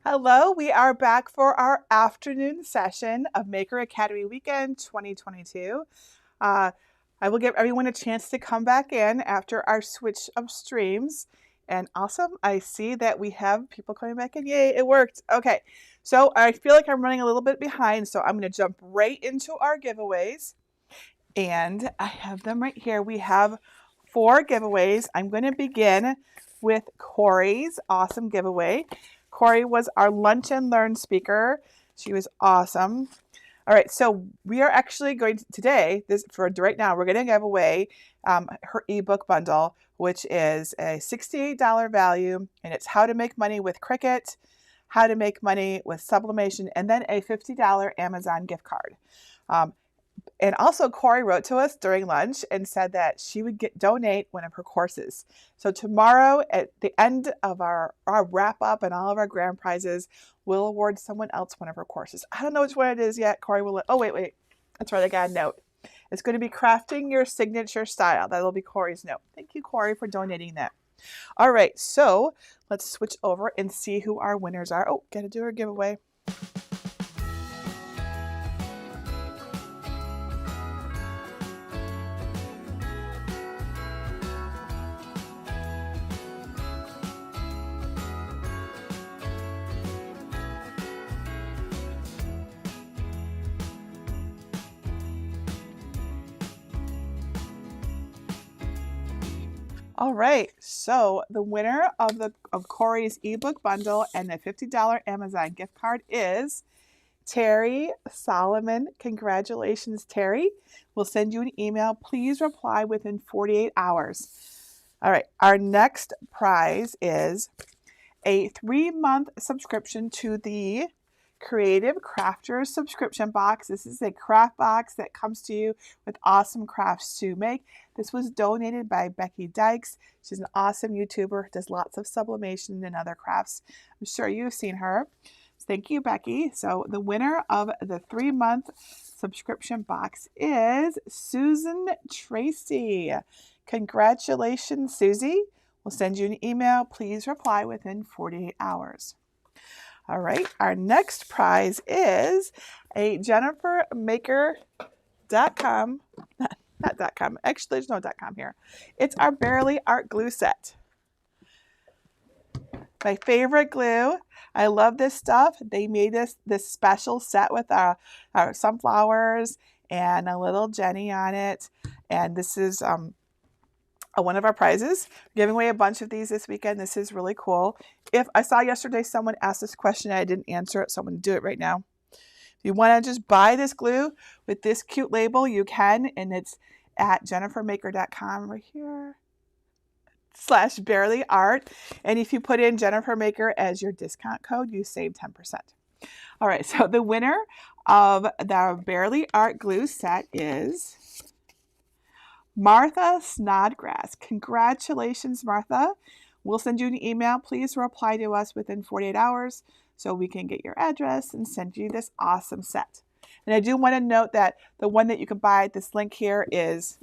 Hello, we are back for our afternoon session of Maker Academy Weekend 2022. Uh, I will give everyone a chance to come back in after our switch of streams. And awesome, I see that we have people coming back in. Yay, it worked. Okay, so I feel like I'm running a little bit behind, so I'm going to jump right into our giveaways. And I have them right here. We have 4 giveaways. I'm going to begin with Corey's awesome giveaway. Corey was our Lunch and Learn speaker. She was awesome. All right, so we are actually going to today, this for right now, we're going to give away her ebook bundle, which is a $68 value, and it's How to Make Money with Cricut, How to Make Money with Sublimation, and then a $50 Amazon gift card. And also, Corey wrote to us during lunch and said that she would donate one of her courses. So tomorrow, at the end of our wrap up and all of our grand prizes, we'll award someone else one of her courses. I don't know which one it is yet. Corey will. Oh wait, that's right. I got a note. It's going to be crafting your signature style. That'll be Corey's note. Thank you, Corey, for donating that. All right, so let's switch over and see who our winners are. Oh, got to do our giveaway. All right, so the winner of Corey's ebook bundle and the $50 Amazon gift card is Terry Solomon. Congratulations, Terry. We'll send you an email. Please reply within 48 hours. All right, our next prize is a 3-month subscription to the Creative Crafters subscription box. This is a craft box that comes to you with awesome crafts to make. This was donated by Becky Dykes. She's an awesome YouTuber, does lots of sublimation and other crafts. I'm sure you've seen her. Thank you, Becky. So the winner of the 3-month subscription box is Susan Tracy. Congratulations, Susie. We'll send you an email. Please reply within 48 hours. All right, our next prize is a JenniferMaker.com, not .com, actually there's no .com here. It's our Bearly Art glue set. My favorite glue. I love this stuff. They made this special set with our sunflowers and a little Jenny on it. And this is one of our prizes. We're giving away a bunch of these this weekend. This is really cool. If I saw yesterday someone asked this question and I didn't answer it, so I'm going to do it right now. If you want to just buy this glue with this cute label, you can, and it's at jennifermaker.com right here /bearlyart. And if you put in Jennifer Maker as your discount code, you save 10%. All right, so the winner of the Bearly Art glue set is Martha Snodgrass. Congratulations, Martha. We'll send you an email. Please reply to us within 48 hours so we can get your address and send you this awesome set. And I do want to note that the one that you can buy, this link here is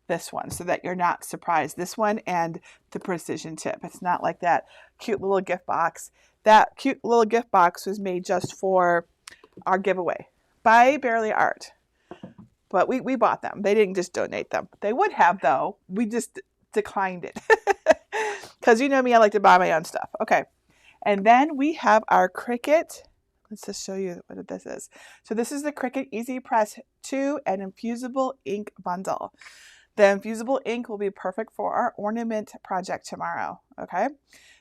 this one so that you're not surprised. This one and the precision tip. It's not like that cute little gift box. That cute little gift box was made just for our giveaway by Bearly Art. But we bought them. They didn't just donate them. They would have, though. We just declined it. Because you know me, I like to buy my own stuff. Okay. And then we have our Cricut. Let's just show you what this is. So this is the Cricut Easy Press 2 and Infusible Ink Bundle. The infusible ink will be perfect for our ornament project tomorrow. Okay.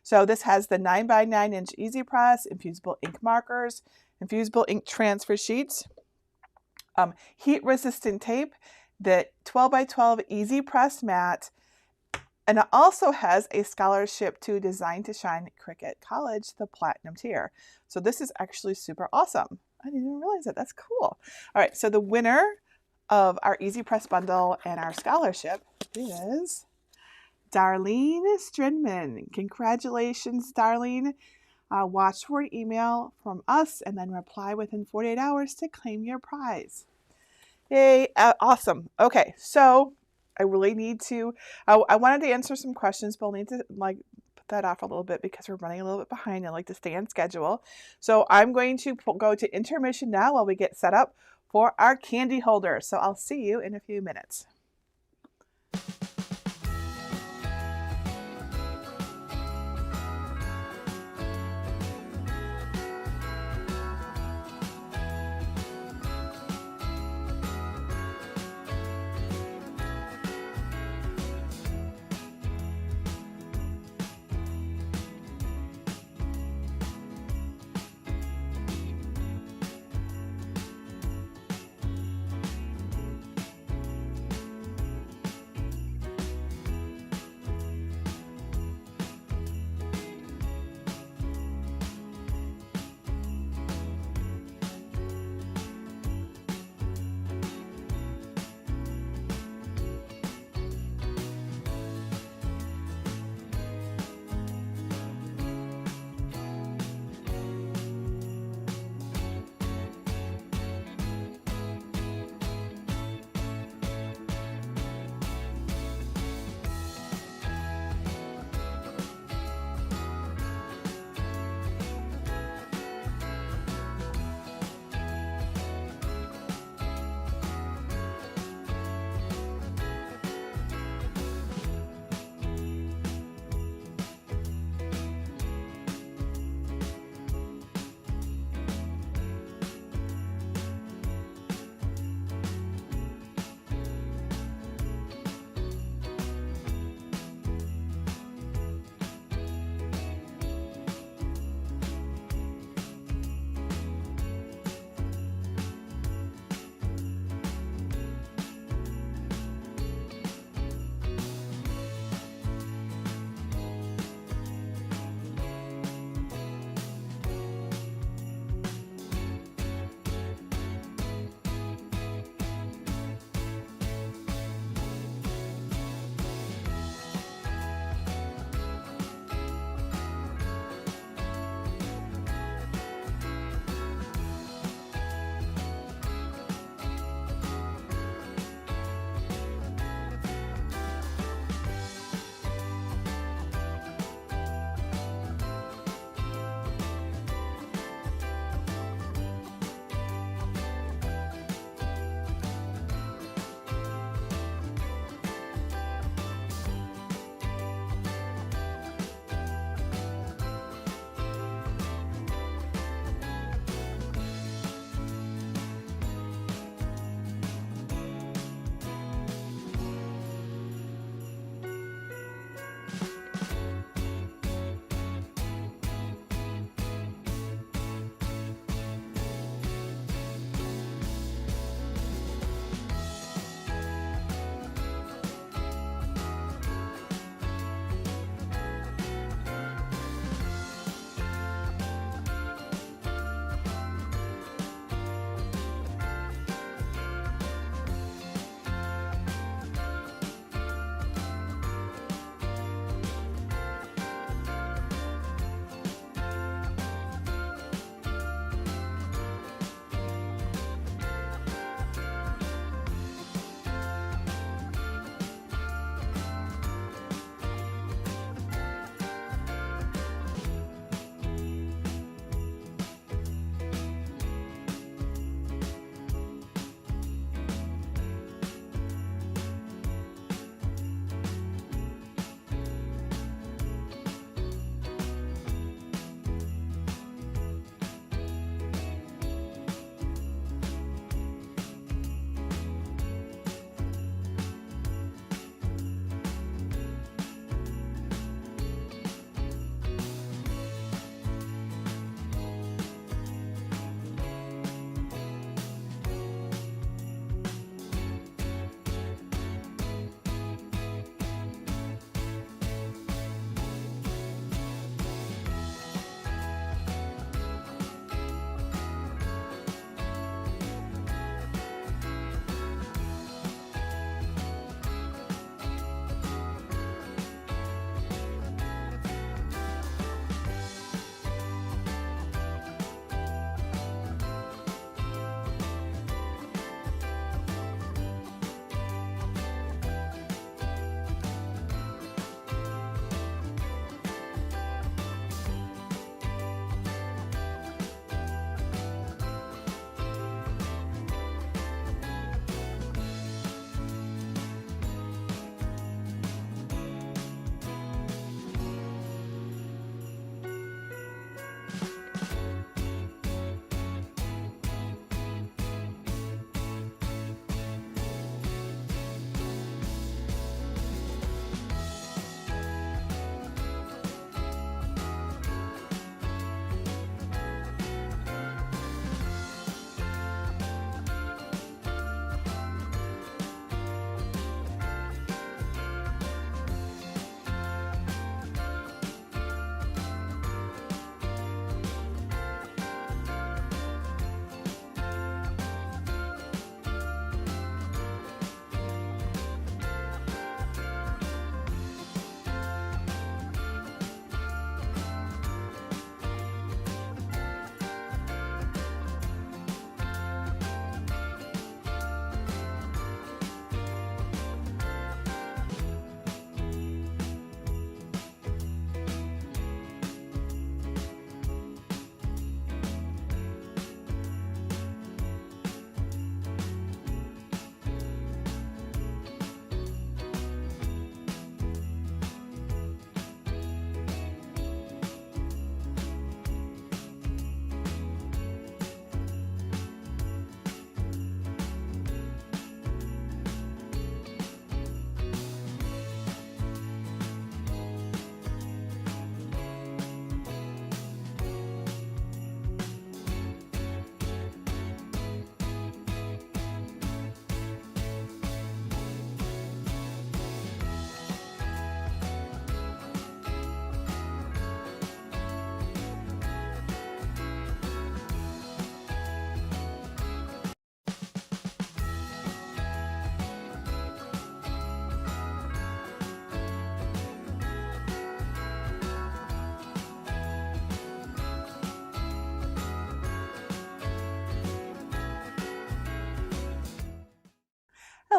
So this has the 9x9 inch Easy Press, infusible ink markers, infusible ink transfer sheets, heat-resistant tape, the 12x12 Easy Press mat, and it also has a scholarship to Design to Shine Cricut College, the Platinum tier. So this is actually super awesome. I didn't even realize that. That's cool. All right, so the winner of our Easy Press bundle and our scholarship is Darlene Strinman. Congratulations, Darlene. Watch for an email from us and then reply within 48 hours to claim your prize. Yay, awesome. Okay, so I really need to, I wanted to answer some questions, but I'll need to that off a little bit because we're running a little bit behind. I like to stay on schedule. So I'm going to go to intermission now while we get set up for our candy holder. So I'll see you in a few minutes.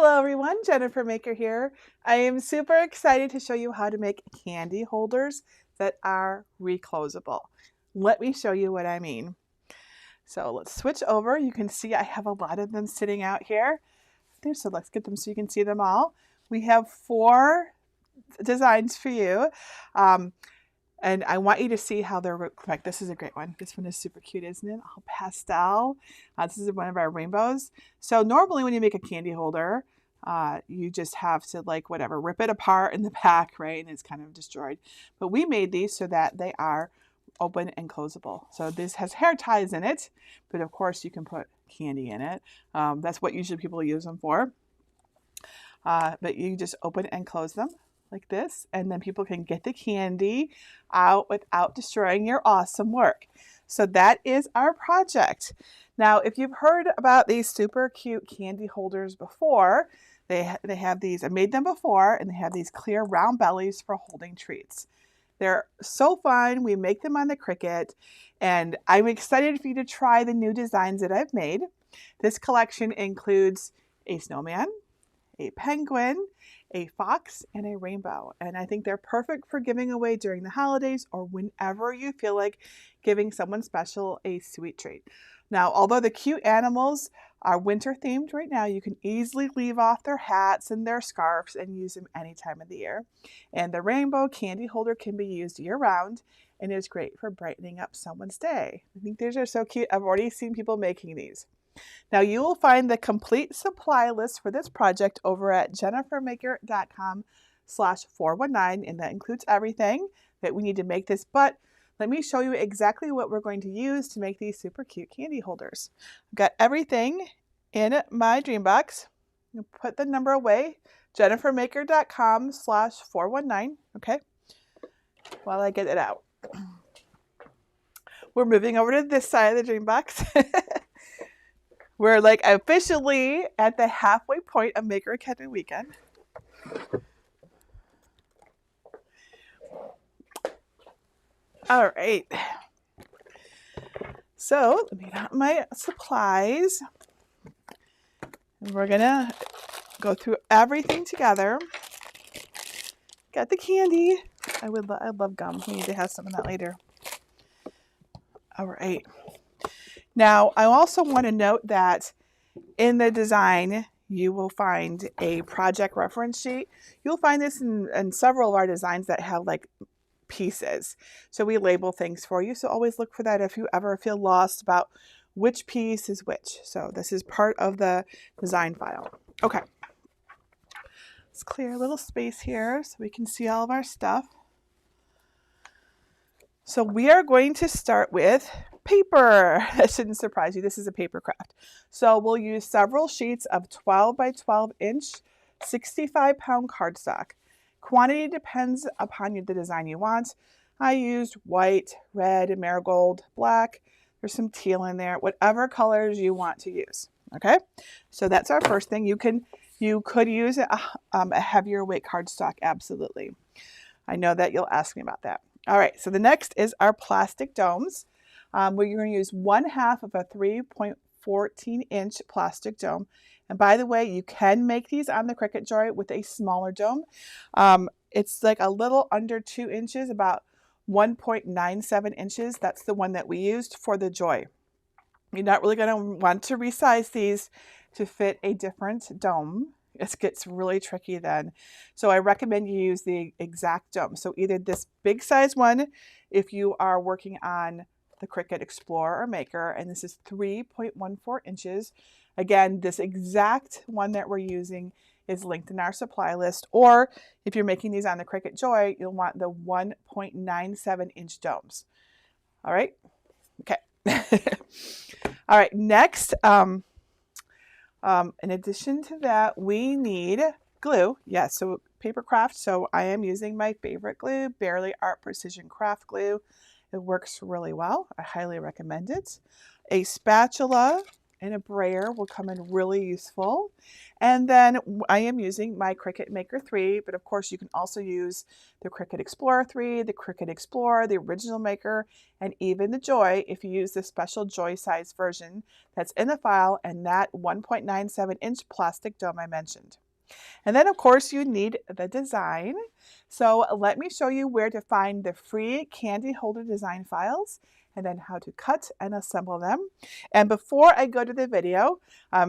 Hello everyone, Jennifer Maker here. I am super excited to show you how to make candy holders that are reclosable. Let me show you what I mean. So let's switch over. You can see I have a lot of them sitting out here. So let's get them so you can see them all. We have 4 designs for you. And I want you to see how they're like. This is a great one. This one is super cute, isn't it? All pastel. This is one of our rainbows. So normally when you make a candy holder, you just have to rip it apart in the back, right? And it's kind of destroyed. But we made these so that they are open and closable. So this has hair ties in it, but of course you can put candy in it. That's what usually people use them for. But you just open and close them like this, and then people can get the candy out without destroying your awesome work. So that is our project. Now, if you've heard about these super cute candy holders before, they have these. I made them before, and they have these clear round bellies for holding treats. They're so fun. We make them on the Cricut, and I'm excited for you to try the new designs that I've made. This collection includes a snowman, a penguin, a fox, and a rainbow. And I think they're perfect for giving away during the holidays or whenever you feel like giving someone special a sweet treat. Now, although the cute animals are winter themed right now, you can easily leave off their hats and their scarves and use them any time of the year. And the rainbow candy holder can be used year round and is great for brightening up someone's day. I think these are so cute. I've already seen people making these. Now you will find the complete supply list for this project over at jennifermaker.com/419, and that includes everything that we need to make this. But let me show you exactly what we're going to use to make these super cute candy holders. I've got everything in my Dreambox. I'll put the number away, jennifermaker.com/419, okay, while I get it out. We're moving over to this side of the Dreambox. We're officially at the halfway point of Maker Academy weekend. All right. So let me get out my supplies. And we're gonna go through everything together. Got the candy. I love gum. We need to have some of that later. All right. Now, I also want to note that in the design, you will find a project reference sheet. You'll find this in several of our designs that have pieces. So we label things for you. So always look for that if you ever feel lost about which piece is which. So this is part of the design file. Okay. Let's clear a little space here so we can see all of our stuff. So we are going to start with paper. That shouldn't surprise you. This is a paper craft. So we'll use several sheets of 12 by 12 inch, 65-pound cardstock. Quantity depends upon the design you want. I used white, red, marigold, black. There's some teal in there, whatever colors you want to use. Okay, so that's our first thing. You could use a heavier weight cardstock, absolutely. I know that you'll ask me about that. All right, so the next is our plastic domes. We're going to use 1/2 of a 3.14 inch plastic dome. And by the way, you can make these on the Cricut Joy with a smaller dome. It's a little under 2 inches, about 1.97 inches. That's the one that we used for the Joy. You're not really going to want to resize these to fit a different dome. It gets really tricky then. So I recommend you use the exact dome. So either this big size one if you are working on the Cricut Explorer or Maker, and this is 3.14 inches. Again, this exact one that we're using is linked in our supply list, or if you're making these on the Cricut Joy, you'll want the 1.97 inch domes. All right, okay. All right, next, in addition to that, we need glue. Yes, so paper craft, so I am using my favorite glue, Bearly Art Precision Craft Glue. It works really well. I highly recommend it. A spatula, and a brayer will come in really useful. And then I am using my Cricut Maker 3, but of course you can also use the Cricut Explorer 3, the Cricut Explorer, the original Maker, and even the Joy if you use the special Joy size version that's in the file and that 1.97-inch plastic dome I mentioned. And then of course you need the design. So let me show you where to find the free candy holder design files and then how to cut and assemble them. And before I go to the video,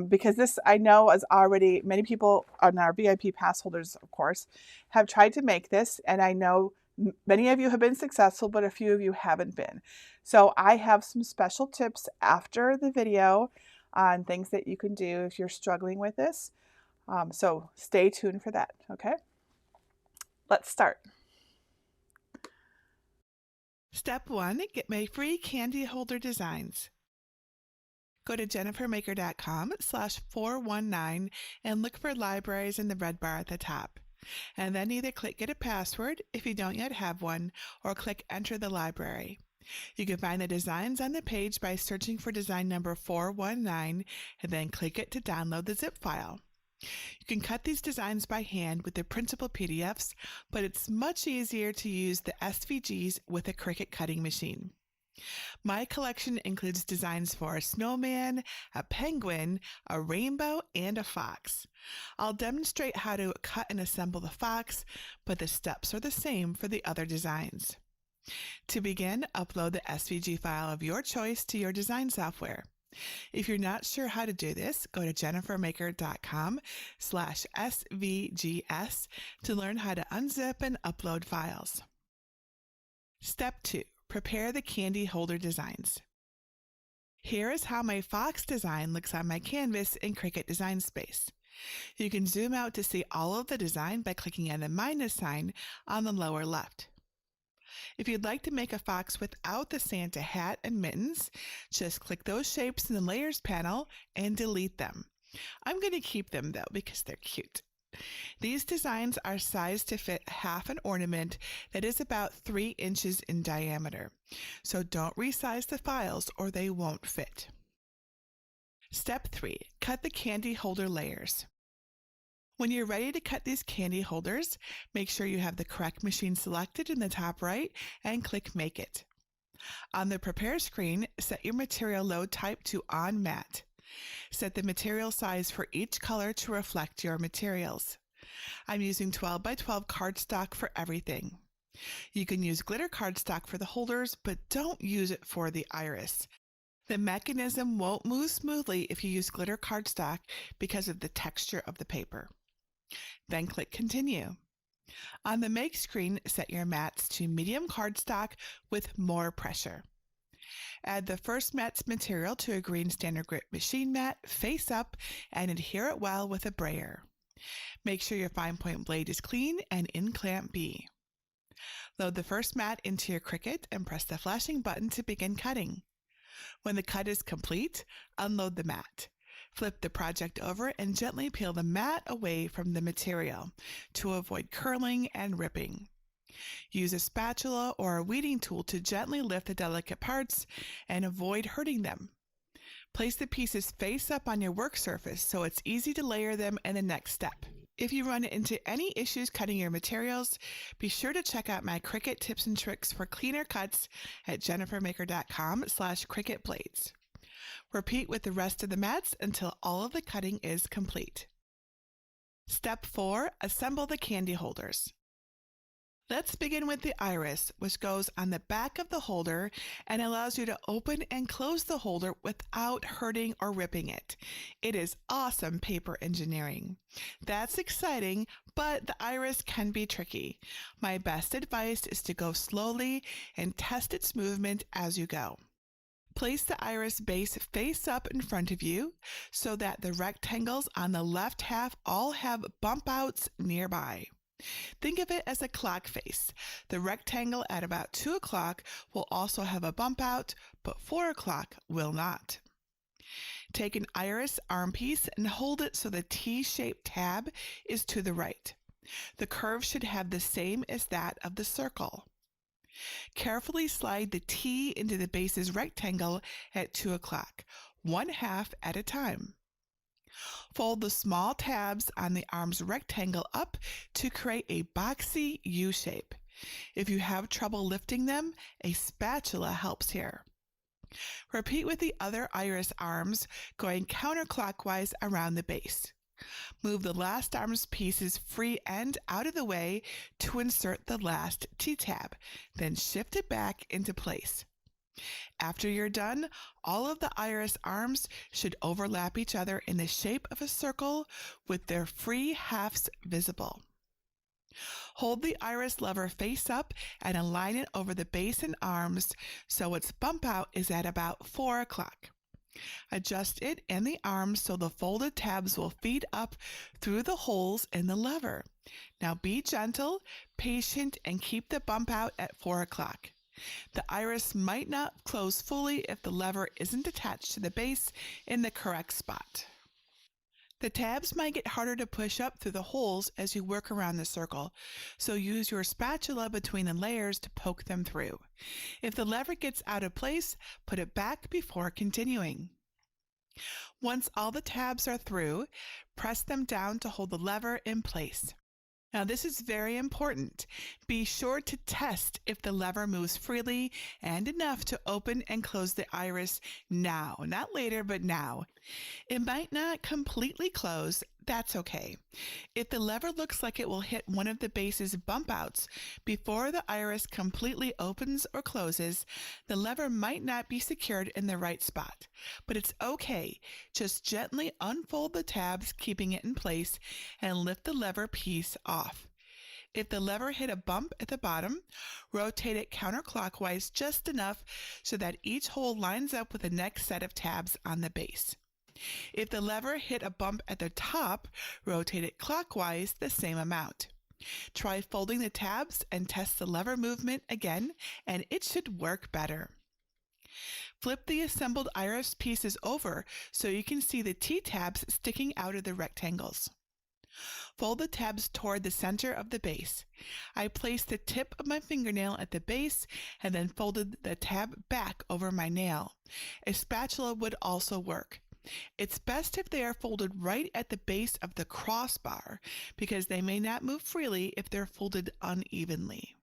because this I know is already, many people on our VIP pass holders, of course, have tried to make this, and I know many of you have been successful, but a few of you haven't been. So I have some special tips after the video on things that you can do if you're struggling with this. So stay tuned for that, okay? Let's start. Step 1, get my free candy holder designs. Go to jennifermaker.com/419 and look for libraries in the red bar at the top. And then either click Get a Password if you don't yet have one, or click Enter the library. You can find the designs on the page by searching for design number 419 and then click it to download the zip file. You can cut these designs by hand with the printable PDFs, but it's much easier to use the SVGs with a Cricut cutting machine. My collection includes designs for a snowman, a penguin, a rainbow, and a fox. I'll demonstrate how to cut and assemble the fox, but the steps are the same for the other designs. To begin, upload the SVG file of your choice to your design software. If you're not sure how to do this, go to jennifermaker.com/svgs to learn how to unzip and upload files. Step 2. Prepare the candy holder designs. Here is how my fox design looks on my canvas in Cricut Design Space. You can zoom out to see all of the design by clicking on the minus sign on the lower left. If you'd like to make a fox without the Santa hat and mittens, just click those shapes in the Layers panel and delete them. I'm going to keep them though because they're cute. These designs are sized to fit half an ornament that is about 3 inches in diameter, so don't resize the files or they won't fit. Step 3. Cut the candy holder layers. When you're ready to cut these candy holders, make sure you have the correct machine selected in the top right and click Make It. On the Prepare screen, set your material load type to On Matte. Set the material size for each color to reflect your materials. I'm using 12 by 12 cardstock for everything. You can use glitter cardstock for the holders, but don't use it for the iris. The mechanism won't move smoothly if you use glitter cardstock because of the texture of the paper. Then click Continue. On the Make screen, set your mats to medium cardstock with more pressure. Add the first mat's material to a green standard grip machine mat face up and adhere it well with a brayer. Make sure your fine point blade is clean and in clamp B. Load the first mat into your Cricut and press the flashing button to begin cutting. When the cut is complete, unload the mat. Flip the project over and gently peel the mat away from the material to avoid curling and ripping. Use a spatula or a weeding tool to gently lift the delicate parts and avoid hurting them. Place the pieces face up on your work surface so it's easy to layer them in the next step. If you run into any issues cutting your materials, be sure to check out my Cricut tips and tricks for cleaner cuts at jennifermaker.com/CricutBlades. Repeat with the rest of the mats until all of the cutting is complete. Step 4. Assemble the candy holders. Let's begin with the iris, which goes on the back of the holder and allows you to open and close the holder without hurting or ripping it. It is awesome paper engineering. That's exciting, but the iris can be tricky. My best advice is to go slowly and test its movement as you go. Place the iris base face up in front of you so that the rectangles on the left half all have bump outs nearby. Think of it as a clock face. The rectangle at about 2 o'clock will also have a bump out, but 4 o'clock will not. Take an iris arm piece and hold it so the T-shaped tab is to the right. The curve should have the same as that of the circle. Carefully slide the T into the base's rectangle at 2 o'clock. 1/2 at a time. Fold the small tabs on the arm's rectangle up to create a boxy U shape. If you have trouble lifting them, a spatula helps here. Repeat with the other iris arms, going counterclockwise around the base. Move the last arm's pieces free end out of the way to insert the last T-tab, then shift it back into place. After you're done, all of the iris arms should overlap each other in the shape of a circle with their free halves visible. Hold the iris lever face up and align it over the base and arms so its bump out is at about 4 o'clock. Adjust it and the arms so the folded tabs will feed up through the holes in the lever. Now be gentle, patient, and keep the bump out at 4 o'clock. The iris might not close fully if the lever isn't attached to the base in the correct spot. The tabs might get harder to push up through the holes as you work around the circle, so use your spatula between the layers to poke them through. If the lever gets out of place, put it back before continuing. Once all the tabs are through, press them down to hold the lever in place. Now this is very important. Be sure to test if the lever moves freely and enough to open and close the iris now, not later, but now. It might not completely close, that's okay. If the lever looks like it will hit one of the base's bump outs before the iris completely opens or closes, the lever might not be secured in the right spot. But it's okay. Just gently unfold the tabs, keeping it in place, and lift the lever piece off. If the lever hit a bump at the bottom, rotate it counterclockwise just enough so that each hole lines up with the next set of tabs on the base. If the lever hit a bump at the top, rotate it clockwise the same amount. Try folding the tabs and test the lever movement again, and it should work better. Flip the assembled iris pieces over so you can see the T-tabs sticking out of the rectangles. Fold the tabs toward the center of the base. I placed the tip of my fingernail at the base and then folded the tab back over my nail. A spatula would also work. It's best if they are folded right at the base of the crossbar because they may not move freely if they're folded unevenly.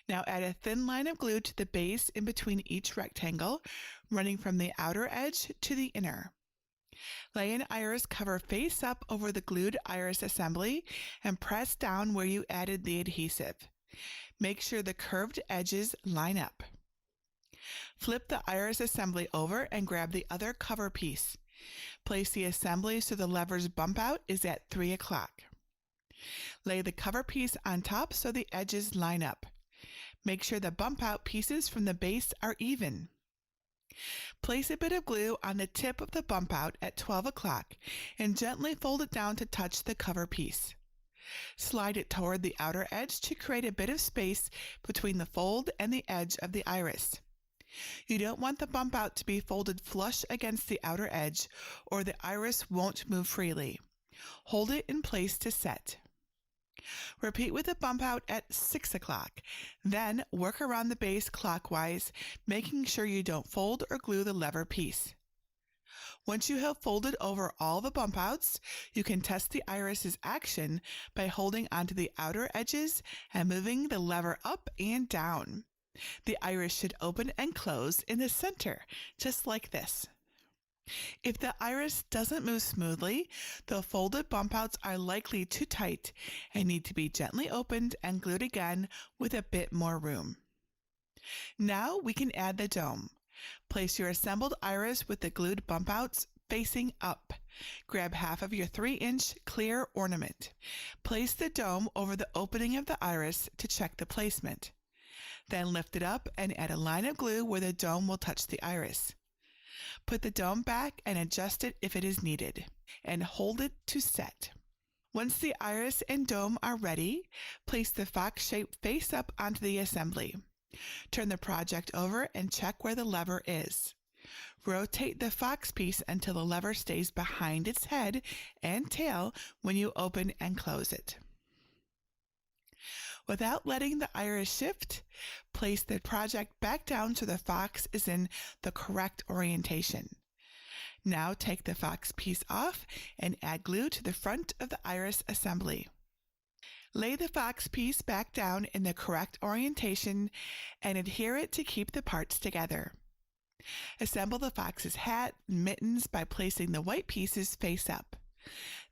Now add a thin line of glue to the base in between each rectangle, running from the outer edge to the inner. Lay an iris cover face up over the glued iris assembly and press down where you added the adhesive. Make sure the curved edges line up. Flip the iris assembly over and grab the other cover piece. Place the assembly so the lever's bump out is at 3 o'clock. Lay the cover piece on top so the edges line up. Make sure the bump out pieces from the base are even. Place a bit of glue on the tip of the bump out at 12 o'clock and gently fold it down to touch the cover piece. Slide it toward the outer edge to create a bit of space between the fold and the edge of the iris. You don't want the bump out to be folded flush against the outer edge or the iris won't move freely. Hold it in place to set. Repeat with the bump out at 6 o'clock. Then work around the base clockwise, making sure you don't fold or glue the lever piece. Once you have folded over all the bump outs, you can test the iris's action by holding onto the outer edges and moving the lever up and down. The iris should open and close in the center, just like this. If the iris doesn't move smoothly, the folded bump outs are likely too tight and need to be gently opened and glued again with a bit more room. Now we can add the dome. Place your assembled iris with the glued bump outs facing up. Grab half of your 3-inch clear ornament. Place the dome over the opening of the iris to check the placement. Then lift it up and add a line of glue where the dome will touch the iris. Put the dome back and adjust it if it is needed, and hold it to set. Once the iris and dome are ready, place the fox shape face up onto the assembly. Turn the project over and check where the lever is. Rotate the fox piece until the lever stays behind its head and tail when you open and close it. Without letting the iris shift, place the project back down so the fox is in the correct orientation. Now take the fox piece off and add glue to the front of the iris assembly. Lay the fox piece back down in the correct orientation and adhere it to keep the parts together. Assemble the fox's hat and mittens by placing the white pieces face up.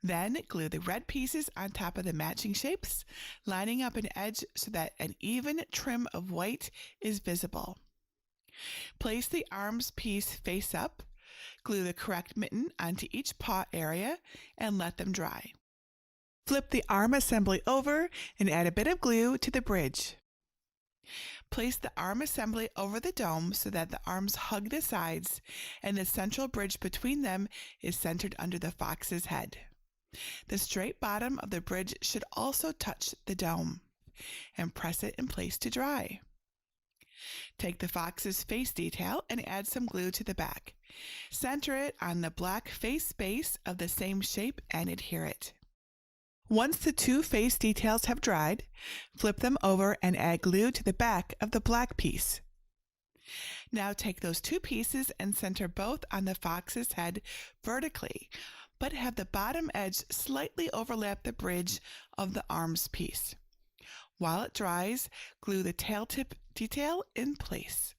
Then glue the red pieces on top of the matching shapes, lining up an edge so that an even trim of white is visible. Place the arms piece face up, glue the correct mitten onto each paw area, and let them dry. Flip the arm assembly over and add a bit of glue to the bridge. Place the arm assembly over the dome so that the arms hug the sides and the central bridge between them is centered under the fox's head. The straight bottom of the bridge should also touch the dome, and press it in place to dry. Take the fox's face detail and add some glue to the back. Center it on the black face base of the same shape and adhere it. Once the two face details have dried, flip them over and add glue to the back of the black piece. Now take those two pieces and center both on the fox's head vertically, but have the bottom edge slightly overlap the bridge of the arms piece. While it dries, glue the tail tip detail in place.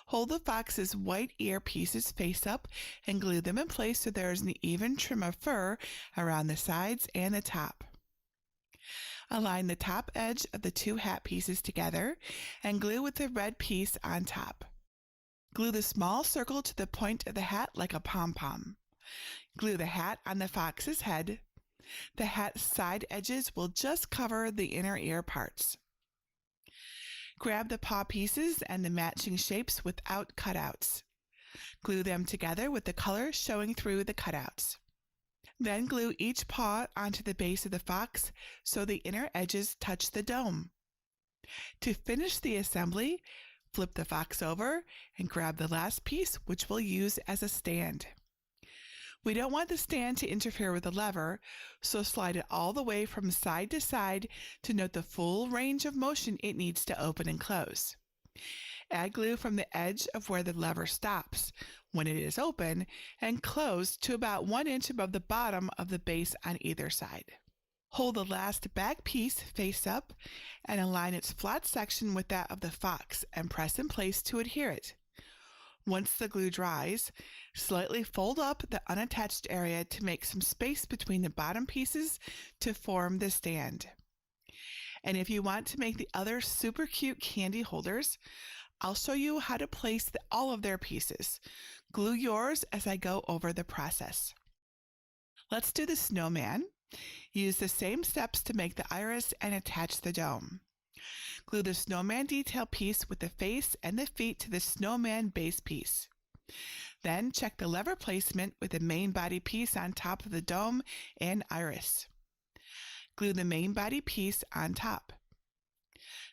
Hold the fox's white ear pieces face up and glue them in place so there is an even trim of fur around the sides and the top. Align the top edge of the two hat pieces together and glue with the red piece on top. Glue the small circle to the point of the hat like a pom-pom. Glue the hat on the fox's head. The hat's side edges will just cover the inner ear parts. Grab the paw pieces and the matching shapes without cutouts. Glue them together with the color showing through the cutouts. Then glue each paw onto the base of the fox so the inner edges touch the dome. To finish the assembly, flip the fox over and grab the last piece, which we'll use as a stand. We don't want the stand to interfere with the lever, so slide it all the way from side to side to note the full range of motion it needs to open and close. Add glue from the edge of where the lever stops when it is open and closed to about 1 inch above the bottom of the base on either side. Hold the last back piece face up and align its flat section with that of the fox and press in place to adhere it. Once the glue dries, slightly fold up the unattached area to make some space between the bottom pieces to form the stand. And if you want to make the other super cute candy holders, I'll show you how to place all of their pieces. Glue yours as I go over the process. Let's do the snowman. Use the same steps to make the iris and attach the dome. Glue the snowman detail piece with the face and the feet to the snowman base piece. Then check the lever placement with the main body piece on top of the dome and iris. Glue the main body piece on top.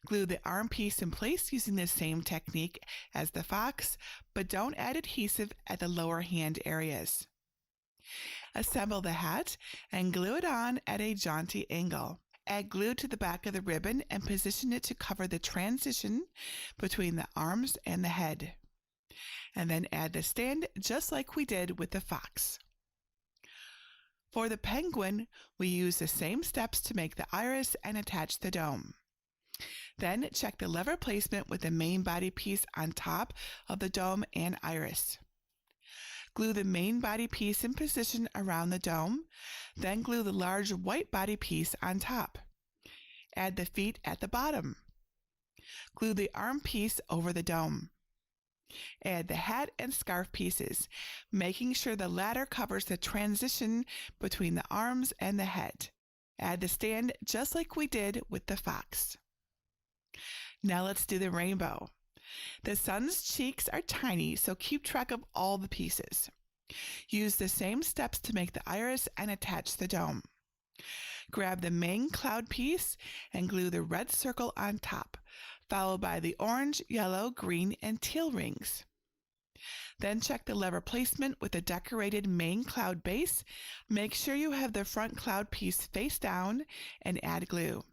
Glue the arm piece in place using the same technique as the fox, but don't add adhesive at the lower hand areas. Assemble the hat and glue it on at a jaunty angle. Add glue to the back of the ribbon and position it to cover the transition between the arms and the head. And then add the stand just like we did with the fox. For the penguin, we use the same steps to make the iris and attach the dome. Then check the lever placement with the main body piece on top of the dome and iris. Glue the main body piece in position around the dome, then glue the large white body piece on top. Add the feet at the bottom. Glue the arm piece over the dome. Add the hat and scarf pieces, making sure the latter covers the transition between the arms and the head. Add the stand just like we did with the fox. Now let's do the rainbow. The sun's cheeks are tiny, so keep track of all the pieces. Use the same steps to make the iris and attach the dome. Grab the main cloud piece and glue the red circle on top, followed by the orange, yellow, green, and teal rings. Then check the lever placement with the decorated main cloud base. Make sure you have the front cloud piece face down and add glue.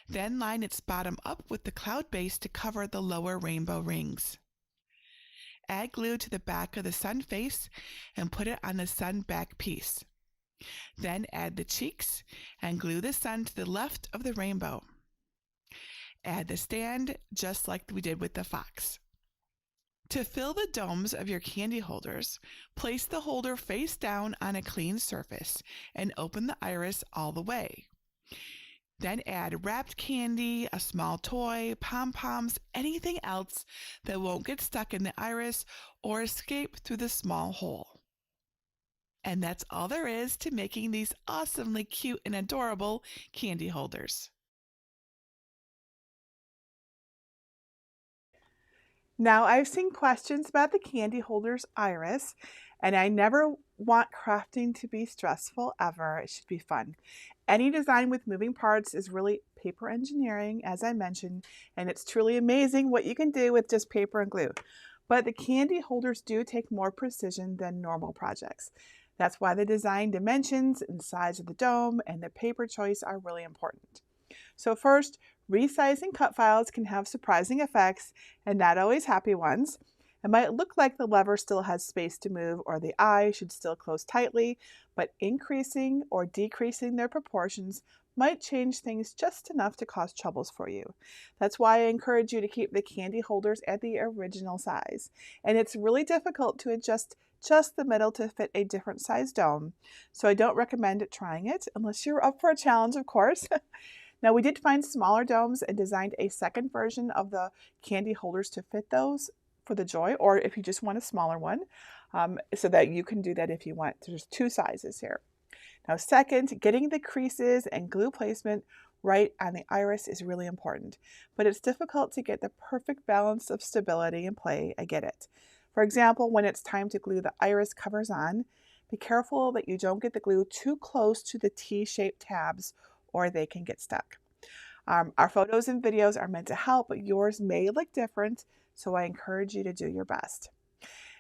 Then line its bottom up with the cloud base to cover the lower rainbow rings. add glue to the back of the sun face and put it on the sun back piece. Then add the cheeks and glue the sun to the left of the rainbow. Add the stand just like we did with the fox. To fill the domes of your candy holders, place the holder face down on a clean surface and open the iris all the way. Then add wrapped candy, a small toy, pom-poms, anything else that won't get stuck in the iris or escape through the small hole. And that's all there is to making these awesomely cute and adorable candy holders. Now, I've seen questions about the candy holder's iris, and I never want crafting to be stressful ever. It should be fun. Any design with moving parts is really paper engineering, as I mentioned, and it's truly amazing what you can do with just paper and glue. But the candy holders do take more precision than normal projects. That's why the design dimensions and size of the dome and the paper choice are really important. So first, resizing cut files can have surprising effects and not always happy ones. It might look like the lever still has space to move or the eye should still close tightly, but increasing or decreasing their proportions might change things just enough to cause troubles for you. That's why I encourage you to keep the candy holders at the original size. And it's really difficult to adjust just the middle to fit a different size dome, so I don't recommend trying it unless you're up for a challenge, of course. Now, we did find smaller domes and designed a second version of the candy holders to fit those for the Joy, or if you just want a smaller one, so that you can do that if you want. There's two sizes here. Now, second, getting the creases and glue placement right on the iris is really important, but it's difficult to get the perfect balance of stability and play. I get it. For example, when it's time to glue the iris covers on, be careful that you don't get the glue too close to the T-shaped tabs or they can get stuck. Our photos and videos are meant to help, but yours may look different, so I encourage you to do your best.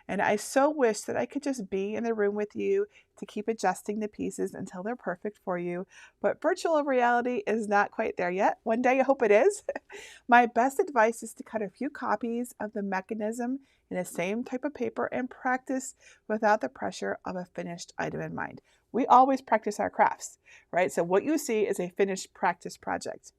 And I so wish that I could just be in the room with you to keep adjusting the pieces until they're perfect for you, but virtual reality is not quite there yet. One day I hope it is. My best advice is to cut a few copies of the mechanism in the same type of paper and practice without the pressure of a finished item in mind. We always practice our crafts, right? So what you see is a finished practice project.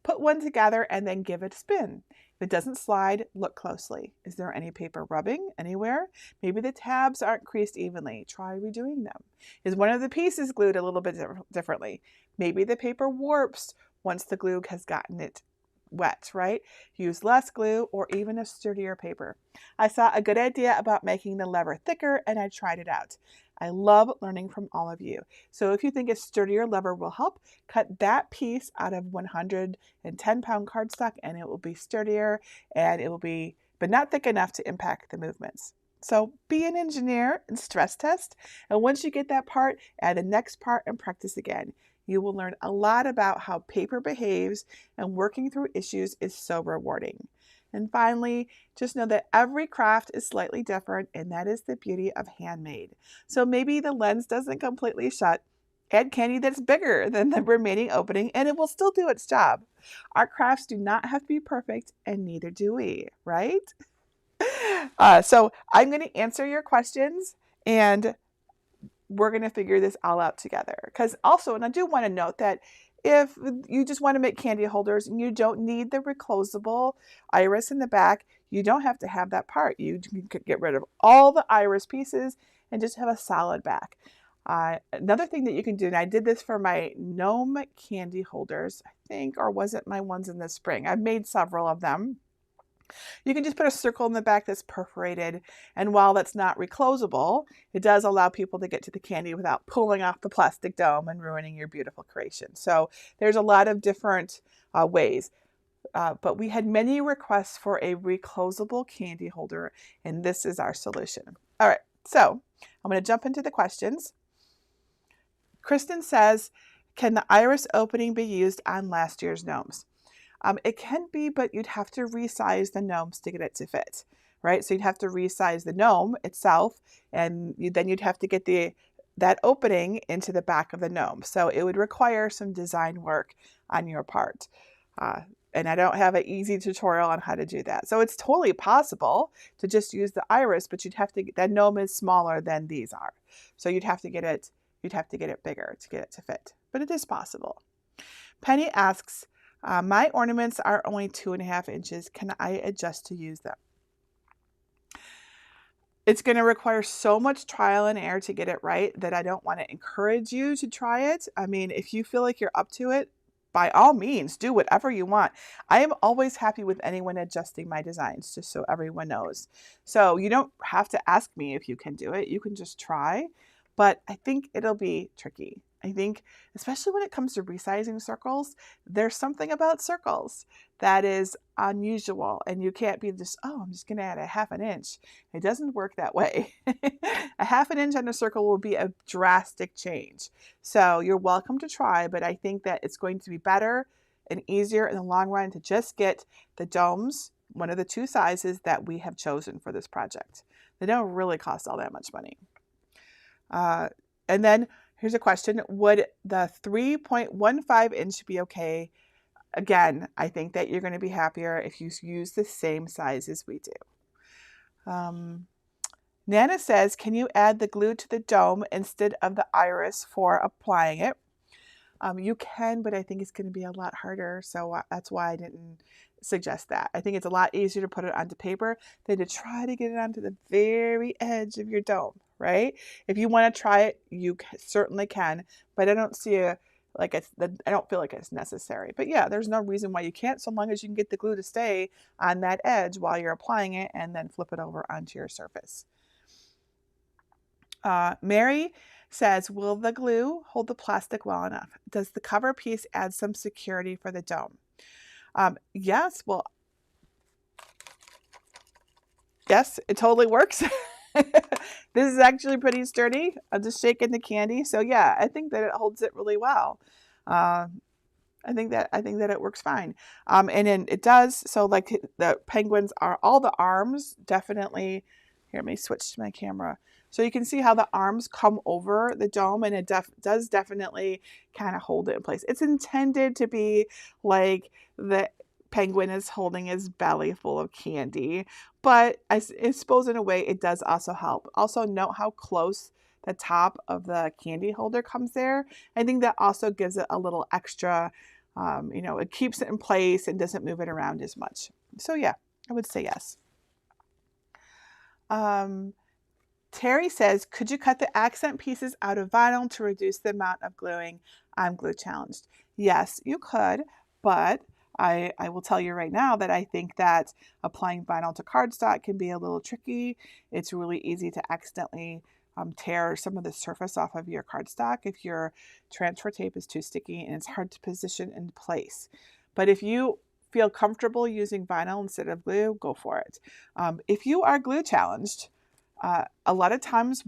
Put one together and then give it a spin. If it doesn't slide, look closely. Is there any paper rubbing anywhere? Maybe the tabs aren't creased evenly. Try redoing them. Is one of the pieces glued a little bit differently? Maybe the paper warps once the glue has gotten it wet, right? Use less glue or even a sturdier paper. I saw a good idea about making the lever thicker and I tried it out. I love learning from all of you. So if you think a sturdier lever will help, cut that piece out of 110-pound cardstock and it will be sturdier and it will be, but not thick enough to impact the movements. So be an engineer and stress test. And once you get that part, add the next part and practice again. You will learn a lot about how paper behaves and working through issues is so rewarding. And finally, just know that every craft is slightly different, and that is the beauty of handmade. So maybe the lens doesn't completely shut. Add candy that's bigger than the remaining opening, and it will still do its job. Our crafts do not have to be perfect, and neither do we, right? So I'm going to answer your questions, and we're going to figure this all out together. Because also, and I do want to note that if you just want to make candy holders and you don't need the reclosable iris in the back, you don't have to have that part. You can get rid of all the iris pieces and just have a solid back. Another thing that you can do, and I did this for my gnome candy holders, I think, or was it my ones in the spring? I've made several of them. You can just put a circle in the back that's perforated, and while that's not reclosable, it does allow people to get to the candy without pulling off the plastic dome and ruining your beautiful creation. So there's a lot of different ways. But we had many requests for a reclosable candy holder, and this is our solution. All right, so I'm going to jump into the questions. Kristen says, can the iris opening be used on last year's gnomes? It can be, but you'd have to resize the gnomes to get it to fit, right? So you'd have to resize the gnome itself, and then you'd have to get that opening into the back of the gnome. So it would require some design work on your part. And I don't have an easy tutorial on how to do that. So it's totally possible to just use the iris, but you'd have to, that gnome is smaller than these are. So you'd have to get it bigger to get it to fit, but it is possible. Penny asks, my ornaments are only 2.5 inches. Can I adjust to use them? It's going to require so much trial and error to get it right that I don't want to encourage you to try it. I mean, if you feel like you're up to it, by all means, do whatever you want. I am always happy with anyone adjusting my designs, just so everyone knows. So you don't have to ask me if you can do it. You can just try, but I think it'll be tricky. I think, especially when it comes to resizing circles, there's something about circles that is unusual, and you can't be just, oh, I'm just going to add a 1/2 inch. It doesn't work that way. A 1/2 inch on a circle will be a drastic change. So you're welcome to try, but I think that it's going to be better and easier in the long run to just get the domes, one of the 2 sizes that we have chosen for this project. They don't really cost all that much money. And then here's a question. Would the 3.15 inch be okay? Again, I think that you're going to be happier if you use the same size as we do. Nana says, can you add the glue to the dome instead of the iris for applying it? You can, but I think it's going to be a lot harder. So that's why I didn't suggest that. I think it's a lot easier to put it onto paper than to try to get it onto the very edge of your dome, right? If you want to try it, you certainly can, but I don't see I don't feel like it's necessary. But yeah, there's no reason why you can't, so long as you can get the glue to stay on that edge while you're applying it and then flip it over onto your surface. Mary says, will the glue hold the plastic well enough? Does the cover piece add some security for the dome? Yes, well, yes, it totally works. This is actually pretty sturdy. I'm just shaking the candy. So yeah, I think that it holds it really well. I think that it works fine. And then it does, so like the penguins are, all the arms definitely, here, let me switch to my camera. So you can see how the arms come over the dome, and it does definitely kind of hold it in place. It's intended to be like the penguin is holding his belly full of candy, but I suppose in a way it does also help. Also note how close the top of the candy holder comes there. I think that also gives it a little extra, it keeps it in place and doesn't move it around as much. So yeah, I would say yes. Terry says, could you cut the accent pieces out of vinyl to reduce the amount of gluing? I'm glue challenged. Yes, you could, but I will tell you right now that I think that applying vinyl to cardstock can be a little tricky. It's really easy to accidentally tear some of the surface off of your cardstock if your transfer tape is too sticky and it's hard to position in place. But if you feel comfortable using vinyl instead of glue, go for it. If you are glue challenged, a lot of times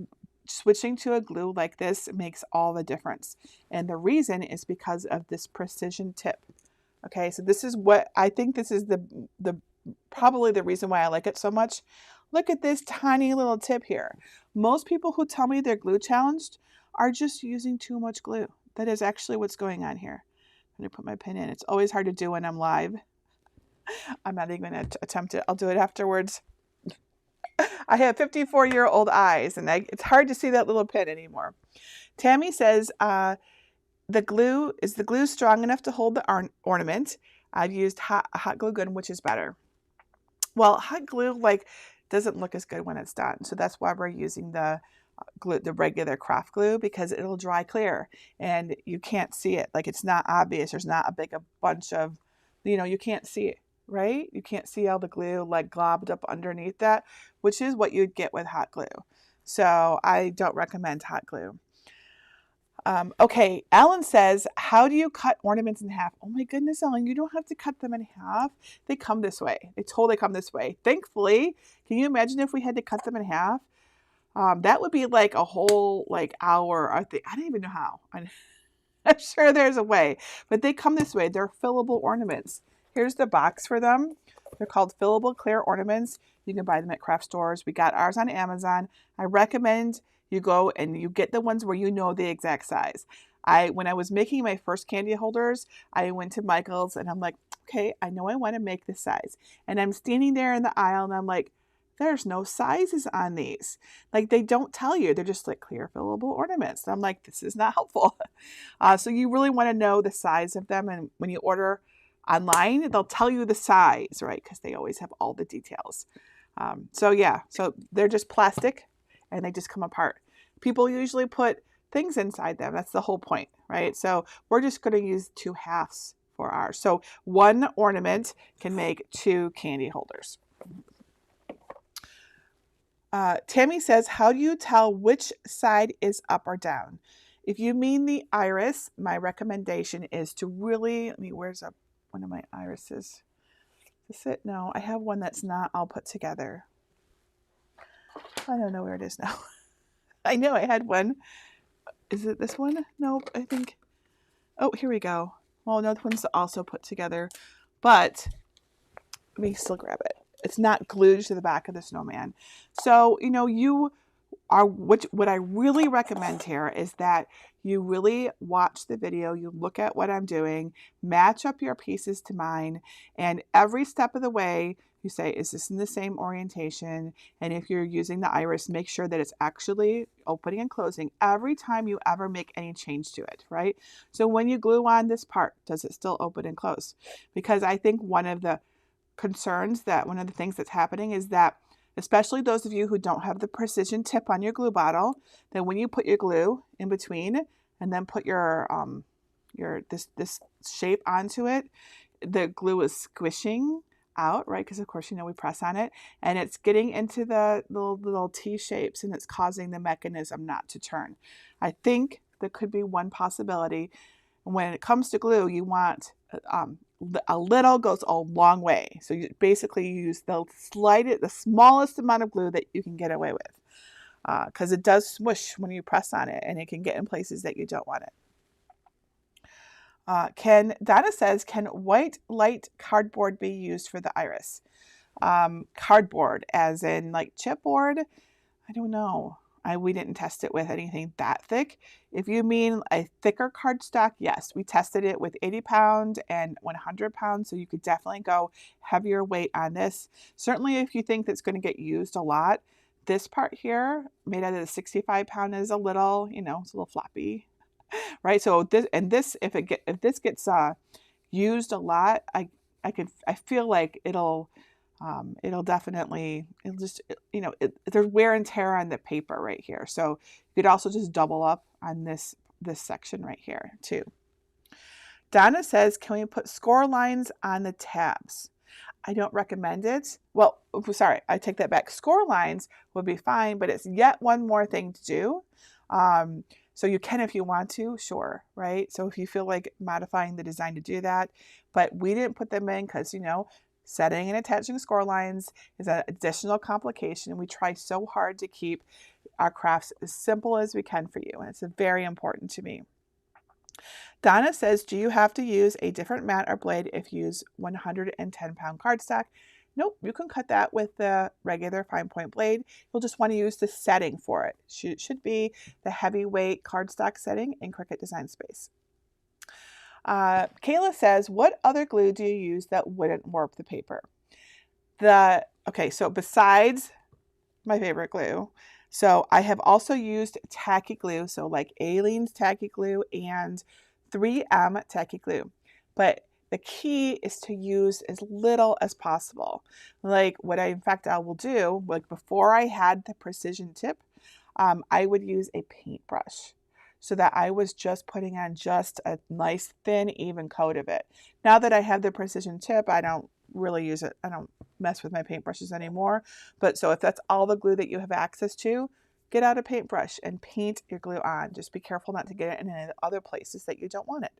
switching to a glue like this makes all the difference. And the reason is because of this precision tip. Okay, so this is what I think, this is the probably the reason why I like it so much. Look at this tiny little tip here. Most people who tell me they're glue challenged are just using too much glue. That is actually what's going on here. I'm going to put my pin in. It's always hard to do when I'm live. I'm not even going to attempt it. I'll do it afterwards. I have 54-year-old eyes, and it's hard to see that little pin anymore. Tammy says, is the glue strong enough to hold the ornament? I've used hot glue gun, which is better. Well, hot glue doesn't look as good when it's done, so that's why we're using the glue, the regular craft glue, because it'll dry clear and you can't see it. Like, it's not obvious. There's not a bunch of, you can't see it, right? You can't see all the glue globbed up underneath that, which is what you'd get with hot glue. So I don't recommend hot glue. Okay, Ellen says, how do you cut ornaments in half? Oh my goodness, Ellen, you don't have to cut them in half. They come this way. They totally come this way. Thankfully, can you imagine if we had to cut them in half? That would be like a whole hour. I don't even know how. I'm sure there's a way, but they come this way. They're fillable ornaments. Here's the box for them. They're called fillable clear ornaments. You can buy them at craft stores. We got ours on Amazon. I recommend you go and you get the ones where you know the exact size. When I was making my first candy holders, I went to Michael's and I'm like, okay, I know I want to make this size. And I'm standing there in the aisle and I'm like, there's no sizes on these. Like they don't tell you. They're just like clear fillable ornaments. And I'm like, this is not helpful. So you really want to know the size of them. And when you order online, they'll tell you the size, right? Because they always have all the details. So they're just plastic and they just come apart. People usually put things inside them. That's the whole point, right? So we're just going to use 2 halves for ours. So 1 ornament can make 2 candy holders. Tammy says, how do you tell which side is up or down? If you mean the iris, my recommendation is to really, where's one of my irises? Is it? No, I have one that's not all put together. I don't know where it is now. I know I had one. Is it this one? Nope, I think. Oh, here we go. Well, no, the one's also put together, but let me still grab it. It's not glued to the back of the snowman. So, you are, what I really recommend here is that you really watch the video, you look at what I'm doing, match up your pieces to mine, and every step of the way, you say, is this in the same orientation? And if you're using the iris, make sure that it's actually opening and closing every time you ever make any change to it, right? So when you glue on this part, does it still open and close? Because I think one of the things that's happening is that, especially those of you who don't have the precision tip on your glue bottle, then when you put your glue in between and then put your this shape onto it, the glue is squishing out, right? Because of course, we press on it and it's getting into the little T shapes and it's causing the mechanism not to turn. I think that could be one possibility. When it comes to glue, you want a little goes a long way. So you basically use the smallest amount of glue that you can get away with, because it does smush when you press on it and it can get in places that you don't want it. Donna says, can white light cardboard be used for the iris? Cardboard as in like chipboard? I don't know. We didn't test it with anything that thick. If you mean a thicker cardstock, yes, we tested it with 80 pound and 100 pounds. So you could definitely go heavier weight on this. Certainly if you think that's going to get used a lot, this part here made out of the 65 pound is a little, it's a little floppy, right? So if this gets used a lot, I feel like it'll definitely, there's wear and tear on the paper right here. So you could also just double up on this section right here too. Donna says, can we put score lines on the tabs? I don't recommend it. Well, sorry, I take that back. Score lines would be fine, but it's yet one more thing to do. So you can if you want to, sure, right? So if you feel like modifying the design to do that, but we didn't put them in because, setting and attaching score lines is an additional complication. We try so hard to keep our crafts as simple as we can for you, and it's very important to me. Donna says, do you have to use a different mat or blade if you use 110 pound cardstock? Nope, you can cut that with the regular fine point blade. You'll just want to use the setting for it. It should be the heavyweight cardstock setting in Cricut Design Space. Kayla says, what other glue do you use that wouldn't warp the paper? So besides my favorite glue, so I have also used tacky glue, so like Aleene's tacky glue and 3M tacky glue. But the key is to use as little as possible. Like I will do, like before I had the precision tip, I would use a paintbrush, so that I was just putting on just a nice thin even coat of it. Now that I have the precision tip, I don't really use it. I don't mess with my paintbrushes anymore. But so if that's all the glue that you have access to, get out a paintbrush and paint your glue on. Just be careful not to get it in any other places that you don't want it.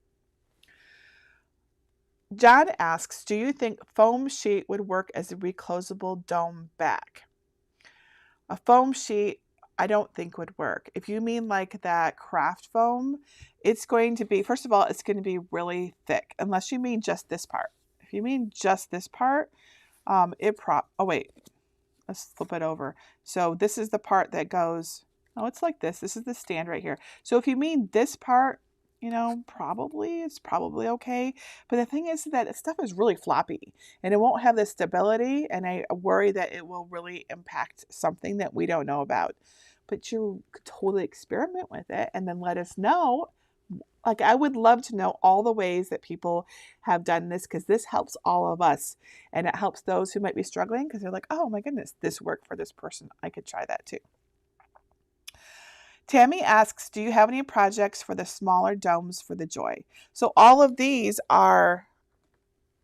John asks, do you think foam sheet would work as a reclosable dome back? A foam sheet, I don't think would work. If you mean like that craft foam, it's going to be, first of all, it's going to be really thick, unless you mean just this part. If you mean just this part, oh wait, let's flip it over. So this is the part that goes, it's like this. This is the stand right here. So if you mean this part, probably it's probably okay. But the thing is that stuff is really floppy and it won't have the stability. And I worry that it will really impact something that we don't know about. But you could totally experiment with it and then let us know. Like, I would love to know all the ways that people have done this because this helps all of us and it helps those who might be struggling because they're like, oh my goodness, this worked for this person. I could try that too. Tammy asks, do you have any projects for the smaller domes for the Joy? So all of these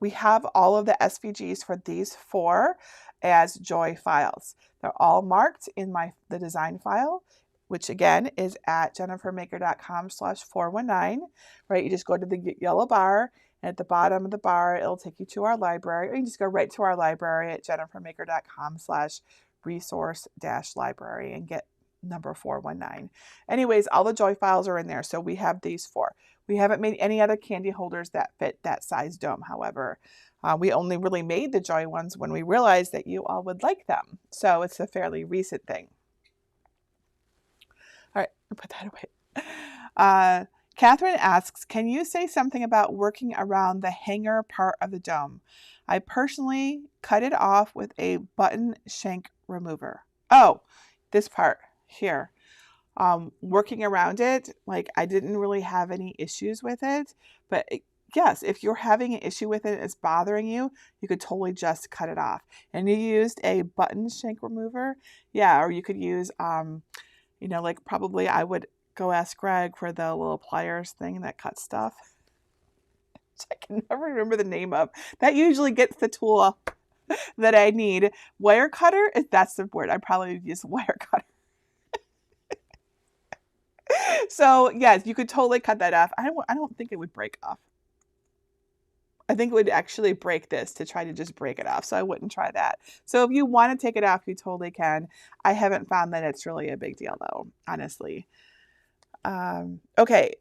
we have all of the SVGs for these 4 as Joy files. They're all marked in the design file, which again is at jennifermaker.com/419, right? You just go to the yellow bar, and at the bottom of the bar, it'll take you to our library, or you can just go right to our library at jennifermaker.com/resource-library and get number 419. Anyways, all the Joy files are in there, so we have these 4. We haven't made any other candy holders that fit that size dome, however. We only really made the Joy ones when we realized that you all would like them, so it's a fairly recent thing. All right, I'll put that away. Catherine asks, can you say something about working around the hanger part of the dome? I personally cut it off with a button shank remover. Oh, this part here. Working around it, like I didn't really have any issues with it, but yes, if you're having an issue with it, it's bothering you, you could totally just cut it off. And you used a button shank remover, yeah, or you could use, like probably I would go ask Greg for the little pliers thing that cuts stuff. I can never remember the name of. That usually gets the tool that I need. Wire cutter, if that's the word, I probably would use a wire cutter. So yes, you could totally cut that off. I don't think it would break off. I think it would actually break this to try to just break it off. So I wouldn't try that. So if you want to take it off, you totally can. I haven't found that it's really a big deal though, honestly. Okay.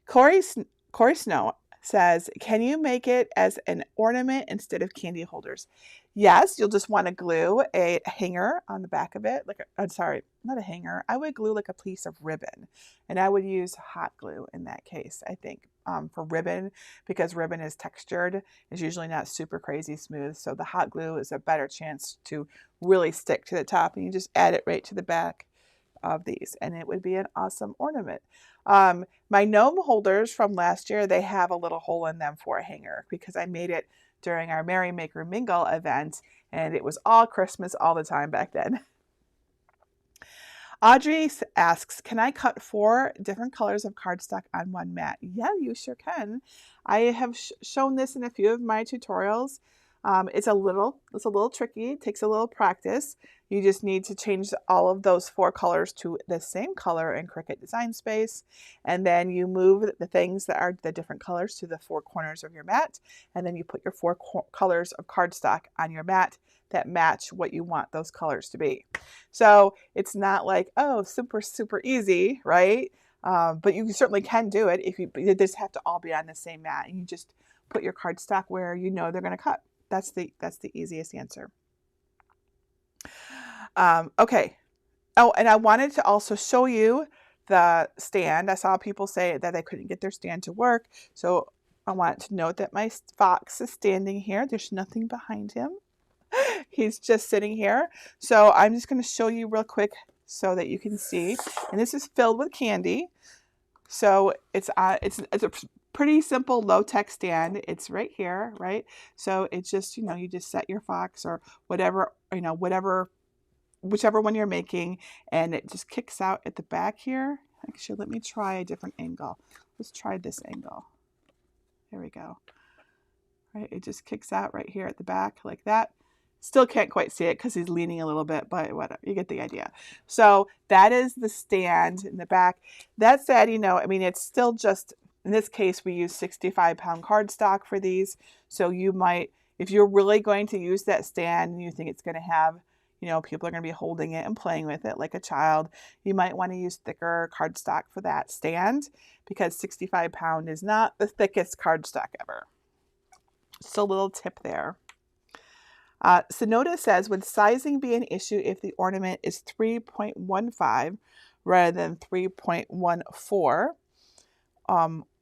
Corey Snow says, can you make it as an ornament instead of candy holders? Yes, you'll just want to glue a hanger on the back of it. I'm sorry, not a hanger. I would glue like a piece of ribbon, and I would use hot glue in that case, I think, for ribbon, because ribbon is textured. It's usually not super crazy smooth, so the hot glue is a better chance to really stick to the top, and you just add it right to the back of these, and it would be an awesome ornament. My gnome holders from last year, they have a little hole in them for a hanger because I made it during our Merry Maker Mingle event, and it was all Christmas all the time back then. Audrey asks, can I cut 4 different colors of cardstock on one mat? Yeah, you sure can. I have shown this in a few of my tutorials. It's a little tricky. It takes a little practice. You just need to change all of those 4 colors to the same color in Cricut Design Space. And then you move the things that are the different colors to the 4 corners of your mat. And then you put your 4 colors of cardstock on your mat that match what you want those colors to be. So it's not like, oh, super, super easy, right? But you certainly can do it if they just have to all be on the same mat. And you just put your cardstock where you know they're going to cut. That's the easiest answer. Okay. Oh, and I wanted to also show you the stand. I saw people say that they couldn't get their stand to work. So I want to note that my fox is standing here. There's nothing behind him. He's just sitting here. So I'm just going to show you real quick so that you can see. And this is filled with candy. So it's a pretty simple low-tech stand. It's right here, right? So it's just, you just set your fox or whatever, whichever one you're making, and it just kicks out at the back here. Actually, let me try a different angle. Let's try this angle. There we go. Right, it just kicks out right here at the back like that. Still can't quite see it because he's leaning a little bit, but whatever, you get the idea. So that is the stand in the back. That said, it's still just, in this case, we use 65-pound cardstock for these. So you might, if you're really going to use that stand and you think it's going to have, people are going to be holding it and playing with it like a child, you might want to use thicker cardstock for that stand because 65-pound is not the thickest cardstock ever. Just a little tip there. Sonoda says, would sizing be an issue if the ornament is 3.15 rather than 3.14.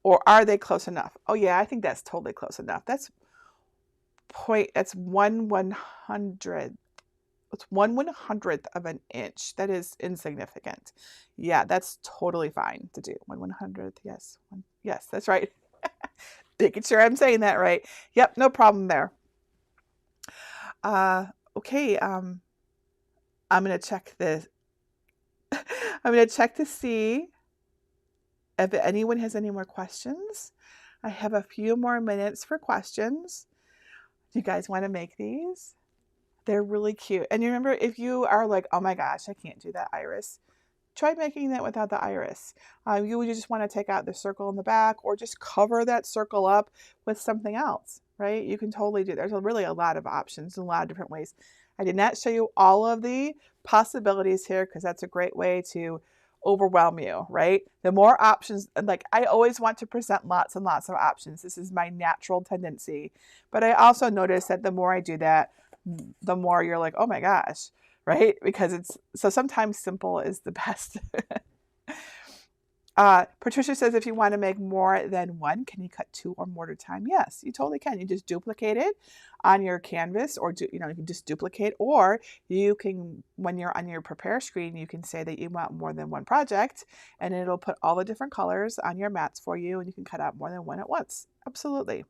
Or are they close enough? Oh yeah, I think that's totally close enough. That's 1/100th. It's 1/100th of an inch. That is insignificant. Yeah, that's totally fine to do. 1/100th. Yes. Yes, that's right. Making sure I'm saying that right. Yep, no problem there. Okay. I'm gonna check this. I'm gonna check to see if anyone has any more questions. I have a few more minutes for questions. Do you guys want to make these? They're really cute. And you remember, if you are like, oh my gosh, I can't do that iris, try making that without the iris. You would just want to take out the circle in the back, or just cover that circle up with something else, right? You can totally do. There's really a lot of options, a lot of different ways. I did not show you all of the possibilities here because that's a great way to overwhelm you, right? The more options, like I always want to present lots and lots of options. This is my natural tendency. But I also notice that the more I do that, the more you're like, oh my gosh, right? Because it's so sometimes simple is the best. Patricia says, if you want to make more than one, can you cut 2 or more at a time? Yes, you totally can. You just duplicate it on your canvas, or you can just duplicate, or you can, when you're on your prepare screen, you can say that you want more than one project, and it'll put all the different colors on your mats for you, and you can cut out more than one at once. Absolutely.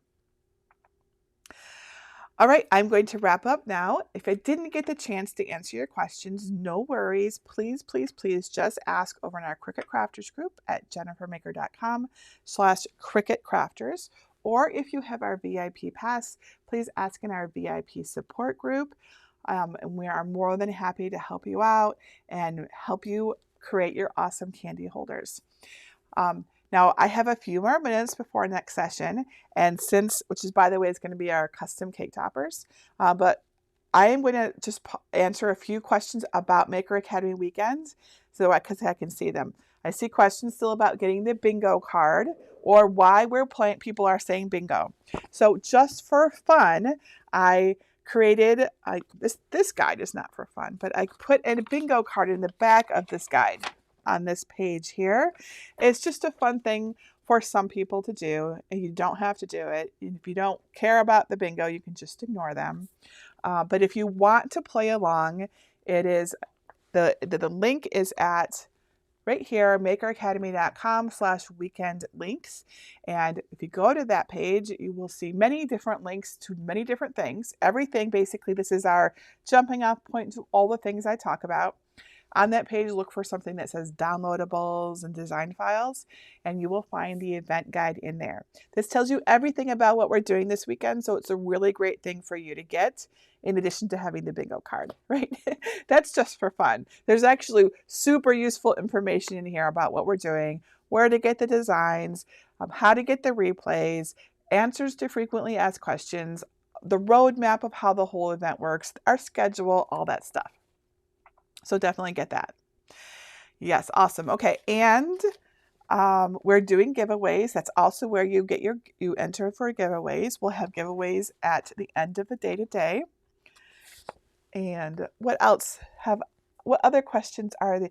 All right, I'm going to wrap up now. If I didn't get the chance to answer your questions, no worries. Please, please, please just ask over in our Cricut Crafters group at jennifermaker.com/CricutCrafters. Or if you have our VIP pass, please ask in our VIP support group. And we are more than happy to help you out and help you create your awesome candy holders. Now, I have a few more minutes before next session, and which is, by the way, is going to be our custom cake toppers, but I am going to just answer a few questions about Maker Academy weekends, because I can see them. I see questions still about getting the bingo card, or why people are saying bingo. So just for fun, I created, this guide is not for fun, but I put a bingo card in the back of this guide on this page here. It's just a fun thing for some people to do, and you don't have to do it. If you don't care about the bingo, you can just ignore them. But if you want to play along, it is the link is at right here, makeracademy.com/weekend links. And if you go to that page, you will see many different links to many different things. Everything, basically, this is our jumping off point to all the things I talk about. On that page, look for something that says downloadables and design files, and you will find the event guide in there. This tells you everything about what we're doing this weekend, so it's a really great thing for you to get, in addition to having the bingo card, right? That's just for fun. There's actually super useful information in here about what we're doing, where to get the designs, how to get the replays, answers to frequently asked questions, the roadmap of how the whole event works, our schedule, all that stuff. So definitely get that. Yes, awesome. Okay, and we're doing giveaways. That's also where you enter for giveaways. We'll have giveaways at the end of the day today. And what other questions are there?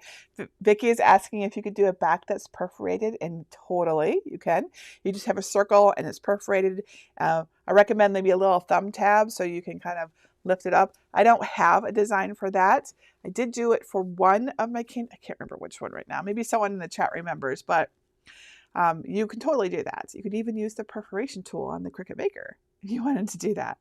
Vicki is asking if you could do a back that's perforated, and totally you can. You just have a circle and it's perforated. I recommend maybe a little thumb tab so you can kind of lift it up. I don't have a design for that. I did do it for one of my I can't remember which one right now. Maybe someone in the chat remembers, but you can totally do that. You could even use the perforation tool on the Cricut Maker if you wanted to do that.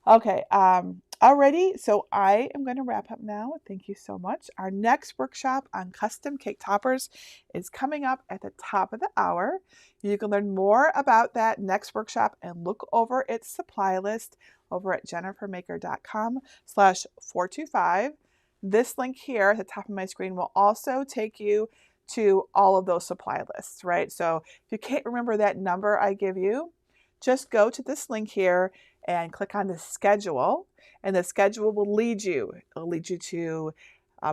Okay, alrighty, so I am going to wrap up now. Thank you so much. Our next workshop on custom cake toppers is coming up at the top of the hour. You can learn more about that next workshop and look over its supply list over at jennifermaker.com/425. This link here at the top of my screen will also take you to all of those supply lists, right? So if you can't remember that number I give you, just go to this link here and click on the schedule, and the schedule will lead you. It'll lead you to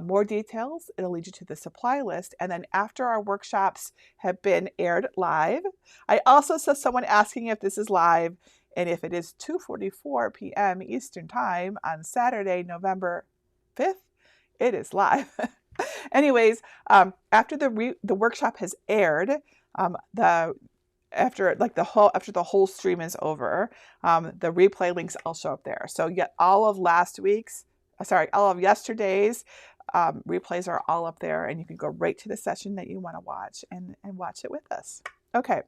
more details. It'll lead you to the supply list. And then after our workshops have been aired live, I also saw someone asking if this is live, and if it is 2:44 p.m. Eastern Time on Saturday, November 5th, it is live. Anyways, after the workshop has aired, after the whole stream is over, the replay links all show up there. So all of yesterday's replays are all up there, and you can go right to the session that you want to watch and watch it with us. Okay.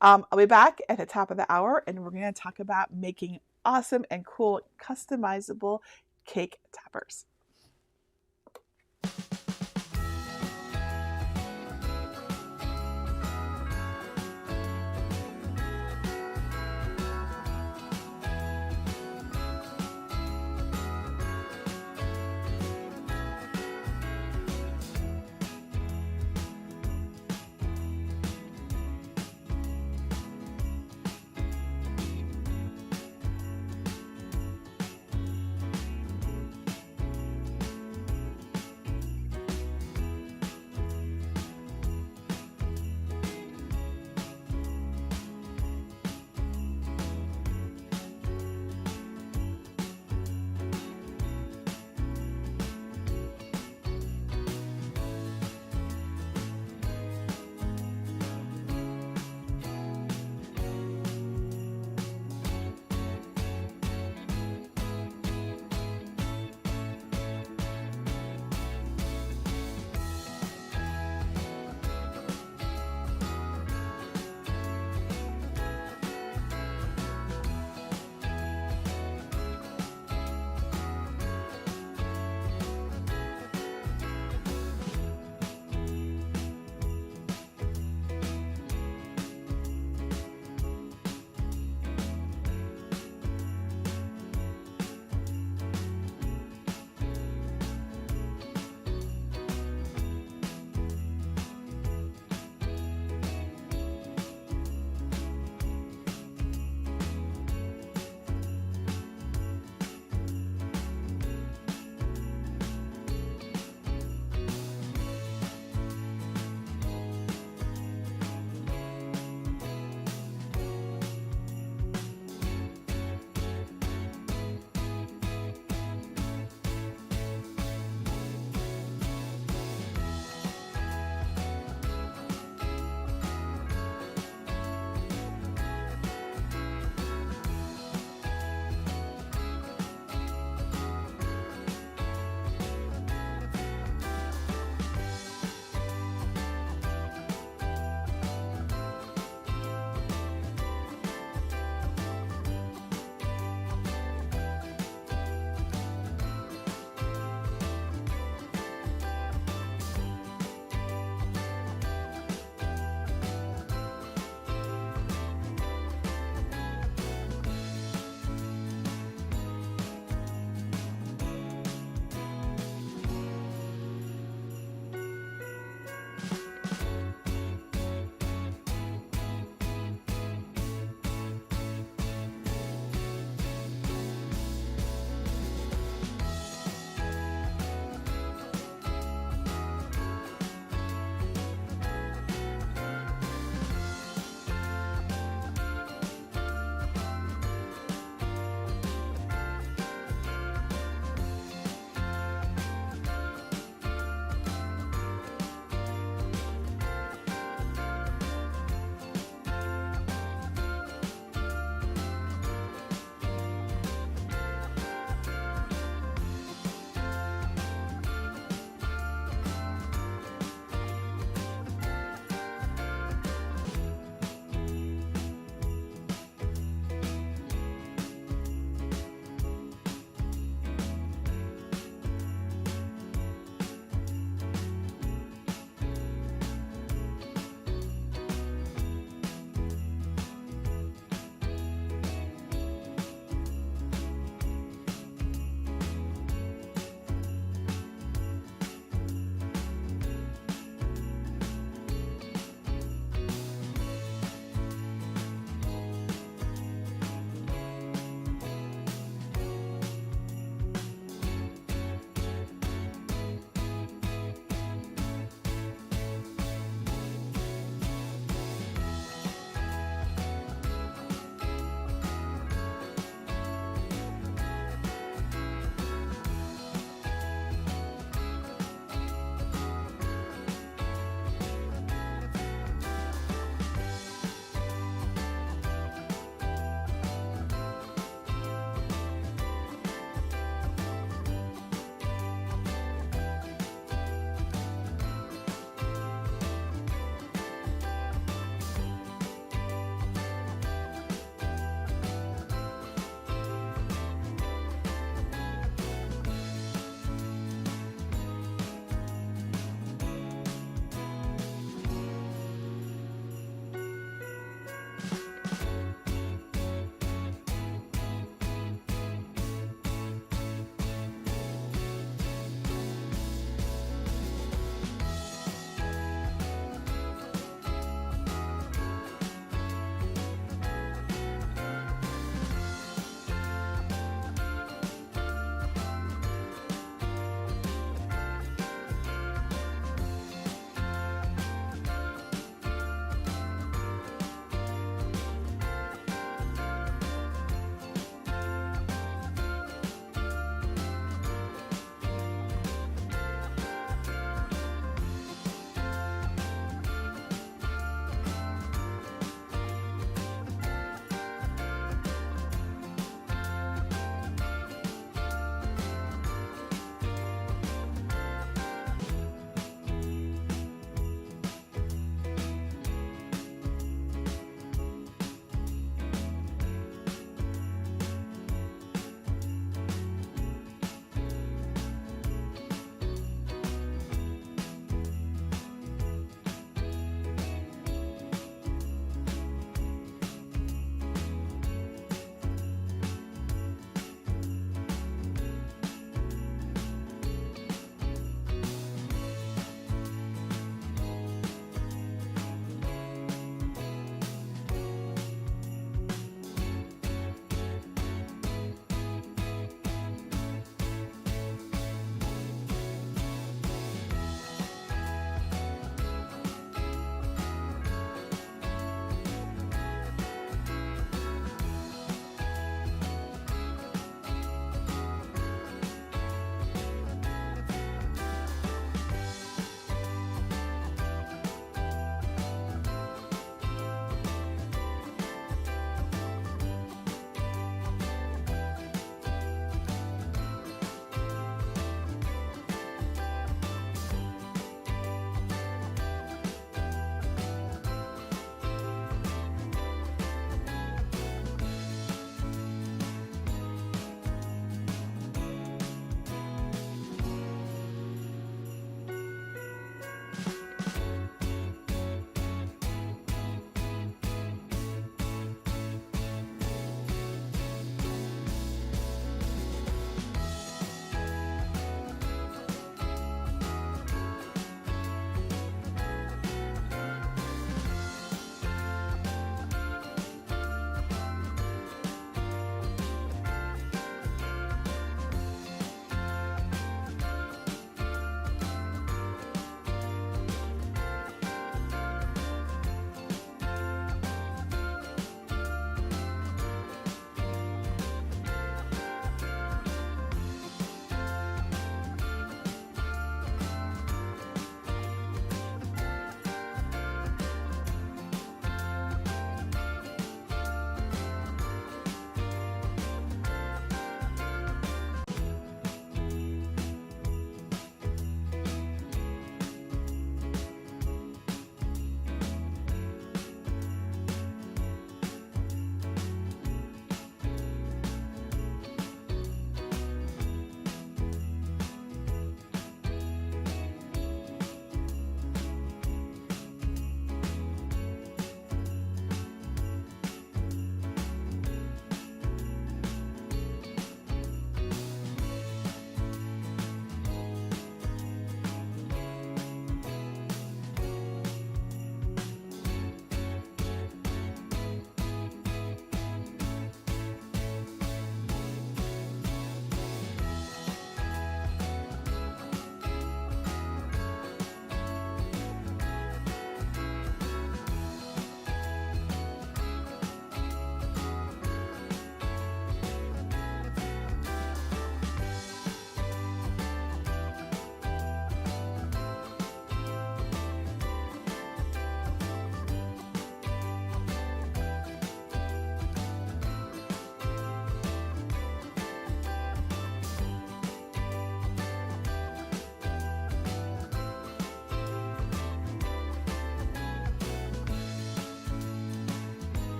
I'll be back at the top of the hour, and we're going to talk about making awesome and cool customizable cake toppers.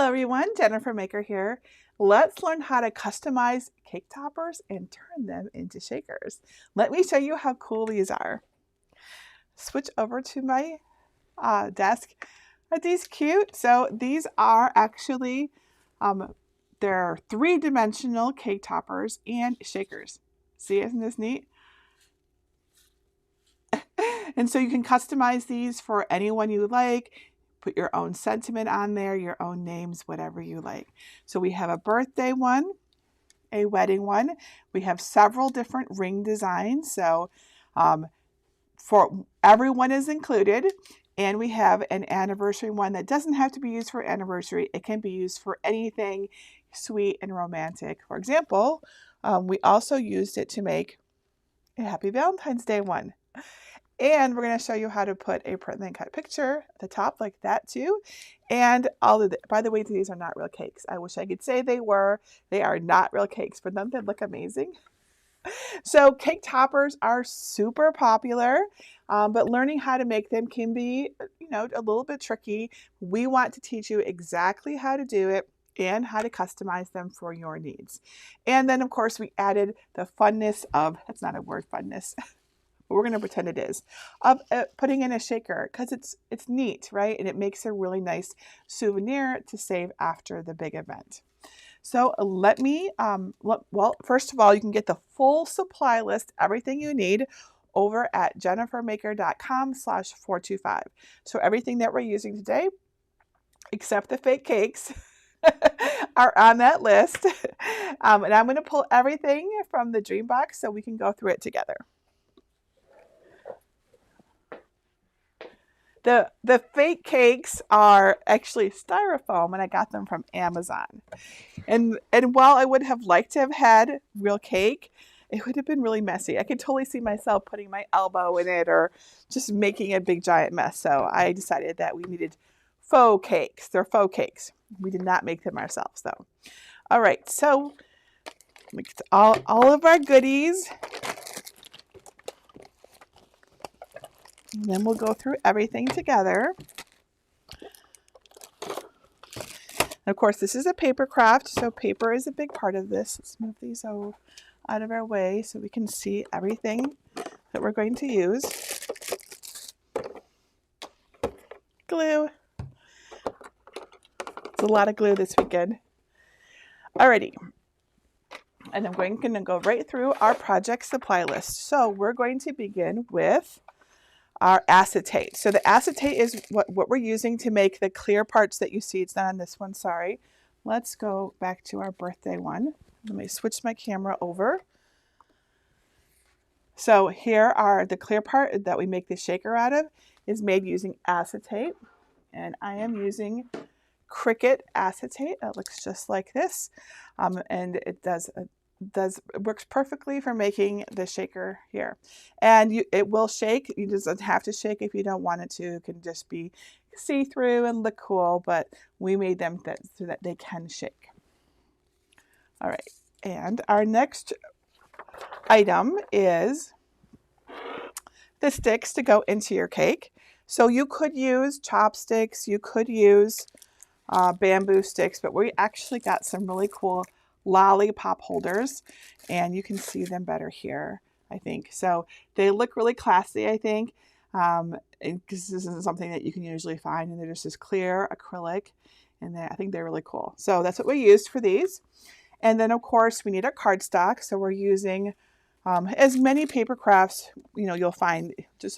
everyone, Jennifer Maker here. Let's learn how to customize cake toppers and turn them into shakers. Let me show you how cool these are. Switch over to my desk. Are these cute? So these are actually, they're 3-dimensional cake toppers and shakers. See, isn't this neat? And so you can customize these for anyone you like. Put your own sentiment on there, your own names, whatever you like. So we have a birthday one, a wedding one. We have several different ring designs. So for everyone is included. And we have an anniversary one that doesn't have to be used for anniversary. It can be used for anything sweet and romantic. For example, we also used it to make a Happy Valentine's Day one. And we're going to show you how to put a print and cut picture at the top like that too. And by the way, these are not real cakes. I wish I could say they were. They are not real cakes, but don't they look amazing? So cake toppers are super popular, but learning how to make them can be, a little bit tricky. We want to teach you exactly how to do it and how to customize them for your needs. And then of course we added the funness of, that's not a word, funness. But we're going to pretend it is, of putting in a shaker because it's neat, right? And it makes a really nice souvenir to save after the big event. So let me, well, first of all, you can get the full supply list, everything you need, over at jennifermaker.com/425. So everything that we're using today, except the fake cakes, are on that list. And I'm going to pull everything from the dream box so we can go through it together. The fake cakes are actually styrofoam, and I got them from Amazon. And while I would have liked to have had real cake, it would have been really messy. I could totally see myself putting my elbow in it or just making a big giant mess. So I decided that we needed faux cakes. They're faux cakes. We did not make them ourselves though. All right, so all of our goodies. And then we'll go through everything together. And of course, this is a paper craft, so paper is a big part of this. Let's move these out of our way so we can see everything that we're going to use. Glue. It's a lot of glue this weekend. Alrighty. And I'm going to go right through our project supply list. So we're going to begin with our acetate. So the acetate is what we're using to make the clear parts that you see. It's not on this one, sorry. Let's go back to our birthday one. Let me switch my camera over. So here are the clear part that we make the shaker out of is made using acetate. And I am using Cricut acetate. It looks just like this. And it works perfectly for making the shaker here. And it will shake. You just don't have to shake if you don't want it to. It can just be see-through and look cool, but we made them so that they can shake. All right, and our next item is the sticks to go into your cake. So you could use chopsticks, you could use bamboo sticks, but we actually got some really cool lollipop holders, and you can see them better here, I think. So they look really classy, I think, because this isn't something that you can usually find, and they're just this clear acrylic, and I think they're really cool. So that's what we used for these. And then of course we need our cardstock, so we're using as many paper crafts, you'll find just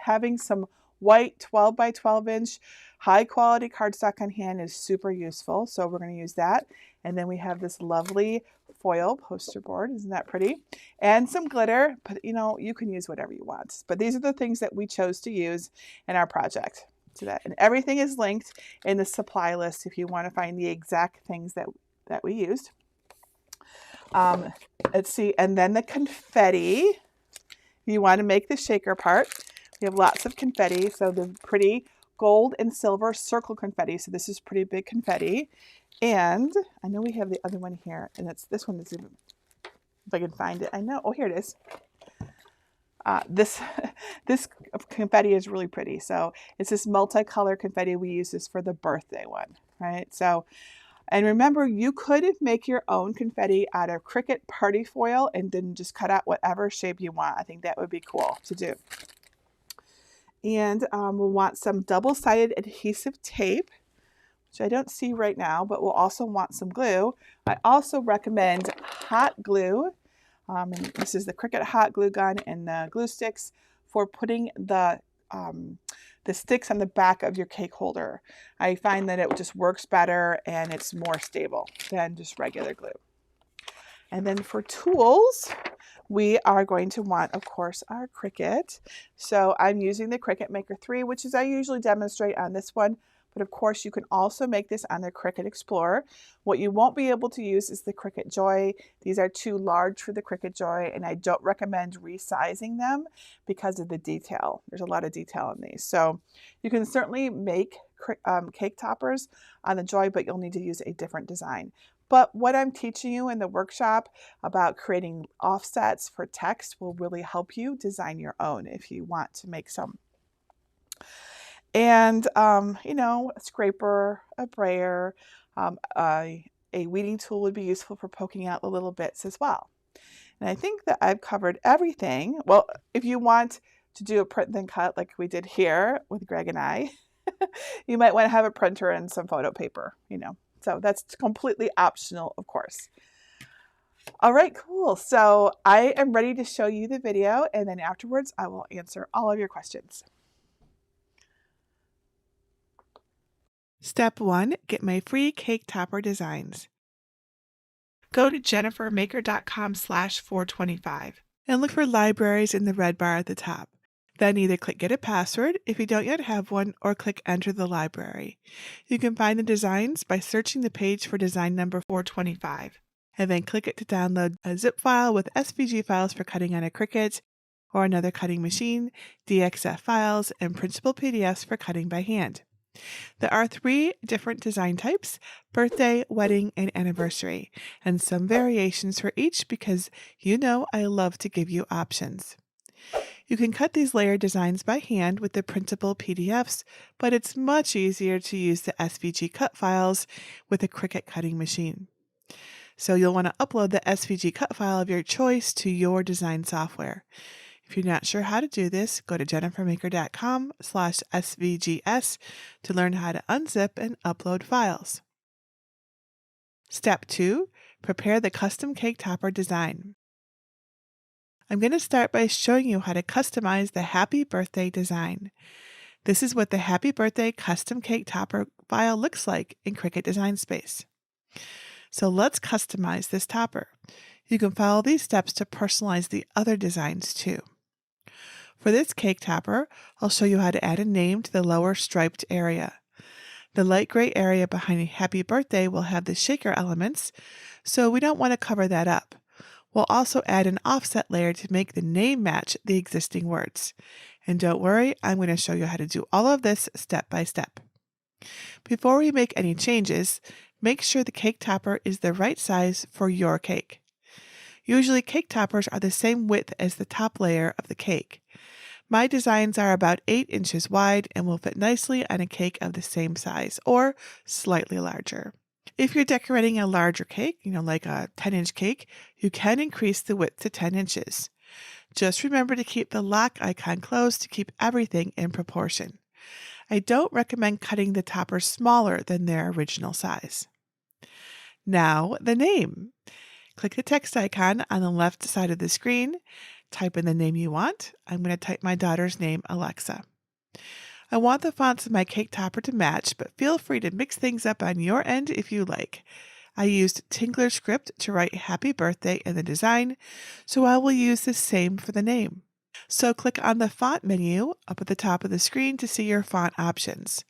having some white 12 by 12 inch high quality cardstock on hand is super useful. So we're going to use that. And then we have this lovely foil poster board. Isn't that pretty? And some glitter, but you can use whatever you want. But these are the things that we chose to use in our project. So that, and everything is linked in the supply list if you want to find the exact things that we used. Let's see, and then the confetti. If you want to make the shaker part, we have lots of confetti. So the pretty gold and silver circle confetti. So this is pretty big confetti. And I know we have the other one here, and this one is even, if I can find it. I know. Oh, here it is. This confetti is really pretty. So it's this multicolor confetti. We use this for the birthday one. right? So, and remember, you could make your own confetti out of Cricut party foil and then just cut out whatever shape you want. I think that would be cool to do. And we'll want some double-sided adhesive tape, which I don't see right now, but we'll also want some glue. I also recommend hot glue. And this is the Cricut hot glue gun and the glue sticks for putting the sticks on the back of your cake holder. I find that it just works better and it's more stable than just regular glue. And then for tools, we are going to want, of course, our Cricut. So I'm using the Cricut Maker 3, which is I usually demonstrate on this one. But of course, you can also make this on the Cricut Explorer. What you won't be able to use is the Cricut Joy. These are too large for the Cricut Joy, and I don't recommend resizing them because of the detail. There's a lot of detail in these. So you can certainly make cake toppers on the Joy, but you'll need to use a different design. But what I'm teaching you in the workshop about creating offsets for text will really help you design your own if you want to make some. And, you know, a scraper, a brayer, a weeding tool would be useful for poking out the little bits as well. And I think that I've covered everything. Well, if you want to do a print then cut like we did here with Greg and I, you might want to have a printer and some photo paper, you know. So that's completely optional, of course. All right, cool. So I am ready to show you the video, and then afterwards I will answer all of your questions. Step 1, get my free cake topper designs. Go to jennifermaker.com/425 and look for libraries in the red bar at the top. Then either click Get a Password if you don't yet have one, or click Enter the library. You can find the designs by searching the page for design number 425, and then click it to download a zip file with SVG files for cutting on a Cricut or another cutting machine, DXF files, and printable PDFs for cutting by hand. There are 3 different design types: birthday, wedding, and anniversary, and some variations for each because you know I love to give you options. You can cut these layered designs by hand with the printable PDFs, but it's much easier to use the SVG cut files with a Cricut cutting machine. So you'll want to upload the SVG cut file of your choice to your design software. If you're not sure how to do this, go to jennifermaker.com/svgs to learn how to unzip and upload files. Step 2, prepare the custom cake topper design. I'm going to start by showing you how to customize the Happy Birthday design. This is what the Happy Birthday custom cake topper file looks like in Cricut Design Space. So let's customize this topper. You can follow these steps to personalize the other designs too. For this cake topper, I'll show you how to add a name to the lower striped area. The light gray area behind Happy Birthday will have the shaker elements, so we don't want to cover that up. We'll also add an offset layer to make the name match the existing words. And don't worry, I'm going to show you how to do all of this step by step. Before we make any changes, make sure the cake topper is the right size for your cake. Usually cake toppers are the same width as the top layer of the cake. My designs are about 8 inches wide and will fit nicely on a cake of the same size or slightly larger. If you're decorating a larger cake, like a 10-inch cake, you can increase the width to 10 inches. Just remember to keep the lock icon closed to keep everything in proportion. I don't recommend cutting the toppers smaller than their original size. Now, the name. Click the text icon on the left side of the screen. Type in the name you want. I'm going to type my daughter's name, Alexa. I want the fonts of my cake topper to match, but feel free to mix things up on your end if you like. I used Tingler script to write Happy Birthday in the design, so I will use the same for the name. So click on the font menu up at the top of the screen to see your font options.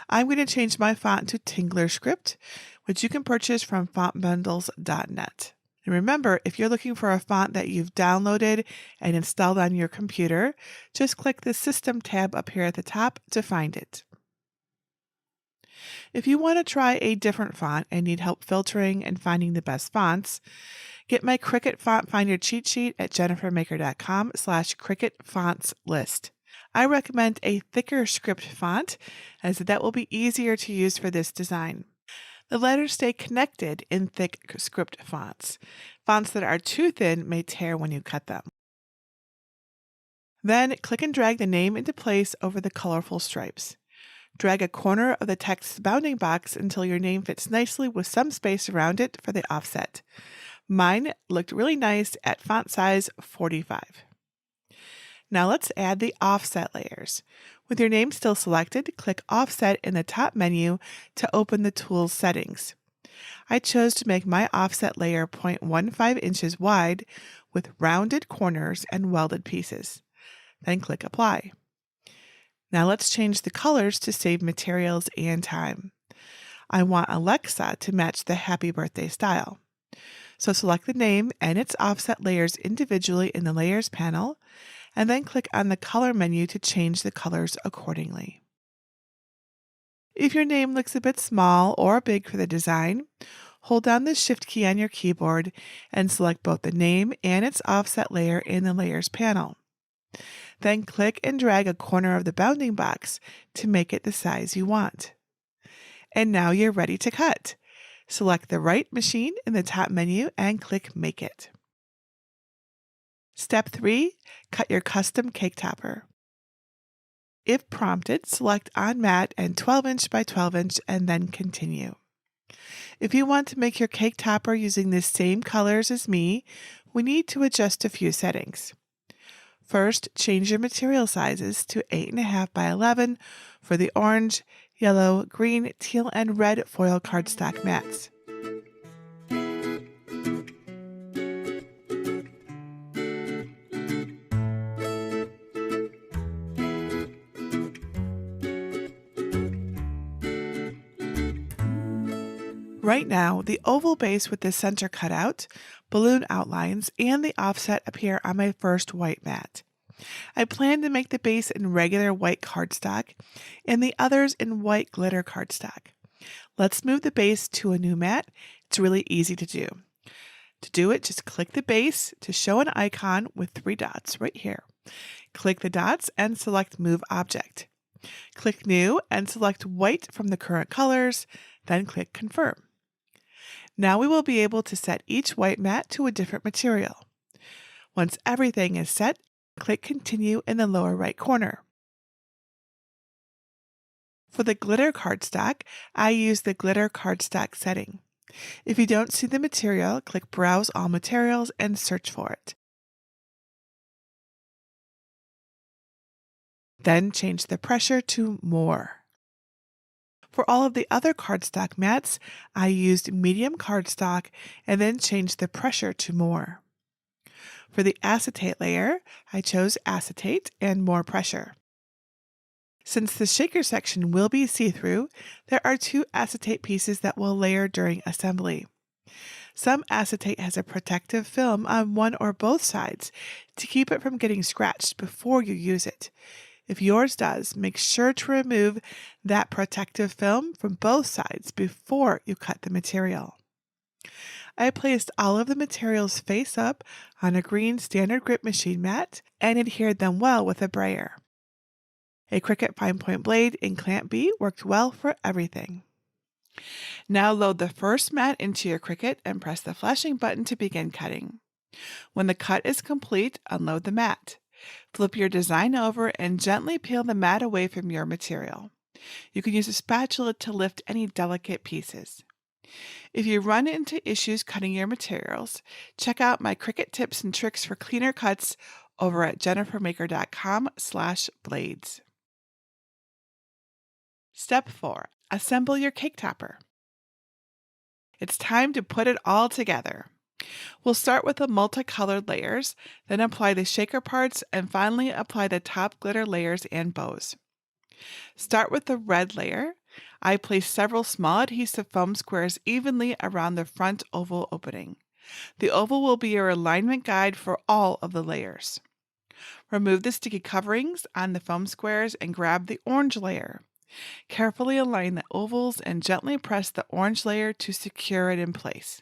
I'm going to change my font to Tingler script, which you can purchase from fontbundles.net. And remember, if you're looking for a font that you've downloaded and installed on your computer, just click the System tab up here at the top to find it. If you want to try a different font and need help filtering and finding the best fonts, get my Cricut Font Finder cheat sheet at jennifermaker.com/CricutFontsList. I recommend a thicker script font, as that will be easier to use for this design. The letters stay connected in thick script fonts. Fonts that are too thin may tear when you cut them. Then click and drag the name into place over the colorful stripes. Drag a corner of the text bounding box until your name fits nicely with some space around it for the offset. Mine looked really nice at font size 45. Now let's add the offset layers. With your name still selected, click Offset in the top menu to open the Tools settings. I chose to make my offset layer 0.15 inches wide with rounded corners and welded pieces. Then click Apply. Now let's change the colors to save materials and time. I want Alexa to match the Happy Birthday style. So select the name and its offset layers individually in the Layers panel, and then click on the Color menu to change the colors accordingly. If your name looks a bit small or big for the design, hold down the Shift key on your keyboard and select both the name and its offset layer in the Layers panel. Then click and drag a corner of the bounding box to make it the size you want. And now you're ready to cut. Select the right machine in the top menu and click Make It. Step 3. Cut your custom cake topper. If prompted, select On Mat and 12-inch by 12-inch and then Continue. If you want to make your cake topper using the same colors as me, we need to adjust a few settings. First, change your material sizes to 8.5 by 11 for the orange, yellow, green, teal, and red foil cardstock mats. Right now, the oval base with the center cutout, balloon outlines, and the offset appear on my first white mat. I plan to make the base in regular white cardstock and the others in white glitter cardstock. Let's move the base to a new mat. It's really easy to do. To do it, just click the base to show an icon with 3 dots right here. Click the dots and select Move Object. Click New and select white from the current colors, then click Confirm. Now we will be able to set each white mat to a different material. Once everything is set, click Continue in the lower right corner. For the glitter cardstock, I use the glitter cardstock setting. If you don't see the material, click Browse All Materials and search for it. Then change the pressure to More. For all of the other cardstock mats, I used medium cardstock and then changed the pressure to More. For the acetate layer, I chose acetate and more pressure. Since the shaker section will be see-through, there are 2 acetate pieces that will layer during assembly. Some acetate has a protective film on one or both sides to keep it from getting scratched before you use it. If yours does, make sure to remove that protective film from both sides before you cut the material. I placed all of the materials face up on a green standard grip machine mat and adhered them well with a brayer. A Cricut fine point blade in Clamp B worked well for everything. Now load the first mat into your Cricut and press the flashing button to begin cutting. When the cut is complete, unload the mat. Flip your design over and gently peel the mat away from your material. You can use a spatula to lift any delicate pieces. If you run into issues cutting your materials, check out my Cricut tips and tricks for cleaner cuts over at jennifermaker.com/blades. Step 4. Assemble your cake topper. It's time to put it all together. We'll start with the multicolored layers, then apply the shaker parts, and finally apply the top glitter layers and bows. Start with the red layer. I placed several small adhesive foam squares evenly around the front oval opening. The oval will be your alignment guide for all of the layers. Remove the sticky coverings on the foam squares and grab the orange layer. Carefully align the ovals and gently press the orange layer to secure it in place.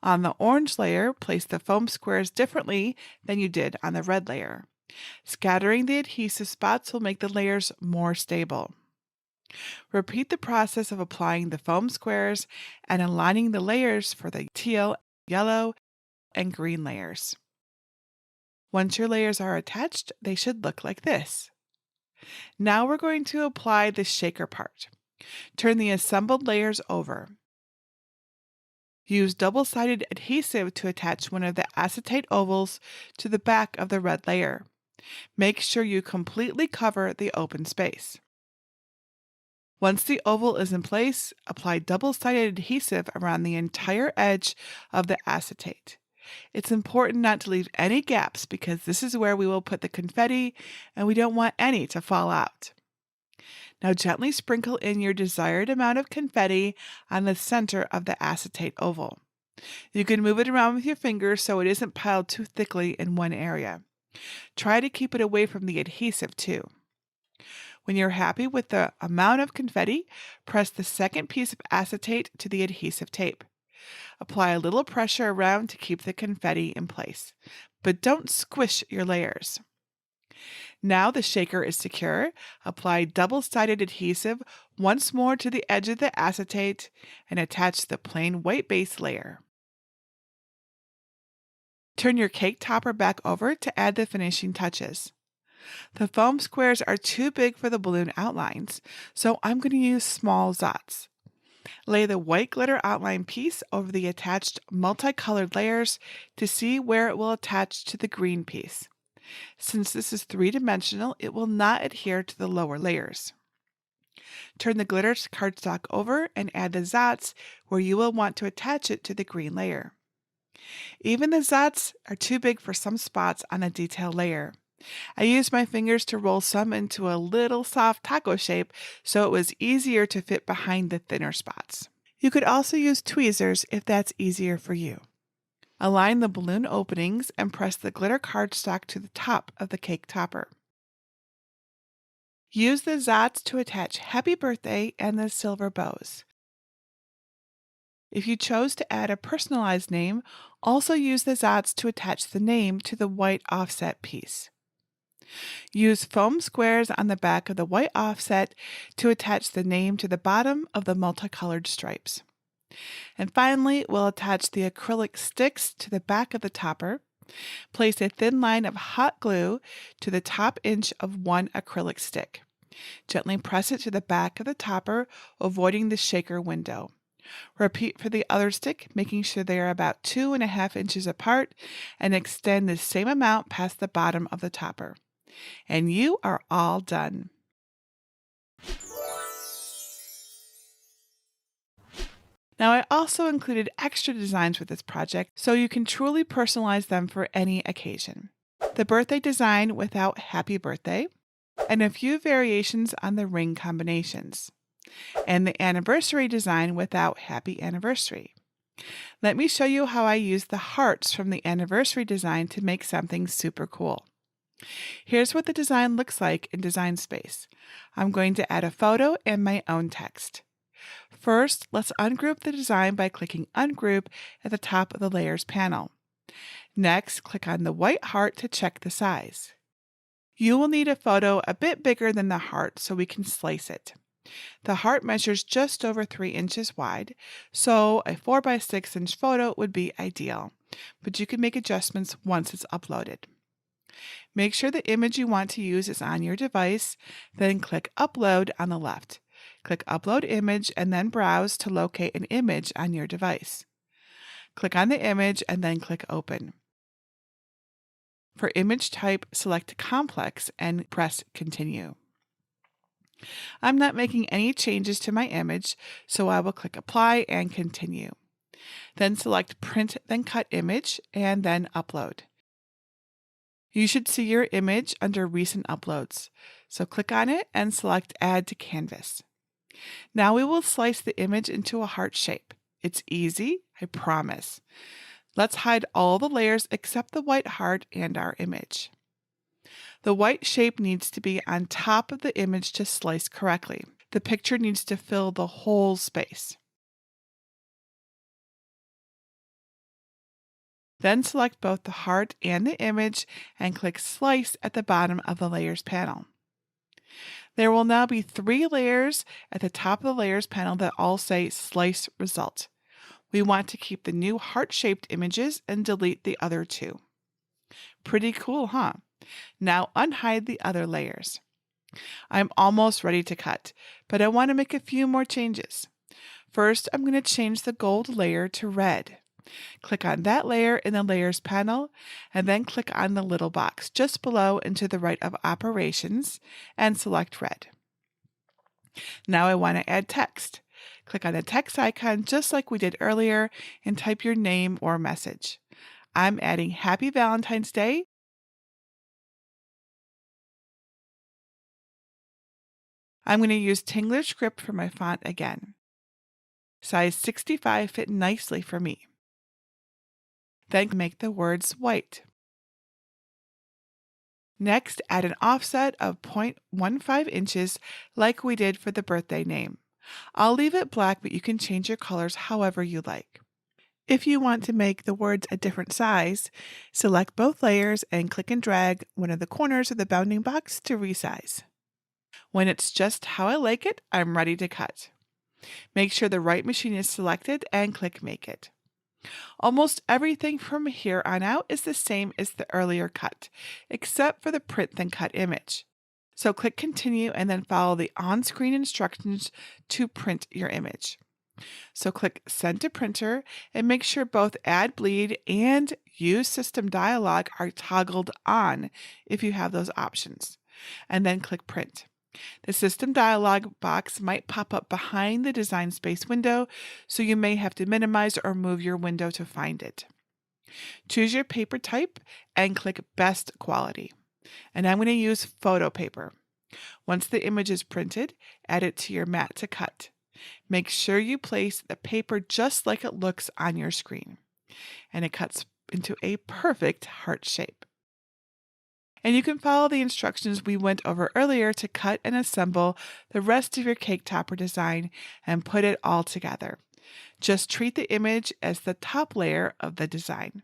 On the orange layer, place the foam squares differently than you did on the red layer. Scattering the adhesive spots will make the layers more stable. Repeat the process of applying the foam squares and aligning the layers for the teal, yellow, and green layers. Once your layers are attached, they should look like this. Now we're going to apply the shaker part. Turn the assembled layers over. Use double-sided adhesive to attach one of the acetate ovals to the back of the red layer. Make sure you completely cover the open space. Once the oval is in place, apply double-sided adhesive around the entire edge of the acetate. It's important not to leave any gaps because this is where we will put the confetti and we don't want any to fall out. Now gently sprinkle in your desired amount of confetti on the center of the acetate oval. You can move it around with your fingers so it isn't piled too thickly in one area. Try to keep it away from the adhesive too. When you're happy with the amount of confetti, press the second piece of acetate to the adhesive tape. Apply a little pressure around to keep the confetti in place, but don't squish your layers. Now the shaker is secure. Apply double-sided adhesive once more to the edge of the acetate and attach the plain white base layer. Turn your cake topper back over to add the finishing touches. The foam squares are too big for the balloon outlines, so I'm going to use small dots. Lay the white glitter outline piece over the attached multicolored layers to see where it will attach to the green piece. Since this is three-dimensional, it will not adhere to the lower layers. Turn the glitter cardstock over and add the dots where you will want to attach it to the green layer. Even the dots are too big for some spots on a detail layer. I used my fingers to roll some into a little soft taco shape so it was easier to fit behind the thinner spots. You could also use tweezers if that's easier for you. Align the balloon openings and press the glitter cardstock to the top of the cake topper. Use the dots to attach happy birthday and the silver bows. If you chose to add a personalized name, also use the dots to attach the name to the white offset piece. Use foam squares on the back of the white offset to attach the name to the bottom of the multicolored stripes. And finally, we'll attach the acrylic sticks to the back of the topper. Place a thin line of hot glue to the top inch of one acrylic stick. Gently press it to the back of the topper, avoiding the shaker window. Repeat for the other stick, making sure they are about 2.5 inches apart, and extend the same amount past the bottom of the topper. And you are all done. Now, I also included extra designs with this project so you can truly personalize them for any occasion. The birthday design without happy birthday, and a few variations on the ring combinations, and the anniversary design without happy anniversary. Let me show you how I used the hearts from the anniversary design to make something super cool. Here's what the design looks like in Design Space. I'm going to add a photo and my own text. First, let's ungroup the design by clicking Ungroup at the top of the Layers panel. Next, click on the white heart to check the size. You will need a photo a bit bigger than the heart so we can slice it. The heart measures just over 3 inches wide, so a 4x6 inch photo would be ideal, but you can make adjustments once it's uploaded. Make sure the image you want to use is on your device, then click Upload on the left. Click Upload Image and then browse to locate an image on your device. Click on the image and then click Open. For image type, select Complex and press Continue. I'm not making any changes to my image, so I will click Apply and Continue. Then select Print, then Cut Image, and then Upload. You should see your image under Recent Uploads, so click on it and select Add to Canvas. Now we will slice the image into a heart shape. It's easy, I promise. Let's hide all the layers except the white heart and our image. The white shape needs to be on top of the image to slice correctly. The picture needs to fill the whole space. Then select both the heart and the image and click Slice at the bottom of the Layers panel. There will now be 3 layers at the top of the layers panel that all say Slice Result. We want to keep the new heart-shaped images and delete the other 2. Pretty cool, huh? Now unhide the other layers. I'm almost ready to cut, but I want to make a few more changes. First, I'm going to change the gold layer to red. Click on that layer in the Layers panel, and then click on the little box just below and to the right of Operations, and select Red. Now I want to add text. Click on the text icon just like we did earlier and type your name or message. I'm adding Happy Valentine's Day. I'm going to use Tingler script for my font again. Size 65 fit nicely for me. Then make the words white. Next, add an offset of 0.15 inches like we did for the birthday name. I'll leave it black, but you can change your colors however you like. If you want to make the words a different size, select both layers and click and drag one of the corners of the bounding box to resize. When it's just how I like it, I'm ready to cut. Make sure the right machine is selected and click Make It. Almost everything from here on out is the same as the earlier cut, except for the Print Then Cut image. So click Continue and then follow the on-screen instructions to print your image. So click Send to Printer and make sure both Add Bleed and Use System Dialog are toggled on if you have those options. And then click Print. The System Dialog box might pop up behind the Design Space window, so you may have to minimize or move your window to find it. Choose your paper type and click Best Quality. And I'm going to use photo paper. Once the image is printed, add it to your mat to cut. Make sure you place the paper just like it looks on your screen. And it cuts into a perfect heart shape. And you can follow the instructions we went over earlier to cut and assemble the rest of your cake topper design and put it all together. Just treat the image as the top layer of the design.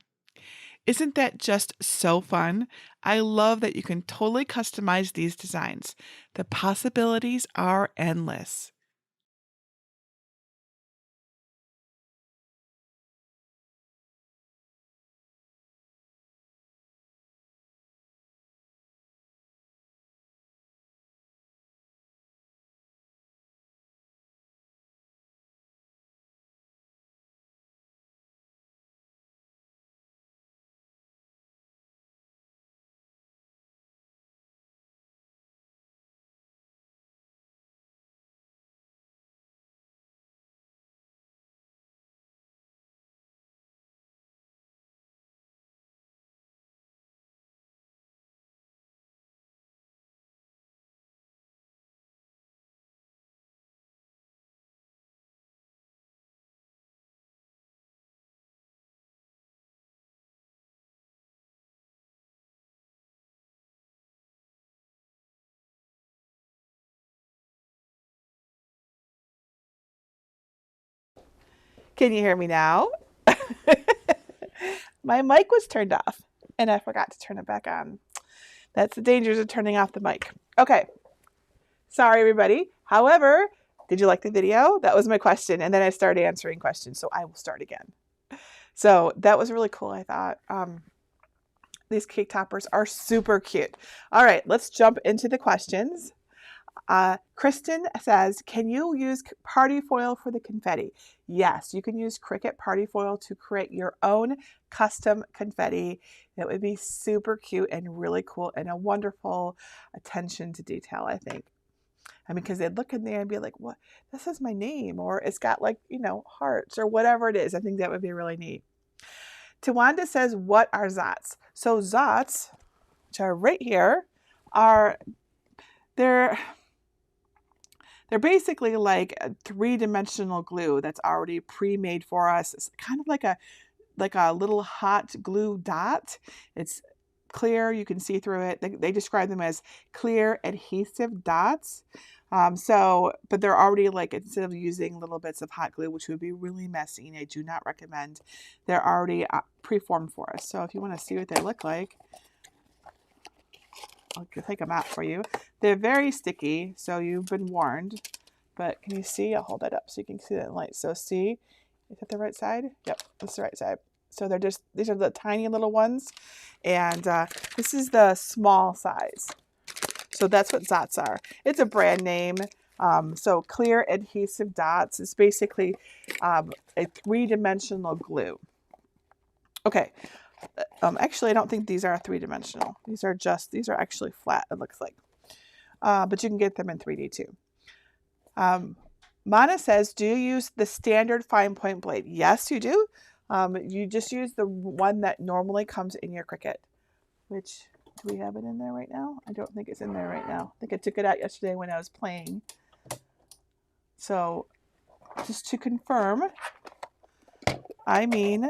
Isn't that just so fun? I love that you can totally customize these designs. The possibilities are endless. Can you hear me now? My mic was turned off and I forgot to turn it back on. That's the dangers of turning off the mic. Okay. Sorry, everybody. However, did you like the video? That was my question. And then I started answering questions. So I will start again. So that was really cool, I thought. These cake toppers are super cute. All right, let's jump into the questions. Kristen says, can you use party foil for the confetti? Yes, you can use Cricut party foil to create your own custom confetti. That would be super cute and really cool and a wonderful attention to detail, I think. I mean, because they'd look in there and be like, what? This is my name, or it's got like, hearts or whatever it is. I think that would be really neat. Tawanda says, what are Zots? So Zots, which are right here, they're basically like a 3-dimensional glue that's already pre-made for us. It's kind of like a little hot glue dot. It's clear, you can see through it. They describe them as clear adhesive dots. But they're already like, instead of using little bits of hot glue, which would be really messy, and I do not recommend, they're already preformed for us. So if you want to see what they look like, I'll take them out for you. They're very sticky, so you've been warned. But can you see? I'll hold that up so you can see that in light. So see, is that the right side? Yep, that's the right side. So they're just, these are the tiny little ones. And this is the small size. So that's what dots are. It's a brand name. So clear adhesive dots is basically a three-dimensional glue. Okay. Actually, I don't think these are three-dimensional. These are actually flat, it looks like. But you can get them in 3D too. Mana says, do you use the standard fine point blade? Yes, you do. You just use the one that normally comes in your Cricut. Which, do we have it in there right now? I don't think it's in there right now. I think I took it out yesterday when I was playing. So, just to confirm, I mean,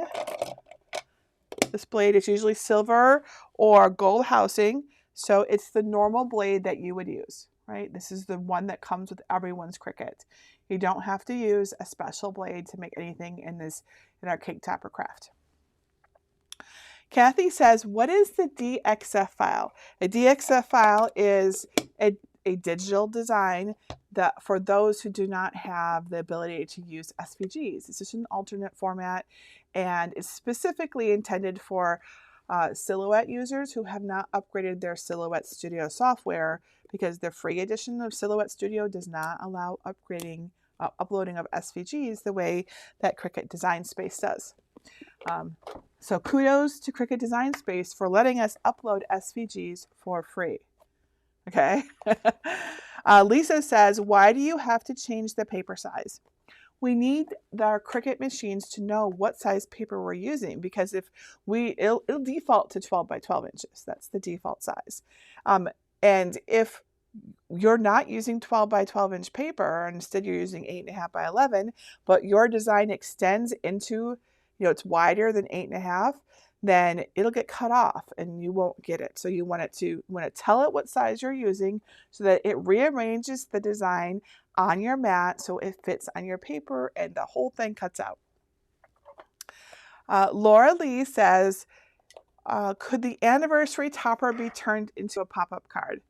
this blade is usually silver or gold housing. So it's the normal blade that you would use, right? This is the one that comes with everyone's Cricut. You don't have to use a special blade to make anything in our cake topper craft. Kathy says, what is the DXF file? A DXF file is a digital design that for those who do not have the ability to use SVGs. It's just an alternate format, and it's specifically intended for Silhouette users who have not upgraded their Silhouette Studio software, because the free edition of Silhouette Studio does not allow uploading of SVGs the way that Cricut Design Space does. So kudos to Cricut Design Space for letting us upload SVGs for free. Okay. Lisa says, why do you have to change the paper size? We need our Cricut machines to know what size paper we're using, because if it'll default to 12 by 12 inches. That's the default size. And if you're not using 12 by 12 inch paper, and instead you're using 8.5 by 11, but your design extends into, it's wider than 8.5, then it'll get cut off and you won't get it. So you want to tell it what size you're using so that it rearranges the design on your mat so it fits on your paper and the whole thing cuts out. Laura Lee says, could the anniversary topper be turned into a pop-up card?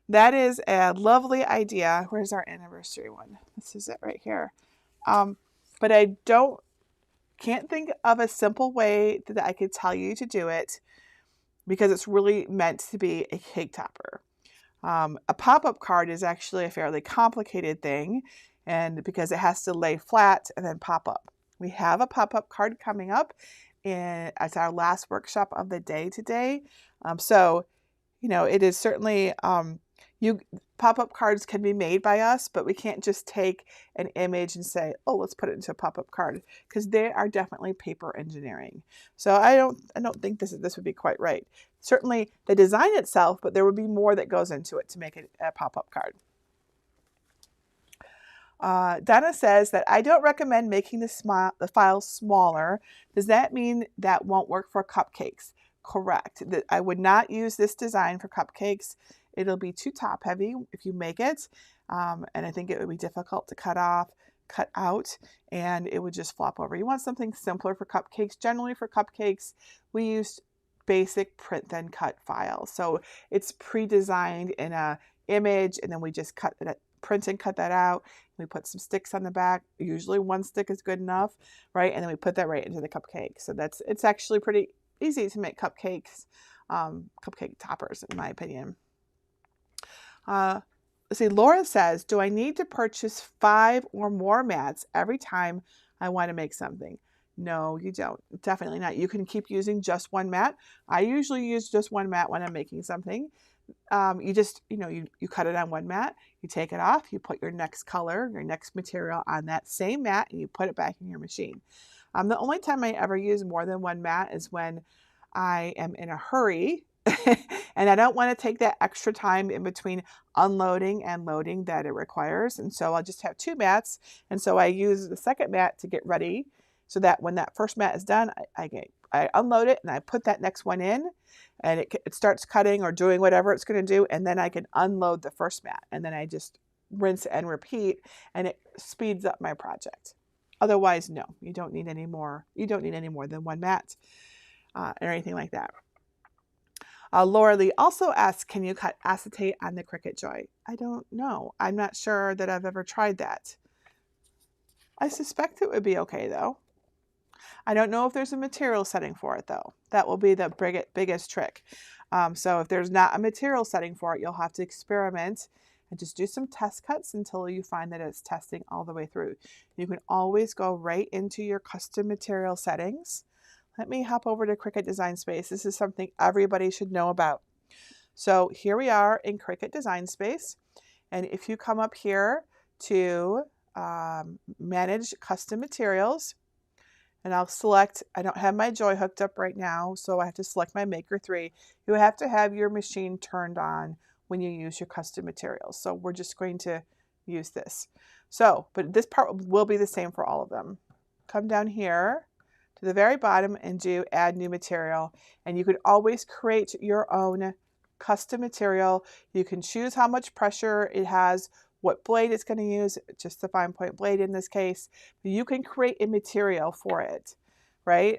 That is a lovely idea. Where's our anniversary one? This is it right here. But I can't think of a simple way that I could tell you to do it, because it's really meant to be a cake topper. A pop-up card is actually a fairly complicated thing, and because it has to lay flat and then pop up. We have a pop-up card coming up as our last workshop of the day today. So, it is certainly, pop-up cards can be made by us, but we can't just take an image and say, oh, let's put it into a pop-up card, because they are definitely paper engineering. So I don't think this would be quite right. Certainly the design itself, but there would be more that goes into it to make it a pop-up card. Donna says that I don't recommend making the file smaller. Does that mean that won't work for cupcakes? Correct. I would not use this design for cupcakes. It'll be too top heavy if you make it. And I think it would be difficult to cut out, and it would just flop over. You want something simpler for cupcakes. Generally for cupcakes, we use basic print then cut files. So it's pre-designed in a image, and then we just print and cut that out. We put some sticks on the back. Usually one stick is good enough, right? And then we put that right into the cupcake. So it's actually pretty easy to make cupcakes, cupcake toppers, in my opinion. Let's see, Laura says, do I need to purchase 5 or more mats every time I want to make something? No, you don't. Definitely not. You can keep using just one mat. I usually use just one mat when I'm making something. You just, you cut it on one mat, you take it off, you put your next color, your next material on that same mat, and you put it back in your machine. The only time I ever use more than one mat is when I am in a hurry and I don't want to take that extra time in between unloading and loading that it requires. And so I'll just have 2 mats. And so I use the second mat to get ready, so that when that first mat is done, I unload it and I put that next one in, and it starts cutting or doing whatever it's going to do. And then I can unload the first mat, and then I just rinse and repeat, and it speeds up my project. Otherwise, no, you don't need any more. You don't need any more than one mat or anything like that. Laura Lee also asks, can you cut acetate on the Cricut Joy? I don't know. I'm not sure that I've ever tried that. I suspect it would be okay though. I don't know if there's a material setting for it though. That will be the biggest trick. So if there's not a material setting for it, you'll have to experiment and just do some test cuts until you find that it's testing all the way through. You can always go right into your custom material settings. Let me hop over to Cricut Design Space. This is something everybody should know about. So here we are in Cricut Design Space. And if you come up here to Manage Custom Materials, and I'll select, I don't have my Joy hooked up right now, so I have to select my Maker 3. You have to have your machine turned on when you use your custom materials. So we're just going to use this. So, but this part will be the same for all of them. Come down here to the very bottom and do Add New Material. And you can always create your own custom material. You can choose how much pressure it has, what blade it's going to use, just the fine point blade in this case. You can create a material for it, right?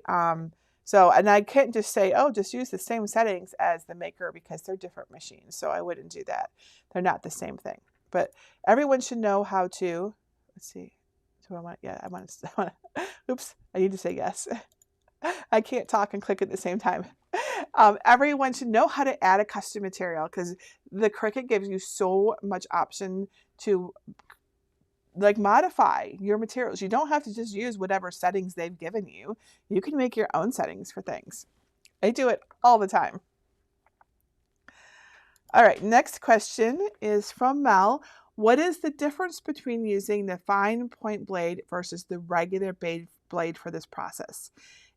So, and I can't just say, oh, just use the same settings as the Maker because they're different machines. So I wouldn't do that. They're not the same thing. But everyone should know how to, let's see. Do I want, yeah, I want to, oops, I need to say yes. I can't talk and click at the same time. Everyone should know how to add a custom material because the Cricut gives you so much option to like modify your materials. You don't have to just use whatever settings they've given you. You can make your own settings for things. I do it all the time. All right, next question is from Mel. What is the difference between using the fine point blade versus the regular blade for this process?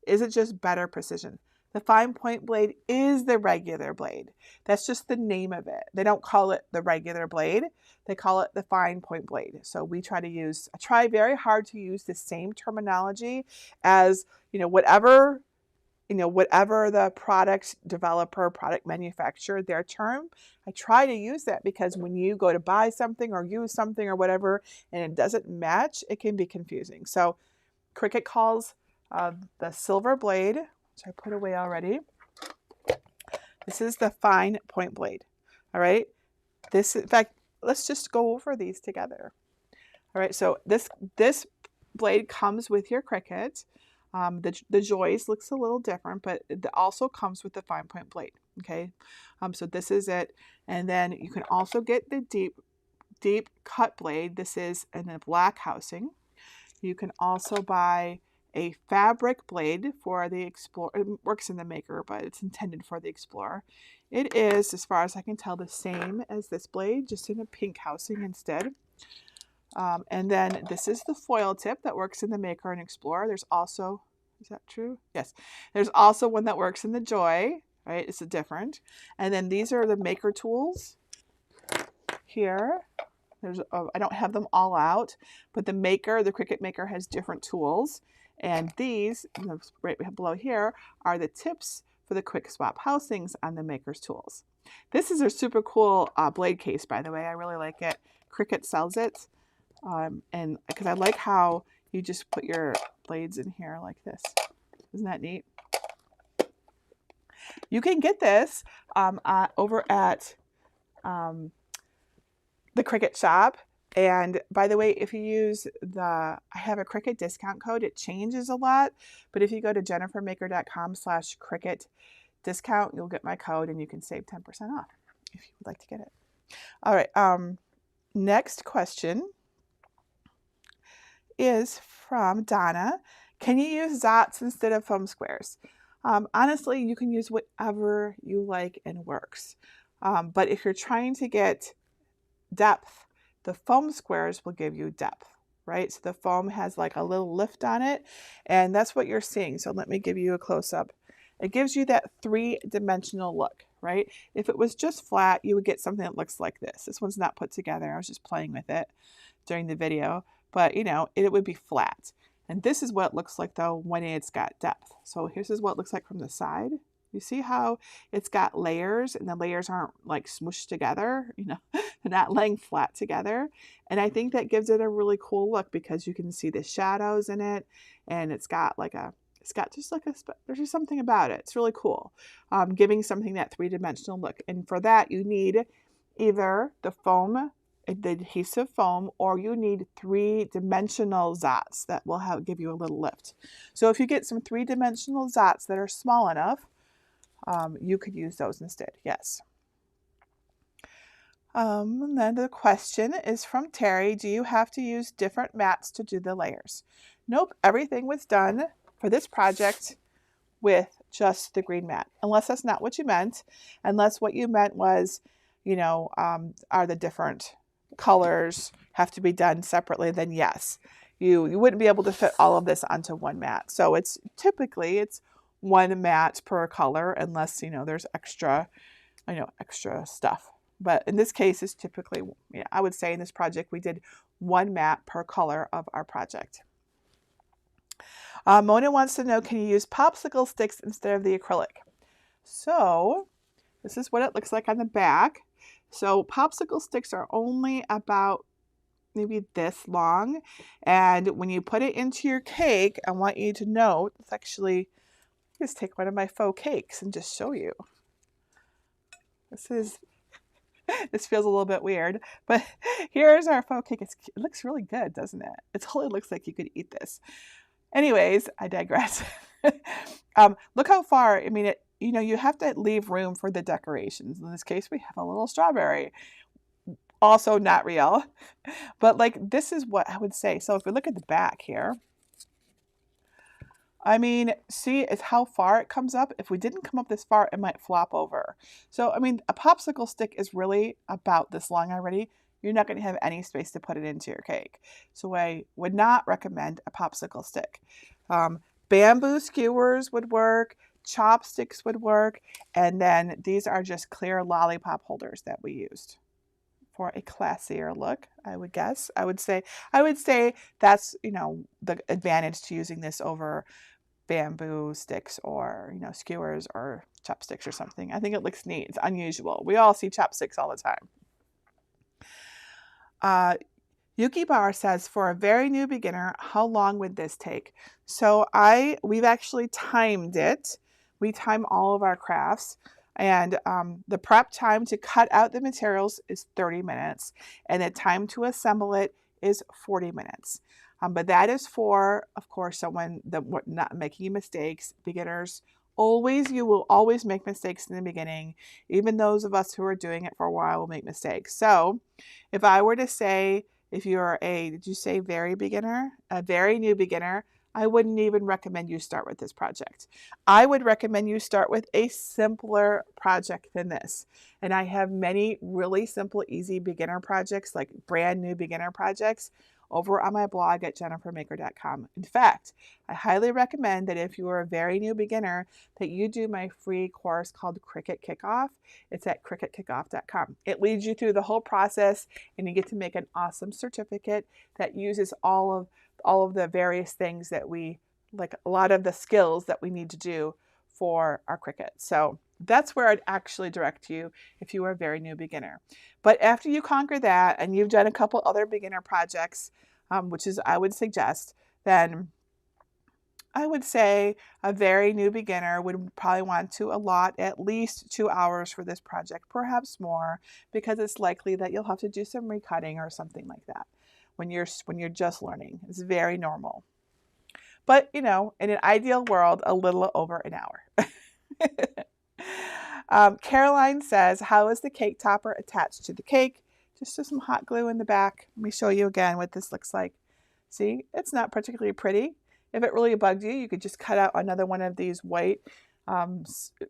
Is it just better precision? The fine point blade is the regular blade. That's just the name of it. They don't call it the regular blade. They call it the fine point blade. So we try very hard to use the same terminology as, whatever the product developer, product manufacturer, their term. I try to use that because when you go to buy something or use something or whatever, and it doesn't match, it can be confusing. So Cricut calls the silver blade, which I put away already. This is the fine point blade. All right. In fact, let's just go over these together. All right. So this blade comes with your Cricut. The Joys looks a little different, but it also comes with the fine point blade. Okay. So this is it. And then you can also get the deep cut blade. This is in a black housing. You can also buy a fabric blade for the Explorer. It works in the Maker, but it's intended for the Explorer. It is, as far as I can tell, the same as this blade, just in a pink housing instead. And then this is the foil tip that works in the Maker and Explorer. There's also, is that true? Yes. There's also one that works in the Joy, right? It's different. And then these are the Maker tools here. I don't have them all out, but the Cricut Maker has different tools. And these, right below here, are the tips for the quick swap housings on the Maker's tools. This is a super cool blade case, by the way. I really like it. Cricut sells it. And because I like how you just put your blades in here like this. Isn't that neat? You can get this over at the Cricut shop. And by the way, if you use I have a Cricut discount code, it changes a lot. But if you go to jennifermaker.com/Cricut discount, you'll get my code and you can save 10% off if you would like to get it. All right. Next question is from Donna. Can you use dots instead of foam squares? Honestly, you can use whatever you like and works. But if you're trying to get depth, the foam squares will give you depth, right? So the foam has like a little lift on it, and that's what you're seeing. So let me give you a close-up. It gives you that three-dimensional look, right? If it was just flat, you would get something that looks like this. This one's not put together. I was just playing with it during the video, but it would be flat. And this is what it looks like though when it's got depth. So here's what it looks like from the side. You see how it's got layers and the layers aren't like smooshed together, they're not laying flat together. And I think that gives it a really cool look because you can see the shadows in it, and it's got like a It's got just like there's just something about it. It's really cool, giving something that three-dimensional look. And for that, you need either the foam, the adhesive foam, or you need three-dimensional Zots that will give you a little lift. So if you get some three-dimensional Zots that are small enough, you could use those instead. Yes. And then the question is from Terry. Do you have to use different mats to do the layers? Nope. Everything was done for this project with just the green mat, unless that's not what you meant. Unless what you meant was, are the different colors have to be done separately, then yes, you wouldn't be able to fit all of this onto one mat. So it's typically one mat per color, unless there's extra stuff. But in this case, it's typically, I would say in this project we did one mat per color of our project. Mona wants to know, can you use popsicle sticks instead of the acrylic? So this is what it looks like on the back. So popsicle sticks are only about maybe this long. And when you put it into your cake, I want you to note, it's actually, just take one of my faux cakes and just show you. This feels a little bit weird, but here's our faux cake. It looks really good, doesn't it? It totally looks like you could eat this. Anyways, I digress. Look how far, you have to leave room for the decorations. In this case, we have a little strawberry. Also not real, but this is what I would say. So if we look at the back here, see it's how far it comes up. If we didn't come up this far, it might flop over. So, a popsicle stick is really about this long already. You're not going to have any space to put it into your cake. So I would not recommend a popsicle stick. Bamboo skewers would work. Chopsticks would work. And then these are just clear lollipop holders that we used for a classier look, I would guess. I would say that's, the advantage to using this over bamboo sticks or, skewers or chopsticks or something. I think it looks neat. It's unusual. We all see chopsticks all the time. Yuki Bar says, for a very new beginner, how long would this take? So we've actually timed it. We time all of our crafts. And the prep time to cut out the materials is 30 minutes. And the time to assemble it is 40 minutes. But that is for, of course, someone that not making mistakes, beginners. You will always make mistakes in the beginning. Even those of us who are doing it for a while will make mistakes. So if I were to say, if you're did you say very beginner? A very new beginner, I wouldn't even recommend you start with this project. I would recommend you start with a simpler project than this. And I have many really simple, easy beginner projects, like brand new beginner projects, over on my blog at jennifermaker.com. In fact, I highly recommend that if you are a very new beginner, that you do my free course called Cricut Kickoff. It's at cricutkickoff.com. It leads you through the whole process, and you get to make an awesome certificate that uses all of the various things that we, like a lot of the skills that we need to do for our Cricut. So that's where I'd actually direct you if you are a very new beginner. But after you conquer that and you've done a couple other beginner projects, which is I would suggest, then I would say a very new beginner would probably want to allot at least 2 hours for this project, perhaps more, because it's likely that you'll have to do some recutting or something like that when you're just learning. It's very normal. But, in an ideal world, a little over an hour. Caroline says, how is the cake topper attached to the cake? Just some hot glue in the back. Let me show you again what this looks like. See, it's not particularly pretty. If it really bugged you, you could just cut out another one of these white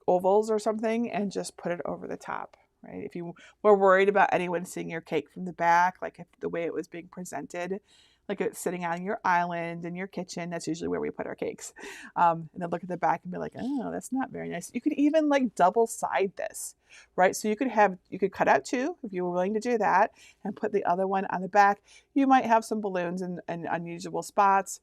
ovals or something and just put it over the top, right? If you were worried about anyone seeing your cake from the back, like if the way it was being presented, like it's sitting on your island in your kitchen, that's usually where we put our cakes. And then look at the back and be like, oh, that's not very nice. You could even double side this, right? So you could cut out two if you were willing to do that and put the other one on the back. You might have some balloons in unusual spots.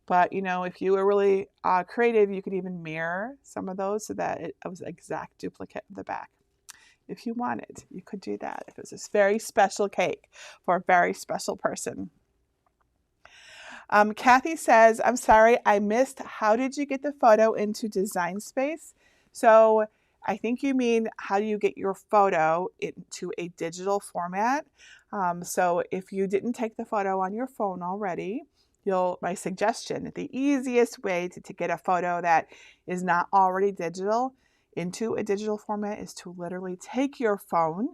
But, if you were really creative, you could even mirror some of those so that it was an exact duplicate of the back. If you wanted, you could do that. If it was this very special cake for a very special person. Kathy says, I'm sorry, I missed. How did you get the photo into Design Space? So I think you mean, how do you get your photo into a digital format? So if you didn't take the photo on your phone already, my suggestion, the easiest way to get a photo that is not already digital into a digital format is to literally take your phone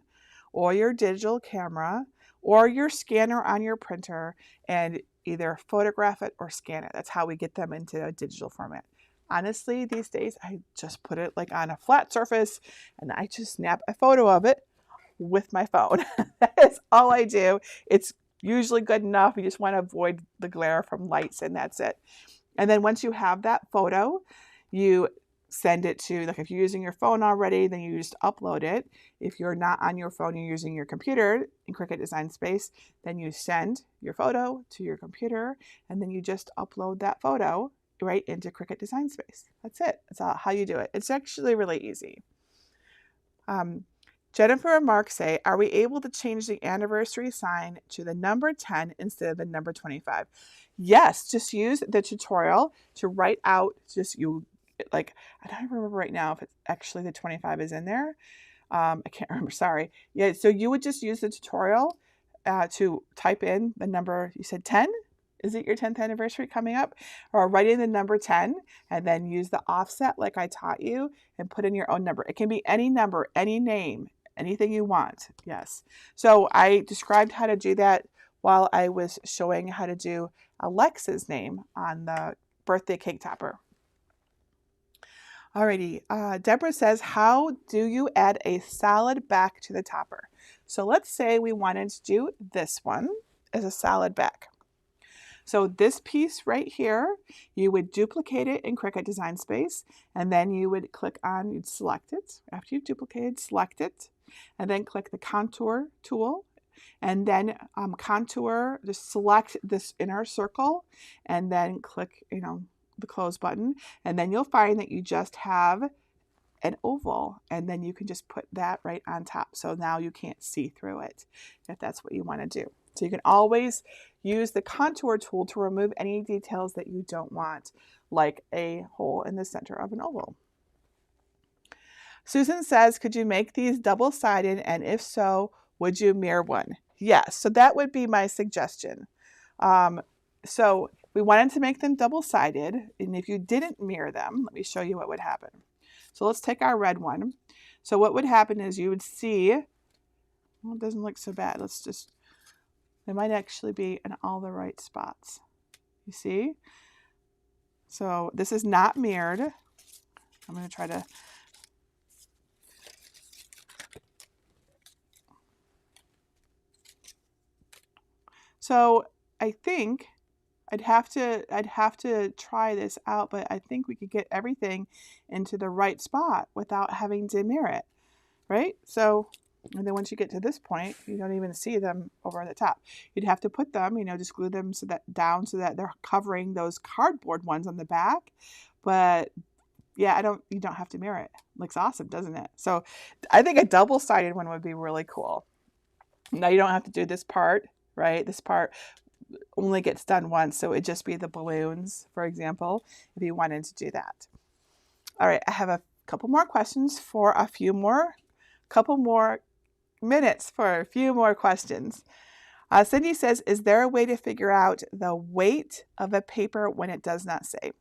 or your digital camera or your scanner on your printer and either photograph it or scan it. That's how we get them into a digital format. Honestly, these days, I just put it like on a flat surface and I just snap a photo of it with my phone. That is all I do. It's usually good enough. You just want to avoid the glare from lights, and that's it. And then once you have that photo, you send it to, like if you're using your phone already, then you just upload it. If you're not on your phone, you're using your computer in Cricut Design Space, then you send your photo to your computer, and then you just upload that photo right into Cricut Design Space. That's it. That's how you do it. It's actually really easy. Jennifer and Mark say, are we able to change the anniversary sign to the number 10 instead of the number 25? Yes, just use the tutorial to write out, I don't remember right now if it's actually the 25 is in there. I can't remember, sorry. Yeah, so you would just use the tutorial to type in the number, you said 10? Is it your 10th anniversary coming up? Or write in the number 10 and then use the offset like I taught you and put in your own number. It can be any number, any name, anything you want. Yes. So I described how to do that while I was showing how to do Alexa's name on the birthday cake topper. Alrighty, Deborah says, how do you add a solid back to the topper? So let's say we wanted to do this one as a solid back. So this piece right here, you would duplicate it in Cricut Design Space, and then you would you'd select it. After you've duplicated, select it, and then click the contour tool, and then contour, just select this inner circle, and then click, the close button, and then you'll find that you just have an oval, and then you can just put that right on top. So now you can't see through it if that's what you want to do. So you can always use the contour tool to remove any details that you don't want, like a hole in the center of an oval. Susan says, could you make these double-sided, and if so, would you mirror one? Yes, so that would be my suggestion. So we wanted to make them double-sided, and if you didn't mirror them, let me show you what would happen. So let's take our red one. So what would happen is you would see, well, it doesn't look so bad. They might actually be in all the right spots. You see? So this is not mirrored. I'm going to try to. So I think I'd have to try this out, but I think we could get everything into the right spot without having to mirror it, right? So, and then once you get to this point, you don't even see them over the top. You'd have to put them, just glue them down so that they're covering those cardboard ones on the back. But yeah, you don't have to mirror it. Looks awesome, doesn't it? So I think a double-sided one would be really cool. Now you don't have to do this part, right? This part only gets done once, so it'd just be the balloons, for example, if you wanted to do that. All right, I have a couple more questions for couple more minutes for a few more questions. Cindy says, is there a way to figure out the weight of a paper when it does not say?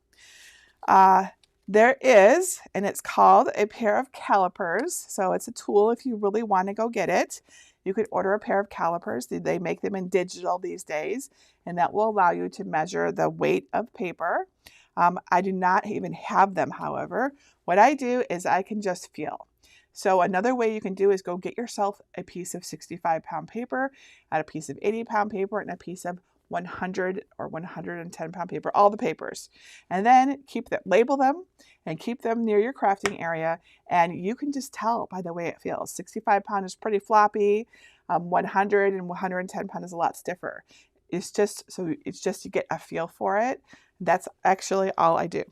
There is, and it's called a pair of calipers. So it's a tool if you really want to go get it. You could order a pair of calipers. They make them in digital these days, and that will allow you to measure the weight of paper. I do not even have them, however. What I do is I can just feel. So another way you can do is go get yourself a piece of 65-pound paper, and a piece of 80-pound paper, and a piece of 100 or 110-pound paper, all the papers. And then label them and keep them near your crafting area, and you can just tell by the way it feels. 65-pound is pretty floppy, 100 and 110-pound is a lot stiffer. It's just to get a feel for it. That's actually all I do.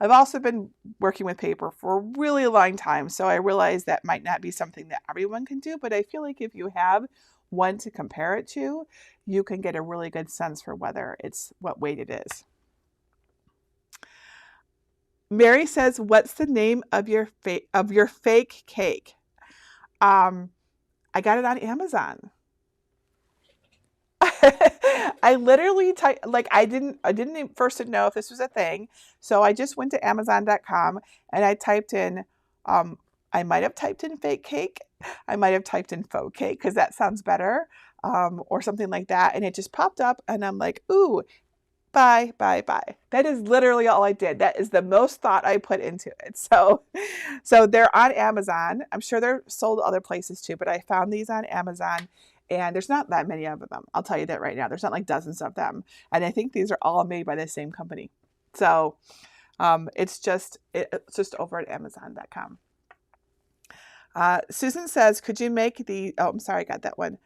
I've also been working with paper for a really long time, so I realize that might not be something that everyone can do, but I feel like if you have one to compare it to, you can get a really good sense for whether it's what weight it is. Mary says, "What's the name of your fake cake?" I got it on Amazon. I literally I didn't first know if this was a thing, so I just went to Amazon.com and I typed in, I might have typed in fake cake, I might have typed in faux cake because that sounds better, or something like that, and it just popped up, and I'm like, ooh, buy. That is literally all I did. That is the most thought I put into it. So they're on Amazon. I'm sure they're sold other places too, but I found these on Amazon. And there's not that many of them. I'll tell you that right now. There's not like dozens of them. And I think these are all made by the same company. So it's just over at Amazon.com. Susan says, could you make I'm sorry, I got that one.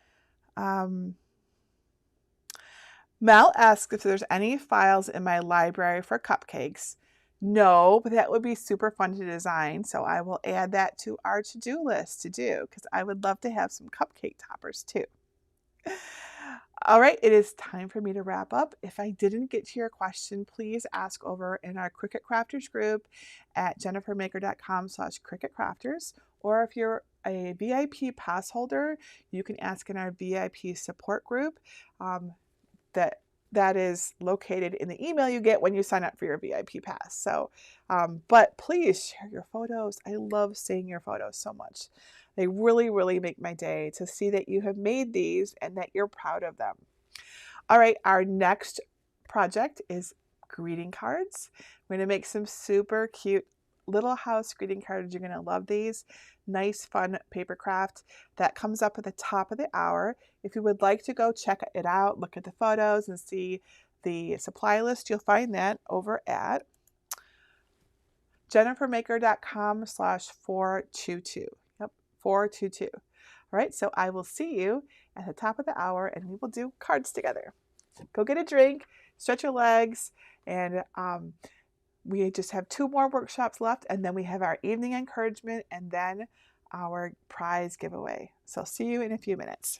Mel asks if there's any files in my library for cupcakes. No, but that would be super fun to design. So I will add that to our to-do list to do because I would love to have some cupcake toppers too. All right, it is time for me to wrap up. If I didn't get to your question, please ask over in our Cricut Crafters group at jennifermaker.com/cricketcrafters. Or if you're a VIP pass holder, you can ask in our VIP support group. That is located in the email you get when you sign up for your VIP pass. So, but please share your photos. I love seeing your photos so much. They really, really make my day to see that you have made these and that you're proud of them. All right, our next project is greeting cards. We're going to make some super cute little house greeting cards. You're going to love these. Nice, fun paper craft that comes up at the top of the hour. If you would like to go check it out, look at the photos and see the supply list, you'll find that over at jennifermaker.com/422. Yep, 422. All right, so I will see you at the top of the hour and we will do cards together. Go get a drink, stretch your legs, and we just have 2 more workshops left, and then we have our evening encouragement and then our prize giveaway. So see you in a few minutes.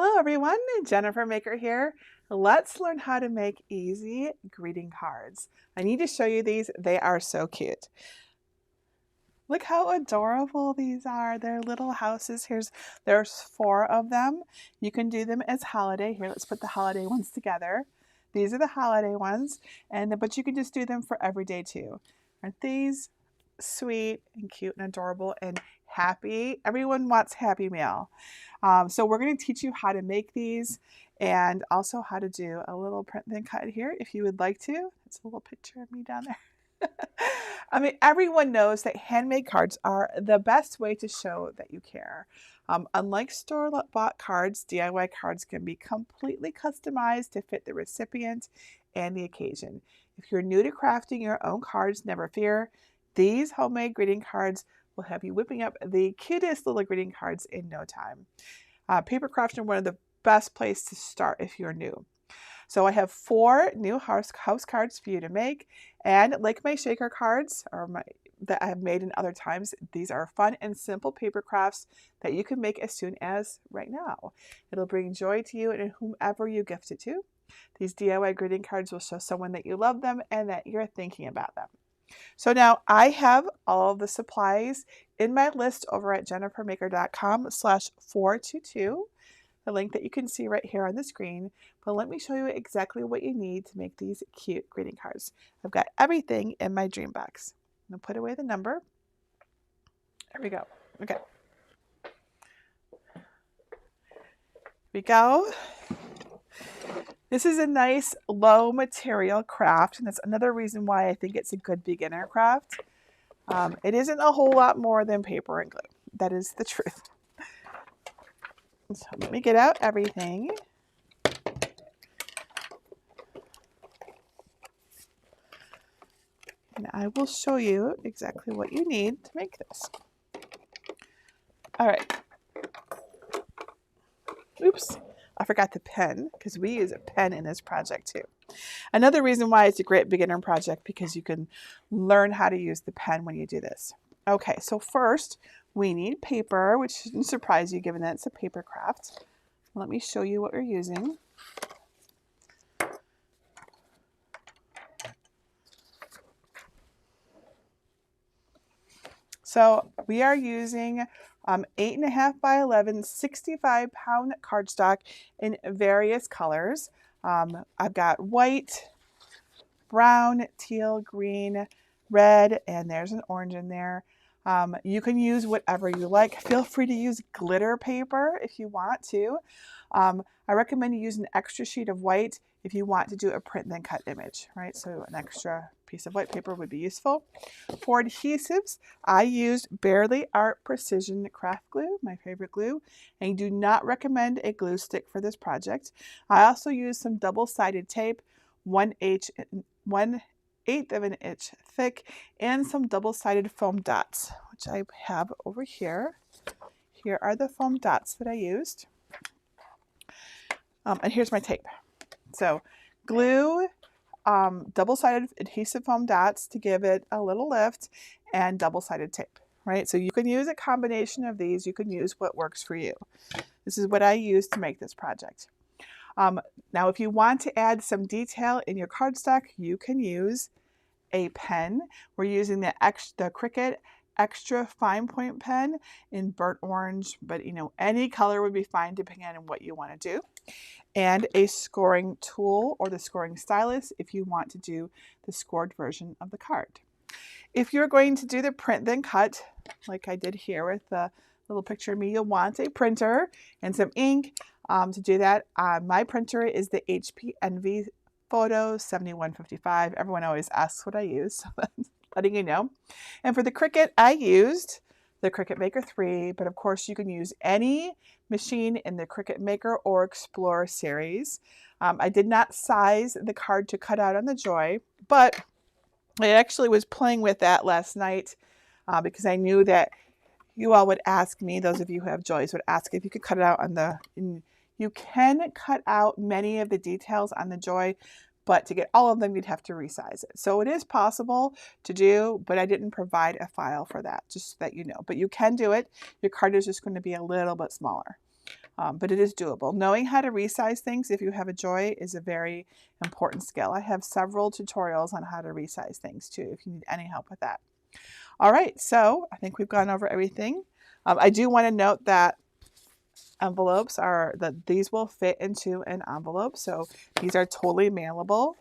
Hello everyone, Jennifer Maker here. Let's learn how to make easy greeting cards. I need to show you these. They are so cute. Look how adorable these are. They're little houses. There's 4 of them. You can do them as holiday. Here, let's put the holiday ones together. These are the holiday ones, but you can just do them for every day too. Aren't these sweet and cute and adorable and happy? Everyone wants Happy Meal. So we're going to teach you how to make these and also how to do a little print then cut here if you would like to. It's a little picture of me down there. I mean, everyone knows that handmade cards are the best way to show that you care. Unlike store-bought cards, DIY cards can be completely customized to fit the recipient and the occasion. If you're new to crafting your own cards, never fear. These homemade greeting cards will have you whipping up the cutest little greeting cards in no time. Paper crafts are one of the best places to start if you're new. So I have 4 new house cards for you to make, and like my shaker cards that I have made in other times, these are fun and simple paper crafts that you can make as soon as right now. It'll bring joy to you and whomever you gift it to. These DIY greeting cards will show someone that you love them and that you're thinking about them. So now I have all of the supplies in my list over at jennifermaker.com/422. The link that you can see right here on the screen. But let me show you exactly what you need to make these cute greeting cards. I've got everything in my dream box. I'm going to put away the number. There we go. Okay. Here we go. This is a nice low material craft, and that's another reason why I think it's a good beginner craft. It isn't a whole lot more than paper and glue. That is the truth. So let me get out everything. And I will show you exactly what you need to make this. All right. Oops, I forgot the pen because we use a pen in this project too. Another reason why it's a great beginner project because you can learn how to use the pen when you do this. Okay, so first we need paper, which shouldn't surprise you given that it's a paper craft. Let me show you what we're using. So we are using 8.5 by 11, 65-pound cardstock in various colors. I've got white, brown, teal, green, red, and there's an orange in there. You can use whatever you like. Feel free to use glitter paper if you want to. I recommend you use an extra sheet of white if you want to do a print then cut image, right? So an extra piece of white paper would be useful. For adhesives, I used Bearly Art Precision Craft Glue, my favorite glue, and I do not recommend a glue stick for this project. I also used some double-sided tape, 1/8 of an inch thick, and some double-sided foam dots, which I have over here. Here are the foam dots that I used. And here's my tape. So glue, double-sided adhesive foam dots to give it a little lift, and double-sided tape, right? So you can use a combination of these. You can use what works for you. This is what I used to make this project. Now, if you want to add some detail in your cardstock, you can use a pen. We're using the Cricut Extra Fine Point pen in burnt orange, but any color would be fine depending on what you want to do. And a scoring tool or the scoring stylus if you want to do the scored version of the card. If you're going to do the print then cut, like I did here with the little picture of me, you'll want a printer and some ink to do that. My printer is the HP Envy Photo 7155. Everyone always asks what I use, so that's letting you know. And for the Cricut, I used the Cricut Maker 3, but of course you can use any machine in the Cricut Maker or Explorer series. I did not size the card to cut out on the Joy, but I actually was playing with that last night because I knew that you all would ask me, those of you who have Joys would ask if you could cut it out on the, you can cut out many of the details on the Joy, but to get all of them, you'd have to resize it. So it is possible to do, but I didn't provide a file for that, just so that you know. But you can do it. Your card is just going to be a little bit smaller. but it is doable. Knowing how to resize things if you have a Joy is a very important skill. I have several tutorials on how to resize things too if you need any help with that. All right, so I think we've gone over everything. I do want to note that envelopes are that these will fit into an envelope, so these are totally mailable.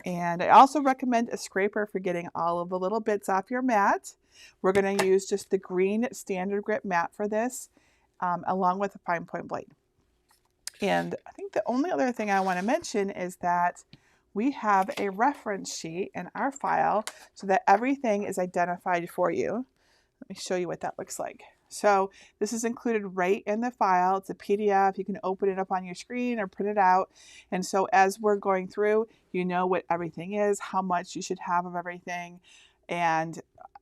And I also recommend a scraper for getting all of the little bits off your mat. We're going to use just the green standard grip mat for this, along with a fine point blade. And I think the only other thing I want to mention is that we have a reference sheet in our file so that everything is identified for you. Let me show you what that looks like. So this is included right in the file. It's a PDF. You can open it up on your screen or print it out. And so as we're going through, you know what everything is, how much you should have of everything. And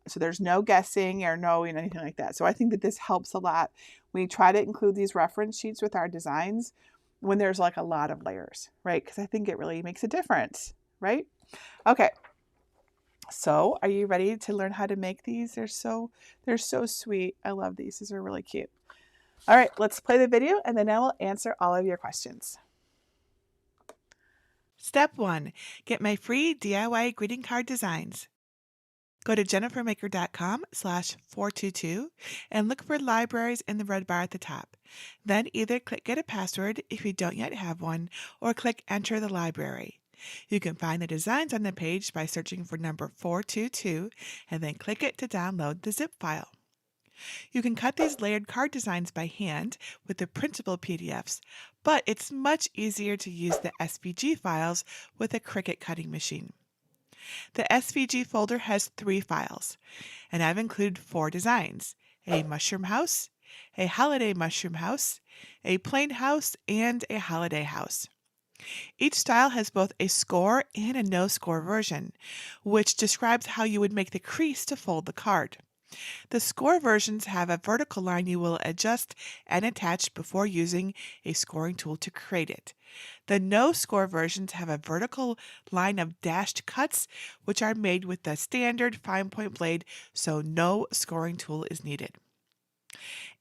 so there's no guessing or no anything like that. So I think that this helps a lot. We try to include these reference sheets with our designs when there's like a lot of layers, right? Because I think it really makes a difference, right? Okay. So are you ready to learn how to make these? They're so sweet. I love these. These are really cute. All right, let's play the video and then I will answer all of your questions. Step 1. Get my free DIY greeting card designs. Go to jennifermaker.com/422 and look for libraries in the red bar at the top. Then either click Get a Password if you don't yet have one, or click Enter the library. You can find the designs on the page by searching for number 422 and then click it to download the zip file. You can cut these layered card designs by hand with the printable PDFs, but it's much easier to use the SVG files with a Cricut cutting machine. The SVG folder has 3 files, and I've included 4 designs: a mushroom house, a holiday mushroom house, a plain house, and a holiday house. Each style has both a score and a no-score version, which describes how you would make the crease to fold the card. The score versions have a vertical line you will adjust and attach before using a scoring tool to create it. The no-score versions have a vertical line of dashed cuts, which are made with the standard fine point blade, so no scoring tool is needed.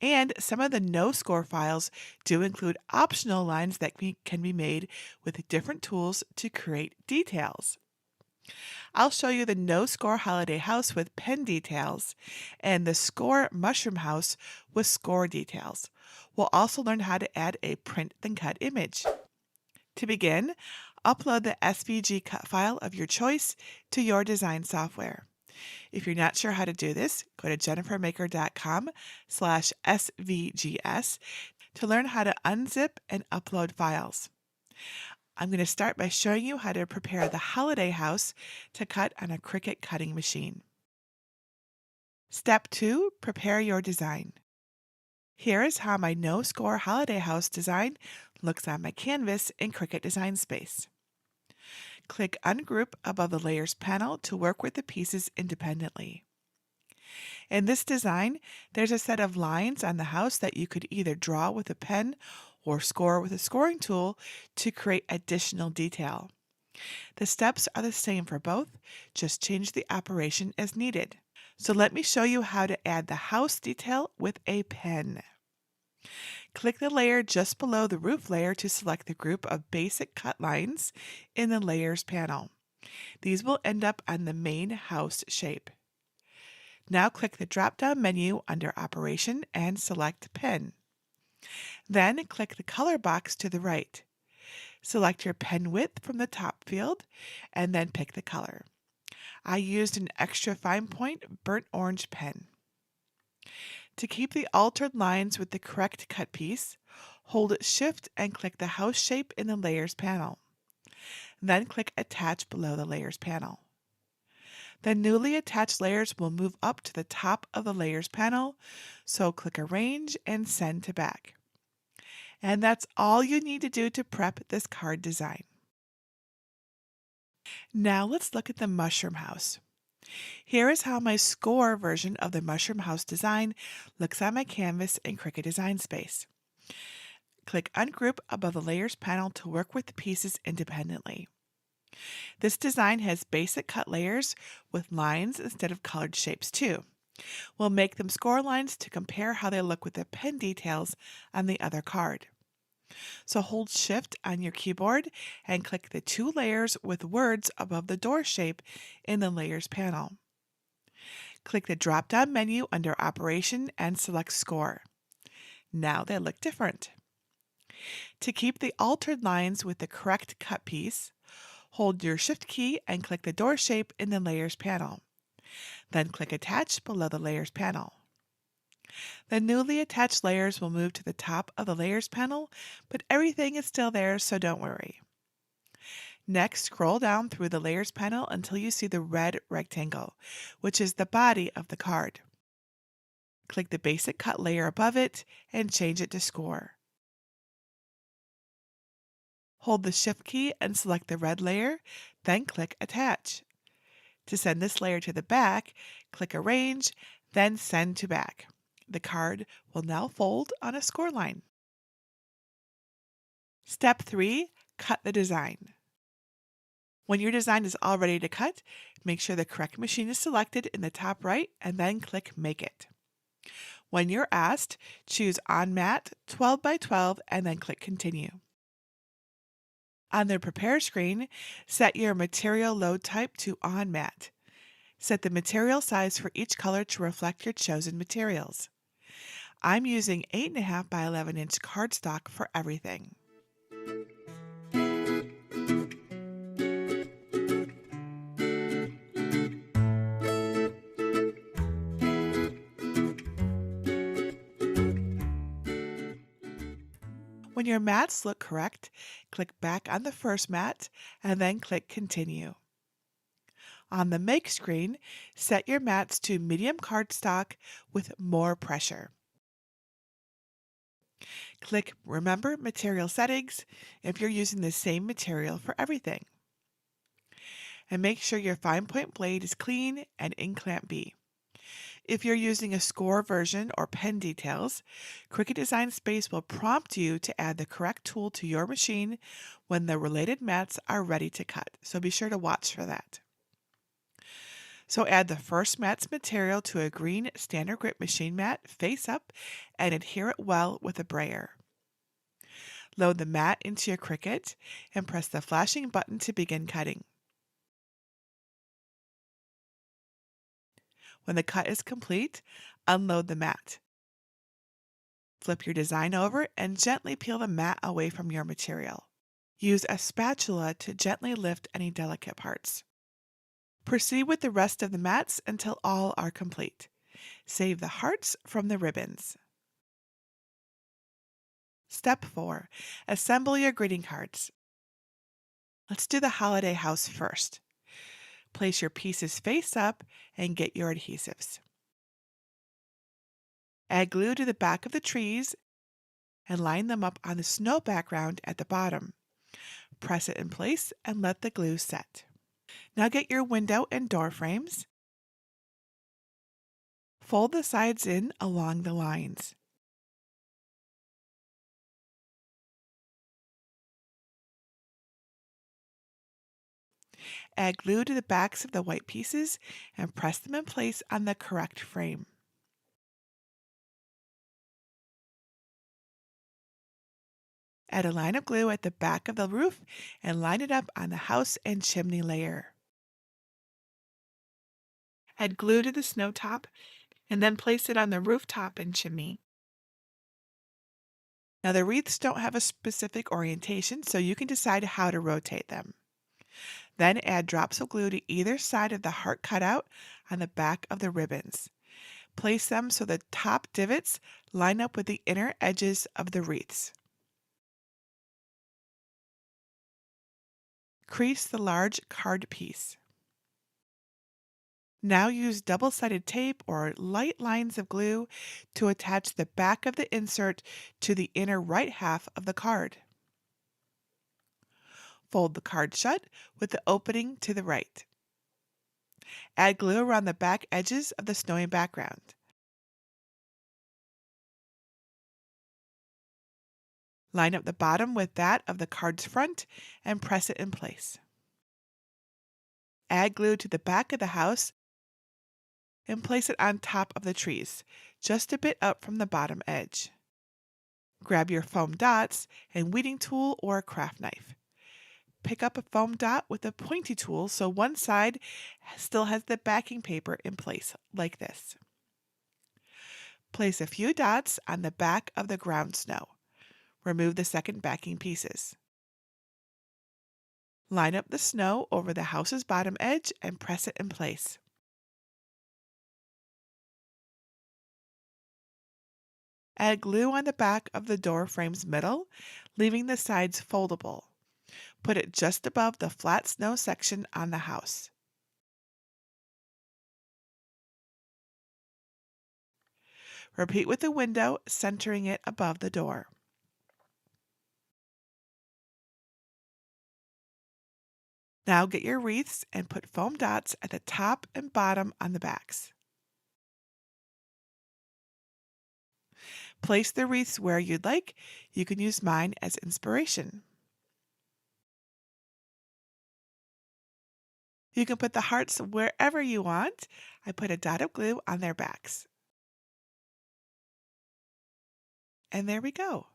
And some of the no-score files do include optional lines that can be made with different tools to create details. I'll show you the no-score holiday house with pen details and the score mushroom house with score details. We'll also learn how to add a print then cut image. To begin, upload the SVG cut file of your choice to your design software. If you're not sure how to do this, go to jennifermaker.com/svgs to learn how to unzip and upload files. I'm going to start by showing you how to prepare the holiday house to cut on a Cricut cutting machine. Step 2. Prepare your design. Here is how my no-score holiday house design looks on my canvas in Cricut Design Space. Click Ungroup above the Layers panel to work with the pieces independently. In this design, there's a set of lines on the house that you could either draw with a pen or score with a scoring tool to create additional detail. The steps are the same for both, just change the operation as needed. So let me show you how to add the house detail with a pen. Click the layer just below the roof layer to select the group of basic cut lines in the Layers panel. These will end up on the main house shape. Now click the drop-down menu under Operation and select Pen. Then click the color box to the right. Select your pen width from the top field and then pick the color. I used an extra fine point burnt orange pen. To keep the altered lines with the correct cut piece, hold Shift and click the house shape in the Layers panel. Then click Attach below the Layers panel. The newly attached layers will move up to the top of the Layers panel, so click Arrange and Send to Back. And that's all you need to do to prep this card design. Now let's look at the mushroom house. Here is how my score version of the mushroom house design looks on my canvas in Cricut Design Space. Click Ungroup above the Layers panel to work with the pieces independently. This design has basic cut layers with lines instead of colored shapes too. We'll make them score lines to compare how they look with the pen details on the other card. So hold Shift on your keyboard and click the two layers with words above the door shape in the Layers panel. Click the drop-down menu under Operation and select Score. Now they look different. To keep the altered lines with the correct cut piece, hold your Shift key and click the door shape in the Layers panel. Then click Attach below the Layers panel. The newly attached layers will move to the top of the Layers panel, but everything is still there, so don't worry. Next, scroll down through the Layers panel until you see the red rectangle, which is the body of the card. Click the basic cut layer above it and change it to Score. Hold the Shift key and select the red layer, then click Attach. To send this layer to the back, click Arrange, then Send to Back. The card will now fold on a score line. Step 3. Cut the design. When your design is all ready to cut, make sure the correct machine is selected in the top right and then click Make It. When you're asked, choose On Mat 12 by 12 and then click Continue. On the Prepare screen, set your material load type to On Mat. Set the material size for each color to reflect your chosen materials. I'm using 8.5 by 11 inch cardstock for everything. When your mats look correct, click back on the first mat and then click Continue. On the Make screen, set your mats to medium cardstock with more pressure. Click Remember Material Settings if you're using the same material for everything. And make sure your fine point blade is clean and in Clamp B. If you're using a score version or pen details, Cricut Design Space will prompt you to add the correct tool to your machine when the related mats are ready to cut, so be sure to watch for that. So add the first mat's material to a green standard grip machine mat face up and adhere it well with a brayer. Load the mat into your Cricut and press the flashing button to begin cutting. When the cut is complete, unload the mat. Flip your design over and gently peel the mat away from your material. Use a spatula to gently lift any delicate parts. Proceed with the rest of the mats until all are complete. Save the hearts from the ribbons. Step 4. Assemble your greeting cards. Let's do the holiday house first. Place your pieces face up and get your adhesives. Add glue to the back of the trees and line them up on the snow background at the bottom. Press it in place and let the glue set. Now get your window and door frames. Fold the sides in along the lines. Add glue to the backs of the white pieces and press them in place on the correct frame. Add a line of glue at the back of the roof and line it up on the house and chimney layer. Add glue to the snow top and then place it on the rooftop and chimney. Now the wreaths don't have a specific orientation, so you can decide how to rotate them. Then add drops of glue to either side of the heart cutout on the back of the ribbons. Place them so the top divots line up with the inner edges of the wreaths. Crease the large card piece. Now use double-sided tape or light lines of glue to attach the back of the insert to the inner right half of the card. Fold the card shut with the opening to the right. Add glue around the back edges of the snowy background. Line up the bottom with that of the card's front and press it in place. Add glue to the back of the house and place it on top of the trees, just a bit up from the bottom edge. Grab your foam dots and weeding tool or a craft knife. Pick up a foam dot with a pointy tool so one side still has the backing paper in place, like this. Place a few dots on the back of the ground snow. Remove the second backing pieces. Line up the snow over the house's bottom edge and press it in place. Add glue on the back of the door frame's middle, leaving the sides foldable. Put it just above the flat snow section on the house. Repeat with the window, centering it above the door. Now get your wreaths and put foam dots at the top and bottom on the backs. Place the wreaths where you'd like. You can use mine as inspiration. You can put the hearts wherever you want. I put a dot of glue on their backs. And there we go.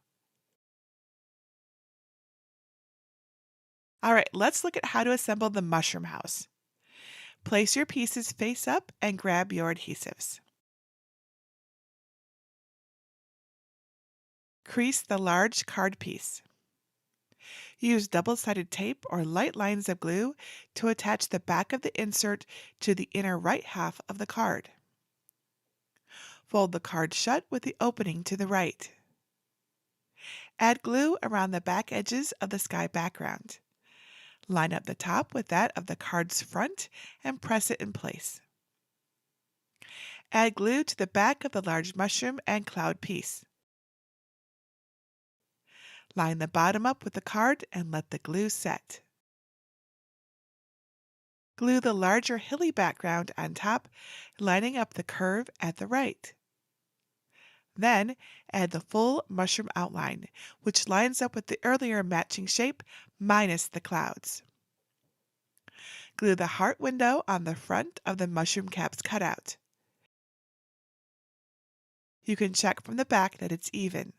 All right, let's look at how to assemble the mushroom house. Place your pieces face up and grab your adhesives. Crease the large card piece. Use double-sided tape or light lines of glue to attach the back of the insert to the inner right half of the card. Fold the card shut with the opening to the right. Add glue around the back edges of the sky background. Line up the top with that of the card's front and press it in place. Add glue to the back of the large mushroom and cloud piece. Line the bottom up with the card and let the glue set. Glue the larger hilly background on top, lining up the curve at the right. Then add the full mushroom outline, which lines up with the earlier matching shape minus the clouds. Glue the heart window on the front of the mushroom cap's cutout. You can check from the back that it's even.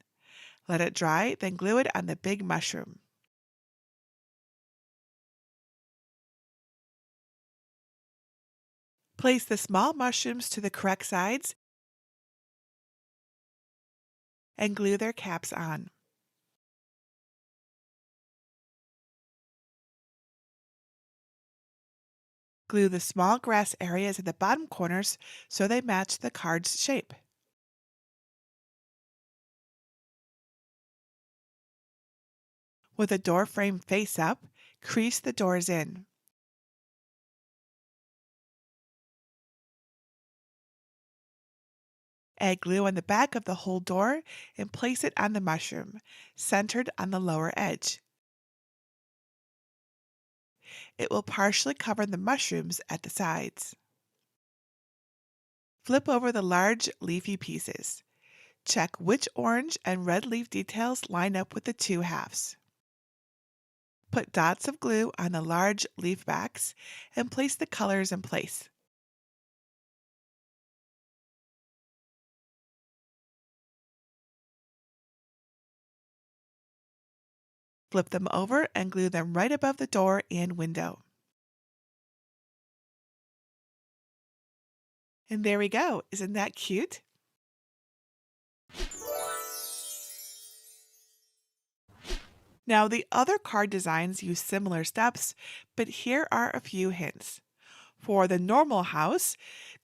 Let it dry, then glue it on the big mushroom. Place the small mushrooms to the correct sides and glue their caps on. Glue the small grass areas at the bottom corners so they match the card's shape. With the door frame face up, crease the doors in. Add glue on the back of the whole door and place it on the mushroom, centered on the lower edge. It will partially cover the mushrooms at the sides. Flip over the large leafy pieces. Check which orange and red leaf details line up with the two halves. Put dots of glue on the large leaf backs and place the colors in place. Flip them over and glue them right above the door and window. And there we go. Isn't that cute? Now, the other card designs use similar steps, but here are a few hints. For the normal house,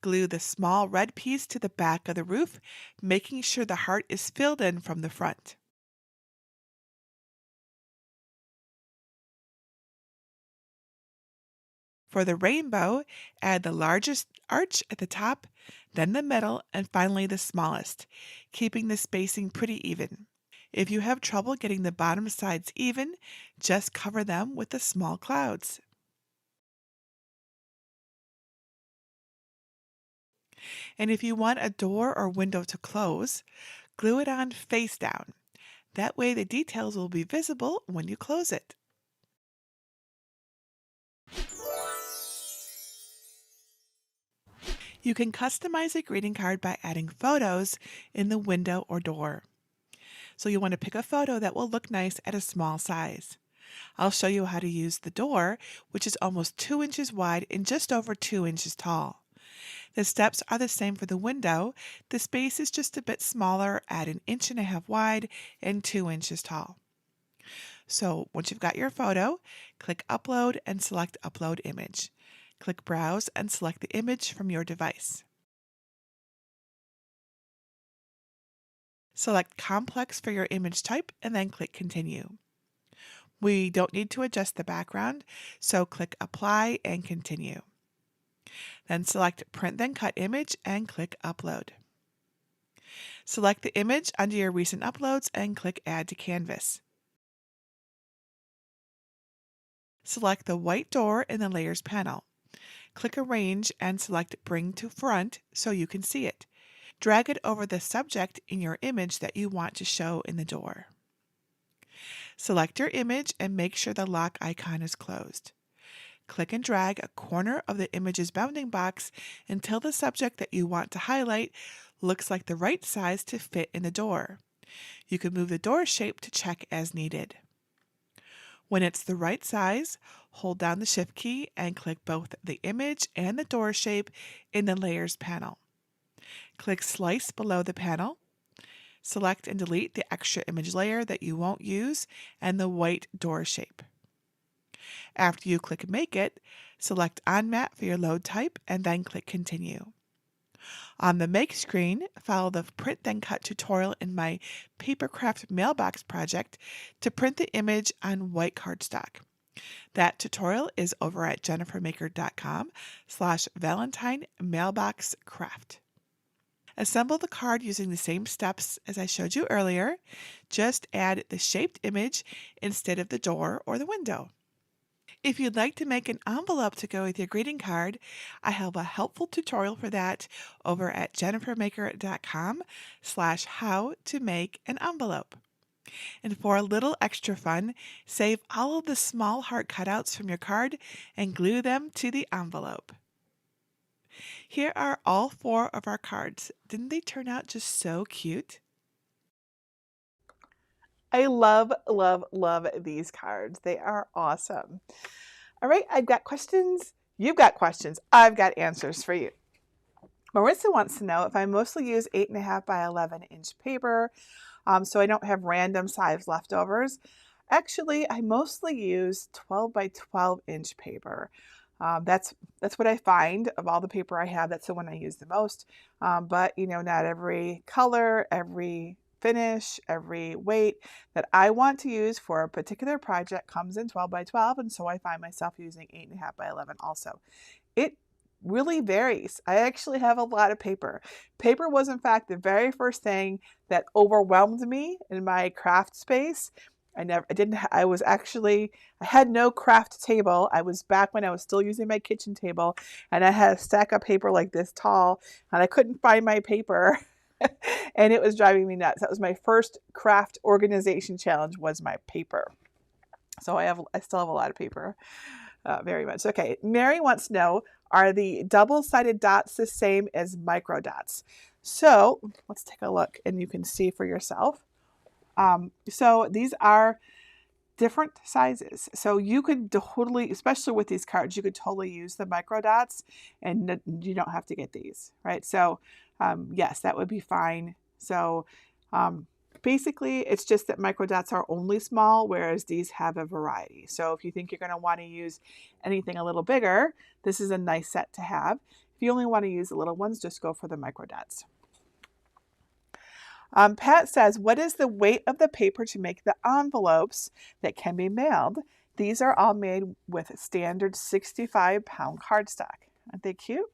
glue the small red piece to the back of the roof, making sure the heart is filled in from the front. For the rainbow, add the largest arch at the top, then the middle, and finally the smallest, keeping the spacing pretty even. If you have trouble getting the bottom sides even, just cover them with the small clouds. And if you want a door or window to close, glue it on face down. That way the details will be visible when you close it. You can customize a greeting card by adding photos in the window or door. So you want to pick a photo that will look nice at a small size. I'll show you how to use the door, which is almost 2 inches wide and just over 2 inches tall. The steps are the same for the window. The space is just a bit smaller at 1.5 inches wide and 2 inches tall. So once you've got your photo, click Upload and select Upload Image. Click Browse and select the image from your device. Select Complex for your image type and then click Continue. We don't need to adjust the background, so click Apply and Continue. Then select Print Then Cut Image and click Upload. Select the image under your recent uploads and click Add to Canvas. Select the white door in the Layers panel. Click Arrange and select Bring to Front so you can see it. Drag it over the subject in your image that you want to show in the door. Select your image and make sure the lock icon is closed. Click and drag a corner of the image's bounding box until the subject that you want to highlight looks like the right size to fit in the door. You can move the door shape to check as needed. When it's the right size, hold down the Shift key and click both the image and the door shape in the Layers panel. Click Slice below the panel. Select and delete the extra image layer that you won't use and the white door shape. After you click Make It, select On Mat for your load type and then click Continue. On the Make screen, follow the Print Then Cut tutorial in my Papercraft Mailbox project to print the image on white cardstock. That tutorial is over at jennifermaker.com/Valentine Mailbox Craft. Assemble the card using the same steps as I showed you earlier. Just add the shaped image instead of the door or the window. If you'd like to make an envelope to go with your greeting card, I have a helpful tutorial for that over at jennifermaker.com/how to make an envelope. And for a little extra fun, save all of the small heart cutouts from your card and glue them to the envelope. Here are all 4 of our cards. Didn't they turn out just so cute? I love, love, love these cards. They are awesome. All right, I've got questions. You've got questions. I've got answers for you. Marissa wants to know if I mostly use 8.5 by 11 inch paper, so I don't have random size leftovers. Actually, I mostly use 12 by 12 inch paper. That's what I find of all the paper I have. That's the one I use the most. But not every color, every finish, every weight that I want to use for a particular project comes in 12 by 12, and so I find myself using 8.5 by 11 also. It really varies. I actually have a lot of paper. Paper was in fact the very first thing that overwhelmed me in my craft space. I had no craft table. I was back when I was still using my kitchen table, and I had a stack of paper like this tall, and I couldn't find my paper. And it was driving me nuts. That was my first craft organization challenge, was my paper. So I still have a lot of paper, very much. Okay, Mary wants to know, are the double-sided dots the same as micro dots? So let's take a look and you can see for yourself. So these are different sizes. So you could totally, especially with these cards, you could totally use the micro dots and you don't have to get these, right? So yes, that would be fine. So basically it's just that micro dots are only small, whereas these have a variety. So if you think you're going to want to use anything a little bigger, this is a nice set to have. If you only want to use the little ones, just go for the micro dots. Pat says, what is the weight of the paper to make the envelopes that can be mailed? These are all made with standard 65-pound cardstock. Aren't they cute?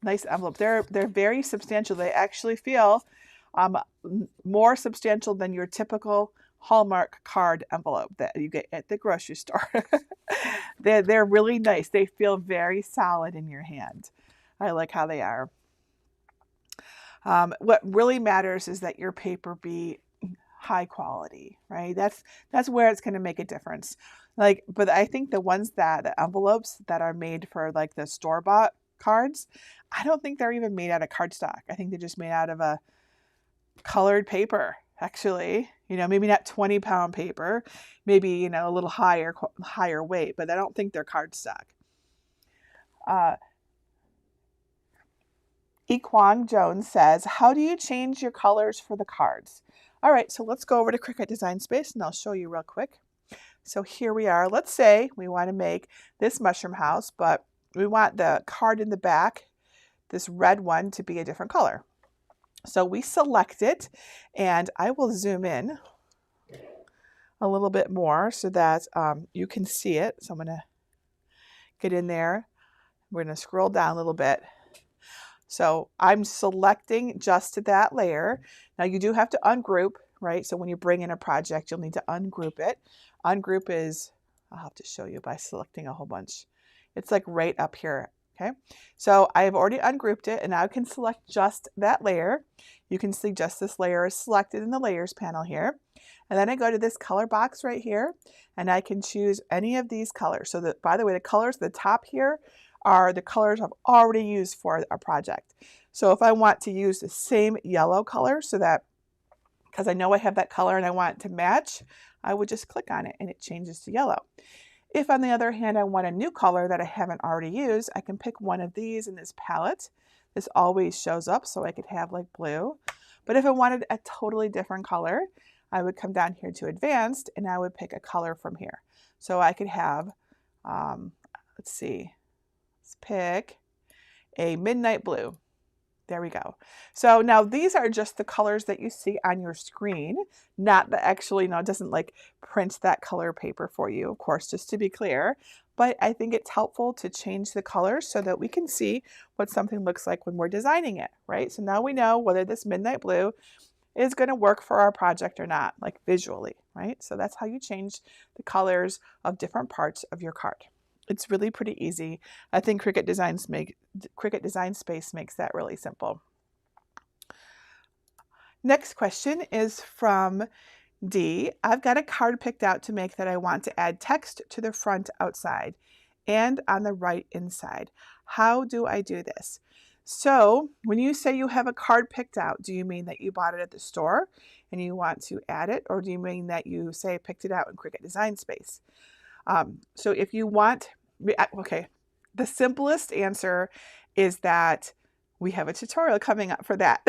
Nice envelope. They're very substantial. They actually feel more substantial than your typical Hallmark card envelope that you get at the grocery store. They're really nice. They feel very solid in your hand. I like how they are. What really matters is that your paper be high quality, right? That's where it's going to make a difference. But I think the envelopes that are made for like the store-bought cards. I don't think they're even made out of cardstock. I think they're just made out of a colored paper, actually. You know, maybe not 20-pound paper, maybe, you know, a little higher weight, but I don't think they're cardstock. Equan Jones says, how do you change your colors for the cards? All right, so let's go over to Cricut Design Space and I'll show you real quick. So here we are. Let's say we want to make this mushroom house, but we want the card in the back, this red one, to be a different color. So we select it, and I will zoom in a little bit more so that you can see it. So I'm going to get in there. We're going to scroll down a little bit. So I'm selecting just that layer. Now you do have to ungroup, right? So when you bring in a project, you'll need to ungroup it. Ungroup is, I'll have to show you by selecting a whole bunch. It's like right up here, okay? So I have already ungrouped it, and now I can select just that layer. You can see just this layer is selected in the layers panel here. And then I go to this color box right here, and I can choose any of these colors. So that, by the way, the colors at the top here are the colors I've already used for a project. So if I want to use the same yellow color, so that, because I know I have that color and I want it to match, I would just click on it and it changes to yellow. If on the other hand, I want a new color that I haven't already used, I can pick one of these in this palette. This always shows up, so I could have like blue. But if I wanted a totally different color, I would come down here to advanced and I would pick a color from here. So I could have, let's see, let's pick a midnight blue. There we go. So now these are just the colors that you see on your screen, not the actually, no, it doesn't like print that color paper for you, of course, just to be clear. But I think it's helpful to change the colors so that we can see what something looks like when we're designing it, right? So now we know whether this midnight blue is going to work for our project or not, like visually, right? So that's how you change the colors of different parts of your card. It's really pretty easy. I think Cricut Design Space makes that really simple. Next question is from D. I've got a card picked out to make that I want to add text to the front outside and on the right inside. How do I do this? So when you say you have a card picked out, do you mean that you bought it at the store and you want to add it? Or do you mean that you say picked it out in Cricut Design Space? So if you want, okay, the simplest answer is that we have a tutorial coming up for that.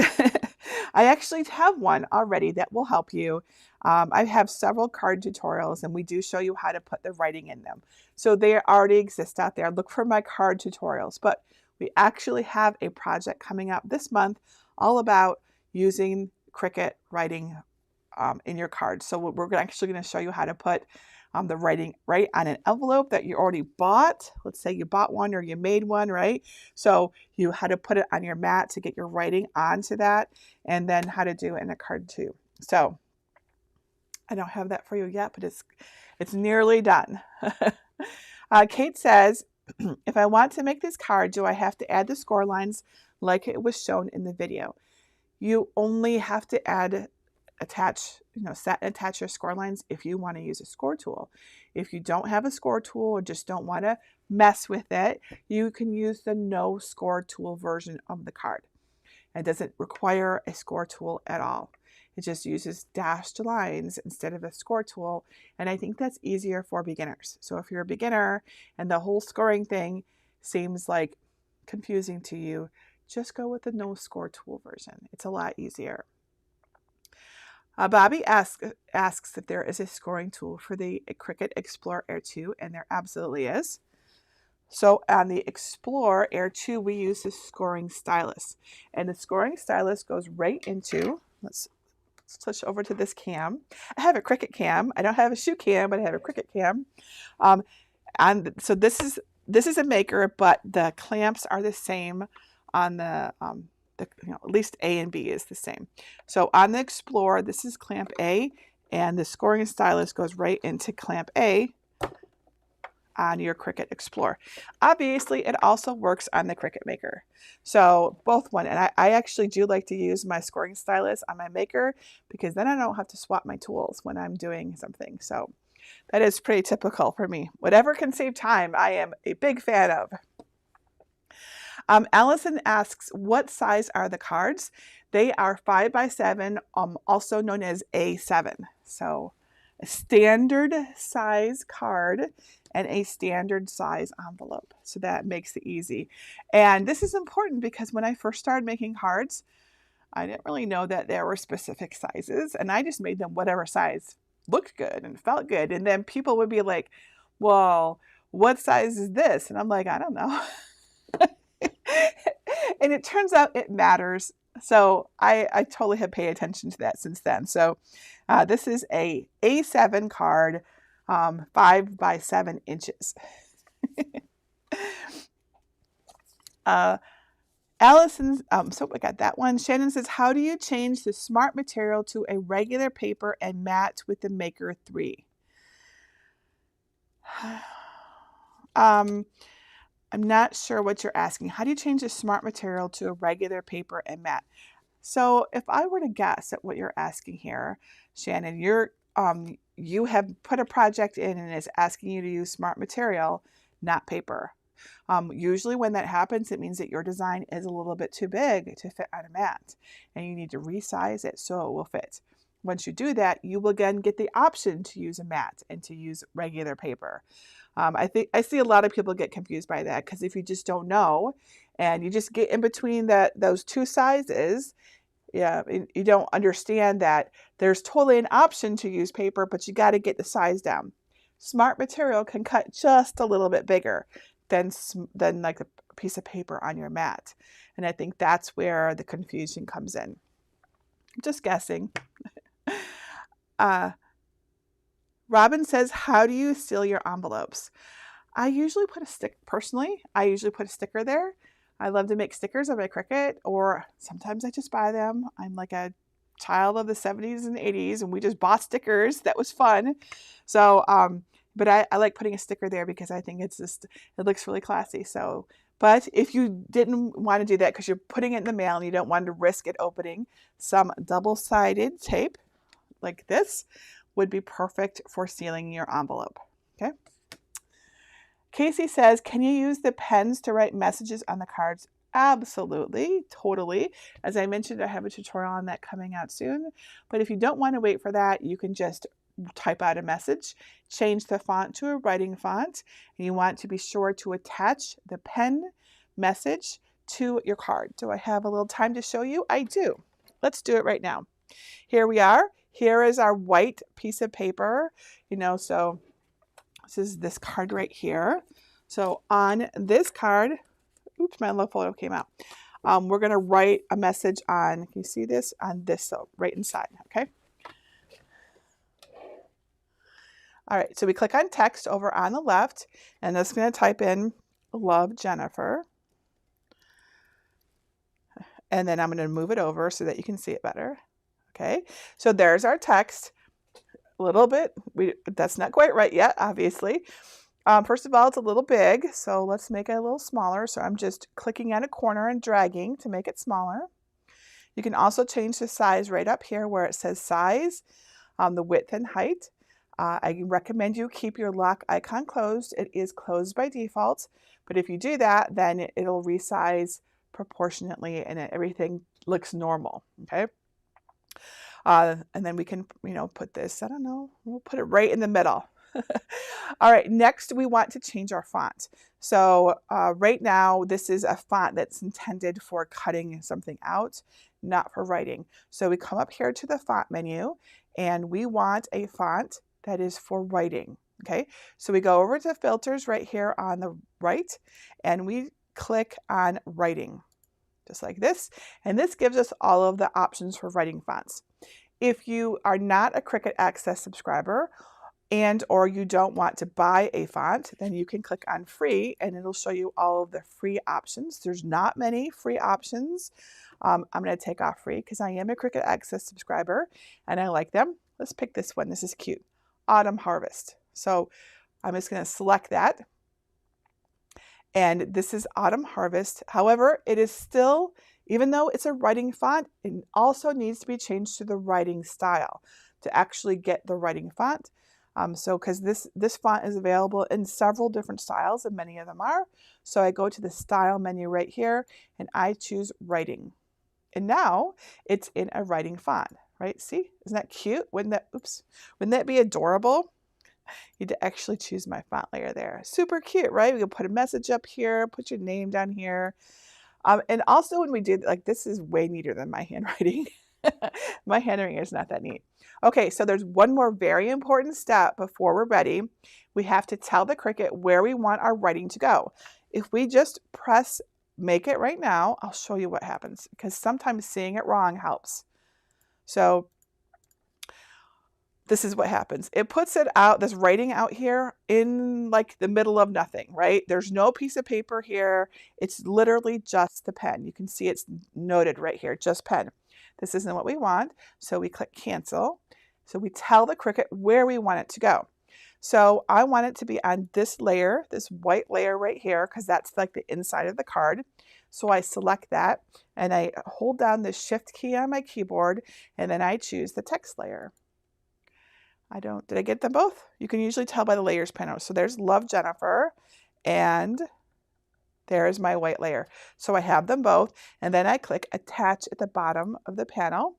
I actually have one already that will help you. I have several card tutorials and we do show you how to put the writing in them. So they already exist out there. Look for my card tutorials, but we actually have a project coming up this month all about using Cricut writing in your cards. So we're actually going to show you how to put the writing right on an envelope that you already bought. Let's say you bought one or you made one, right? So you how to put it on your mat to get your writing onto that, and then how to do it in a card too. So I don't have that for you yet, but it's nearly done. Kate says, if I want to make this card, do I have to add the score lines like it was shown in the video? You only have to attach your score lines if you want to use a score tool. If you don't have a score tool or just don't want to mess with it, you can use the no score tool version of the card. It doesn't require a score tool at all. It just uses dashed lines instead of a score tool, and I think that's easier for beginners. So if you're a beginner and the whole scoring thing seems like confusing to you, just go with the no score tool version. It's a lot easier. Bobby asks if there is a scoring tool for the Cricut Explore Air 2, and there absolutely is. So on the Explore Air 2, we use the scoring stylus, and the scoring stylus goes right into, let's switch over to this cam. I have a Cricut cam. I don't have a shoe cam, but I have a Cricut cam. And so this is a maker, but the clamps are the same on the at least A and B is the same. So on the Explore, this is clamp A, and the scoring stylus goes right into clamp A on your Cricut Explore. Obviously, it also works on the Cricut Maker. So both one, and I actually do like to use my scoring stylus on my Maker because then I don't have to swap my tools when I'm doing something. So that is pretty typical for me. Whatever can save time, I am a big fan of. Allison asks, what size are the cards? They are 5x7, also known as A7. So a standard size card and a standard size envelope. So that makes it easy. And this is important because when I first started making cards, I didn't really know that there were specific sizes, and I just made them whatever size looked good and felt good. And then people would be like, well, what size is this? And I'm like, I don't know. And it turns out it matters. So I totally have paid attention to that since then. So this is a A7 card, 5x7 inches. Allison's, so I got that one. Shannon says, how do you change the Smart Material to a regular paper and matte with the Maker 3? I'm not sure what you're asking. How do you change the Smart Material to a regular paper and matte? So if I were to guess at what you're asking here, Shannon, you have put a project in and it's asking you to use Smart Material, not paper. Usually when that happens, it means that your design is a little bit too big to fit on a mat, and you need to resize it so it will fit. Once you do that, you will again get the option to use a mat and to use regular paper. I see a lot of people get confused by that, because if you just don't know and you just get in between those two sizes, yeah, you don't understand that there's totally an option to use paper, but you got to get the size down. Smart Material can cut just a little bit bigger than like a piece of paper on your mat. And I think that's where the confusion comes in. Just guessing. Robin says, how do you seal your envelopes? I usually put a sticker there. I love to make stickers of my Cricut, or sometimes I just buy them. I'm like a child of the 70s and 80s, and we just bought stickers. That was fun. So, but I like putting a sticker there because I think it looks really classy. So, but if you didn't want to do that because you're putting it in the mail and you don't want to risk it opening, some double-sided tape like this would be perfect for sealing your envelope. Okay. Casey says, can you use the pens to write messages on the cards? Absolutely, totally. As I mentioned, I have a tutorial on that coming out soon. But if you don't want to wait for that, you can just type out a message, change the font to a writing font, and you want to be sure to attach the pen message to your card. Do I have a little time to show you? I do. Let's do it right now. Here we are. Here is our white piece of paper, so this is this card right here. So on this card, oops, my little photo came out. We're going to write a message on, can you see this? On this, so right inside, okay? All right, so we click on text over on the left, and that's going to type in love Jennifer. And then I'm going to move it over so that you can see it better. Okay, so there's our text. A little bit, that's not quite right yet, obviously. First of all, it's a little big, so let's make it a little smaller. So I'm just clicking on a corner and dragging to make it smaller. You can also change the size right up here where it says size, the width and height. I recommend you keep your lock icon closed. It is closed by default, but if you do that, then it'll resize proportionately and everything looks normal, okay? And then we can, put this, I don't know, we'll put it right in the middle. All right, next we want to change our font. So right now, this is a font that's intended for cutting something out, not for writing. So we come up here to the font menu, and we want a font that is for writing, okay? So we go over to filters right here on the right, and we click on writing, just like this. And this gives us all of the options for writing fonts. If you are not a Cricut Access subscriber or you don't want to buy a font, then you can click on free and it'll show you all of the free options. There's not many free options. I'm going to take off free because I am a Cricut Access subscriber and I like them. Let's pick this one. This is cute. Autumn Harvest. So I'm just going to select that. And this is Autumn Harvest. However, it is still, even though it's a writing font, it also needs to be changed to the writing style to actually get the writing font. So because this font is available in several different styles, and many of them are. So I go to the style menu right here and I choose writing. And now it's in a writing font, right? See, isn't that cute? Wouldn't that be adorable? You need to actually choose my font layer there. Super cute, right? We can put a message up here, put your name down here. And also when we do, like, this is way neater than my handwriting. My handwriting is not that neat. Okay, so there's one more very important step before we're ready. We have to tell the Cricut where we want our writing to go. If we just press make it right now, I'll show you what happens, because sometimes seeing it wrong helps. So this is what happens. It puts it out, this writing out here in like the middle of nothing, right? There's no piece of paper here. It's literally just the pen. You can see it's noted right here, just pen. This isn't what we want. So we click cancel. So we tell the Cricut where we want it to go. So I want it to be on this layer, this white layer right here, because that's like the inside of the card. So I select that and I hold down the shift key on my keyboard and then I choose the text layer. Did I get them both? You can usually tell by the layers panel. So there's Love Jennifer and there's my white layer. So I have them both and then I click attach at the bottom of the panel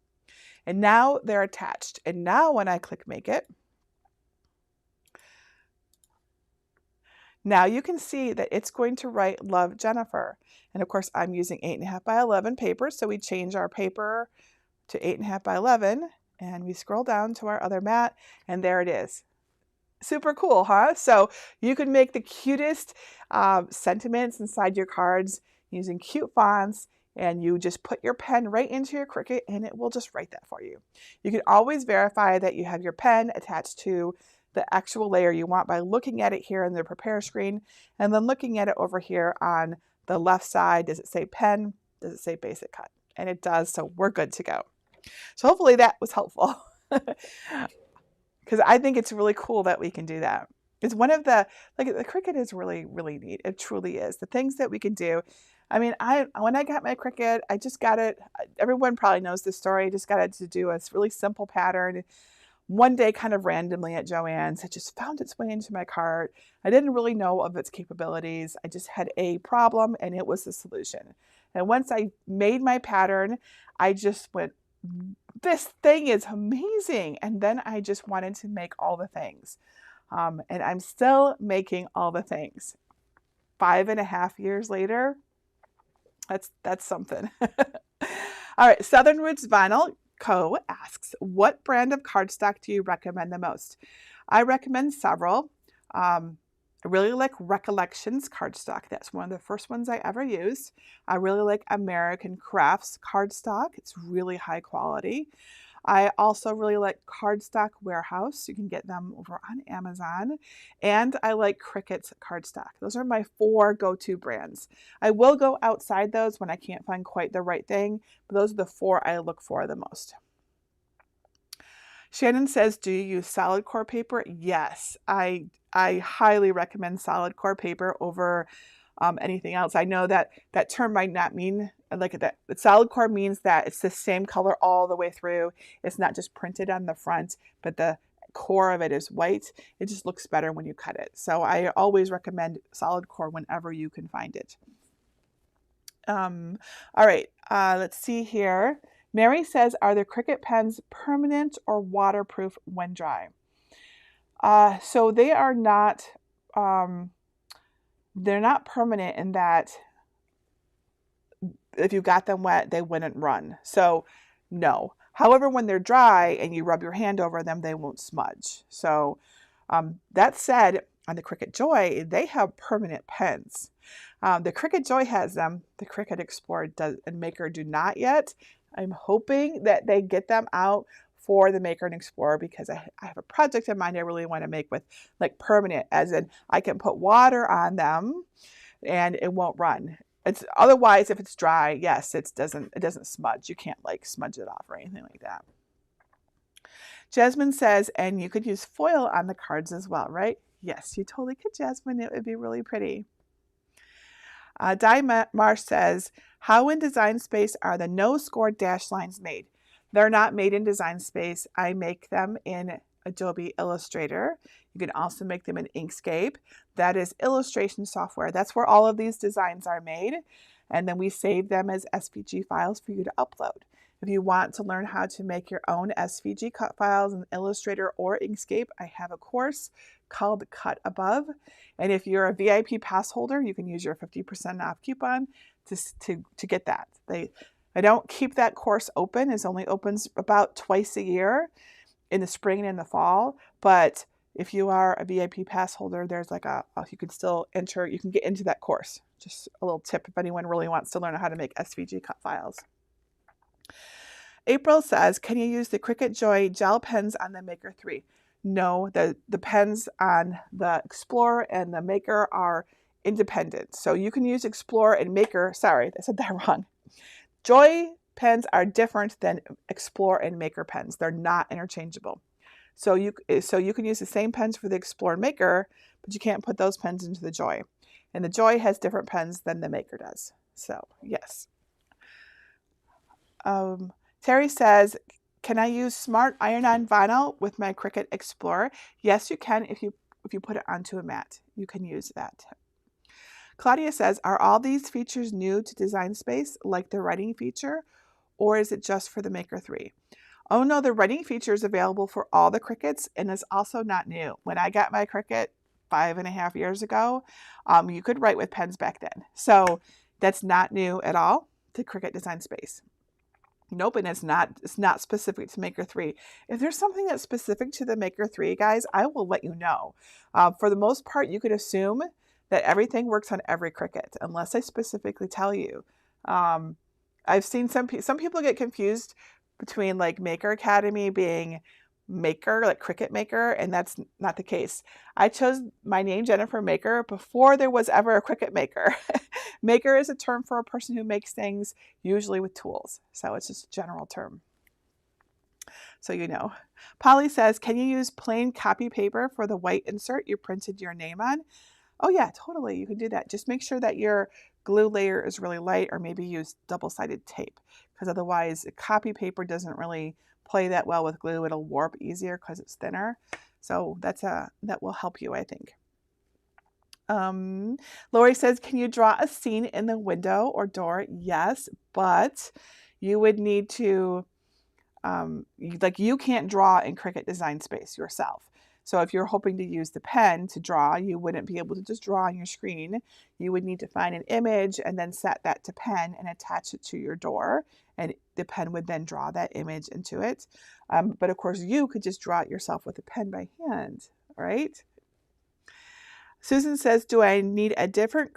and now they're attached. And now when I click make it, now you can see that it's going to write Love Jennifer. And of course I'm using 8.5 by 11 paper. So we change our paper to 8.5 by 11 and we scroll down to our other mat and there it is. Super cool, huh? So you can make the cutest sentiments inside your cards using cute fonts and you just put your pen right into your Cricut and it will just write that for you. You can always verify that you have your pen attached to the actual layer you want by looking at it here in the prepare screen and then looking at it over here on the left side. Does it say pen? Does it say basic cut? And it does, so we're good to go. So hopefully that was helpful because I think it's really cool that we can do that. It's one of the, like, the Cricut is really, really neat. It truly is. The things that we can do. I mean, when I got my Cricut, I just got it. Everyone probably knows this story. I just got it to do a really simple pattern. One day, kind of randomly at Joann's, it just found its way into my cart. I didn't really know of its capabilities. I just had a problem and it was the solution. And once I made my pattern, I just went, this thing is amazing. And then I just wanted to make all the things. And I'm still making all the things. 5.5 years later, that's something. All right, Southern Roots Vinyl Co. asks, what brand of cardstock do you recommend the most? I recommend several. I really like Recollections cardstock. That's one of the first ones I ever used. I really like American Crafts cardstock. It's really high quality. I also really like Cardstock Warehouse. You can get them over on Amazon. And I like Cricut's cardstock. Those are my 4 go-to brands. I will go outside those when I can't find quite the right thing, but those are the 4 I look for the most. Shannon says, do you use solid core paper? Yes, I highly recommend solid core paper over anything else. I know that that term might not mean like that. Solid core means that it's the same color all the way through. It's not just printed on the front, but the core of it is white. It just looks better when you cut it. So I always recommend solid core whenever you can find it. All right, let's see here. Mary says, are the Cricut pens permanent or waterproof when dry? So they are not, they're not permanent in that if you got them wet, they wouldn't run. So no. However, when they're dry and you rub your hand over them, they won't smudge. So that said, on the Cricut Joy, they have permanent pens. The Cricut Joy has them. The Cricut Explorer and Maker do not yet. I'm hoping that they get them out for the Maker and Explorer because I have a project in mind I really want to make with like permanent, as in I can put water on them and it won't run. It's otherwise, if it's dry, yes, it doesn't smudge. You can't like smudge it off or anything like that. Jasmine says, and you could use foil on the cards as well, right? Yes, you totally could, Jasmine. It would be really pretty. Di Marsh says, how in Design Space are the no score dash lines made? They're not made in Design Space. I make them in Adobe Illustrator. You can also make them in Inkscape. That is illustration software. That's where all of these designs are made. And then we save them as SVG files for you to upload. If you want to learn how to make your own SVG cut files in Illustrator or Inkscape, I have a course called Cut Above. And if you're a VIP pass holder, you can use your 50% off coupon to get that. I don't keep that course open. It only opens about twice a year in the spring and in the fall. But if you are a VIP pass holder, there's like you can still enter, you can get into that course. Just a little tip if anyone really wants to learn how to make SVG cut files. April says, can you use the Cricut Joy gel pens on the Maker 3? No, the pens on the Explorer and the Maker are independent. So you can use Explorer and Maker. Sorry, I said that wrong. Joy pens are different than Explorer and Maker pens. They're not interchangeable. So you can use the same pens for the Explorer and Maker, but you can't put those pens into the Joy. And the Joy has different pens than the Maker does. So yes. Terry says, can I use Smart Iron-On Vinyl with my Cricut Explorer? Yes, you can if you put it onto a mat. You can use that. Claudia says, are all these features new to Design Space, like the writing feature, or is it just for the Maker 3? Oh no, the writing feature is available for all the Cricuts, and it's also not new. When I got my Cricut 5.5 years ago, you could write with pens back then. So that's not new at all to Cricut Design Space. Nope, and it's not specific to Maker 3. If there's something that's specific to the Maker 3, guys, I will let you know. For the most part, you could assume that everything works on every Cricut, unless I specifically tell you. I've seen some people get confused between like Maker Academy being Maker, like Cricut Maker, and that's not the case. I chose my name, Jennifer Maker, before there was ever a Cricut Maker. Maker is a term for a person who makes things usually with tools. So it's just a general term. So you know. Polly says, can you use plain copy paper for the white insert you printed your name on? Oh yeah, totally. You can do that. Just make sure that your glue layer is really light, or maybe use double-sided tape, because otherwise copy paper doesn't really play that well with glue. It'll warp easier because it's thinner. So that will help you, I think. Lori says, can you draw a scene in the window or door? Yes, but you would need to, you can't draw in Cricut Design Space yourself. So if you're hoping to use the pen to draw, you wouldn't be able to just draw on your screen. You would need to find an image and then set that to pen and attach it to your door. And the pen would then draw that image into it. But of course, you could just draw it yourself with a pen by hand, right? Susan says, do I need a different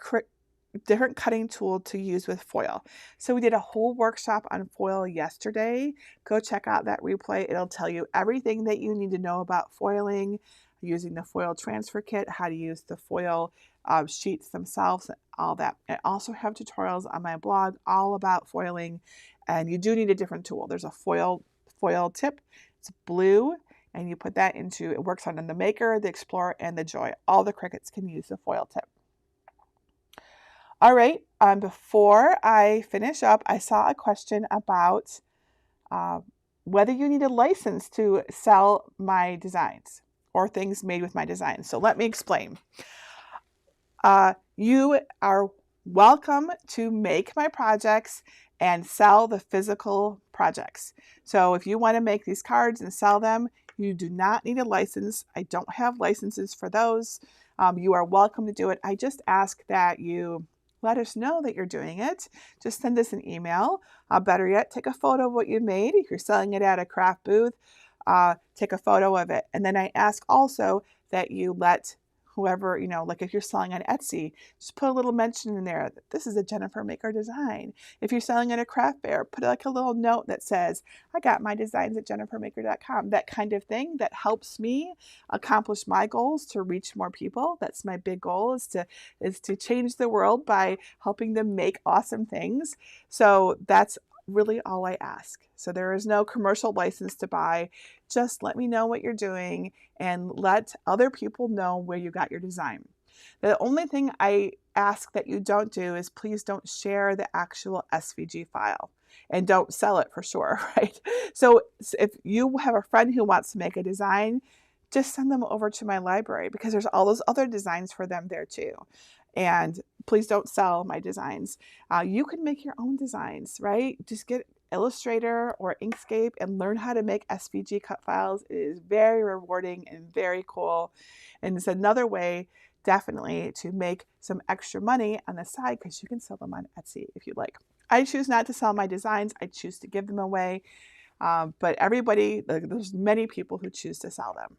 cutting tool to use with foil? So we did a whole workshop on foil yesterday. Go check out that replay. It'll tell you everything that you need to know about foiling, using the foil transfer kit, how to use the foil sheets themselves, all that. I also have tutorials on my blog all about foiling, and you do need a different tool. There's a foil tip. It's blue, and you put that into, it works on the Maker, the Explorer, and the Joy. All the Cricuts can use the foil tip. All right, before I finish up, I saw a question about whether you need a license to sell my designs or things made with my designs. So let me explain. You are welcome to make my projects and sell the physical projects. So if you want to make these cards and sell them, you do not need a license. I don't have licenses for those. You are welcome to do it. I just ask that you let us know that you're doing it. Just send us an email. Better yet, take a photo of what you made. If you're selling it at a craft booth, take a photo of it. And then I ask also that you let whoever, like if you're selling on Etsy, just put a little mention in there that this is a Jennifer Maker design. If you're selling at a craft fair, put like a little note that says, I got my designs at jennifermaker.com. That kind of thing that helps me accomplish my goals to reach more people. That's my big goal, is to change the world by helping them make awesome things. So that's really all I ask. So there is no commercial license to buy. Just let me know what you're doing and let other people know where you got your design. The only thing I ask that you don't do is please don't share the actual SVG file. and don't sell it for sure, right? So if you have a friend who wants to make a design, just send them over to my library because there's all those other designs for them there too. And please don't sell my designs. You can make your own designs, right? Just get Illustrator or Inkscape and learn how to make SVG cut files. It is very rewarding and very cool. And it's another way, definitely, to make some extra money on the side because you can sell them on Etsy if you like. I choose not to sell my designs. I choose to give them away. But everybody, there's many people who choose to sell them.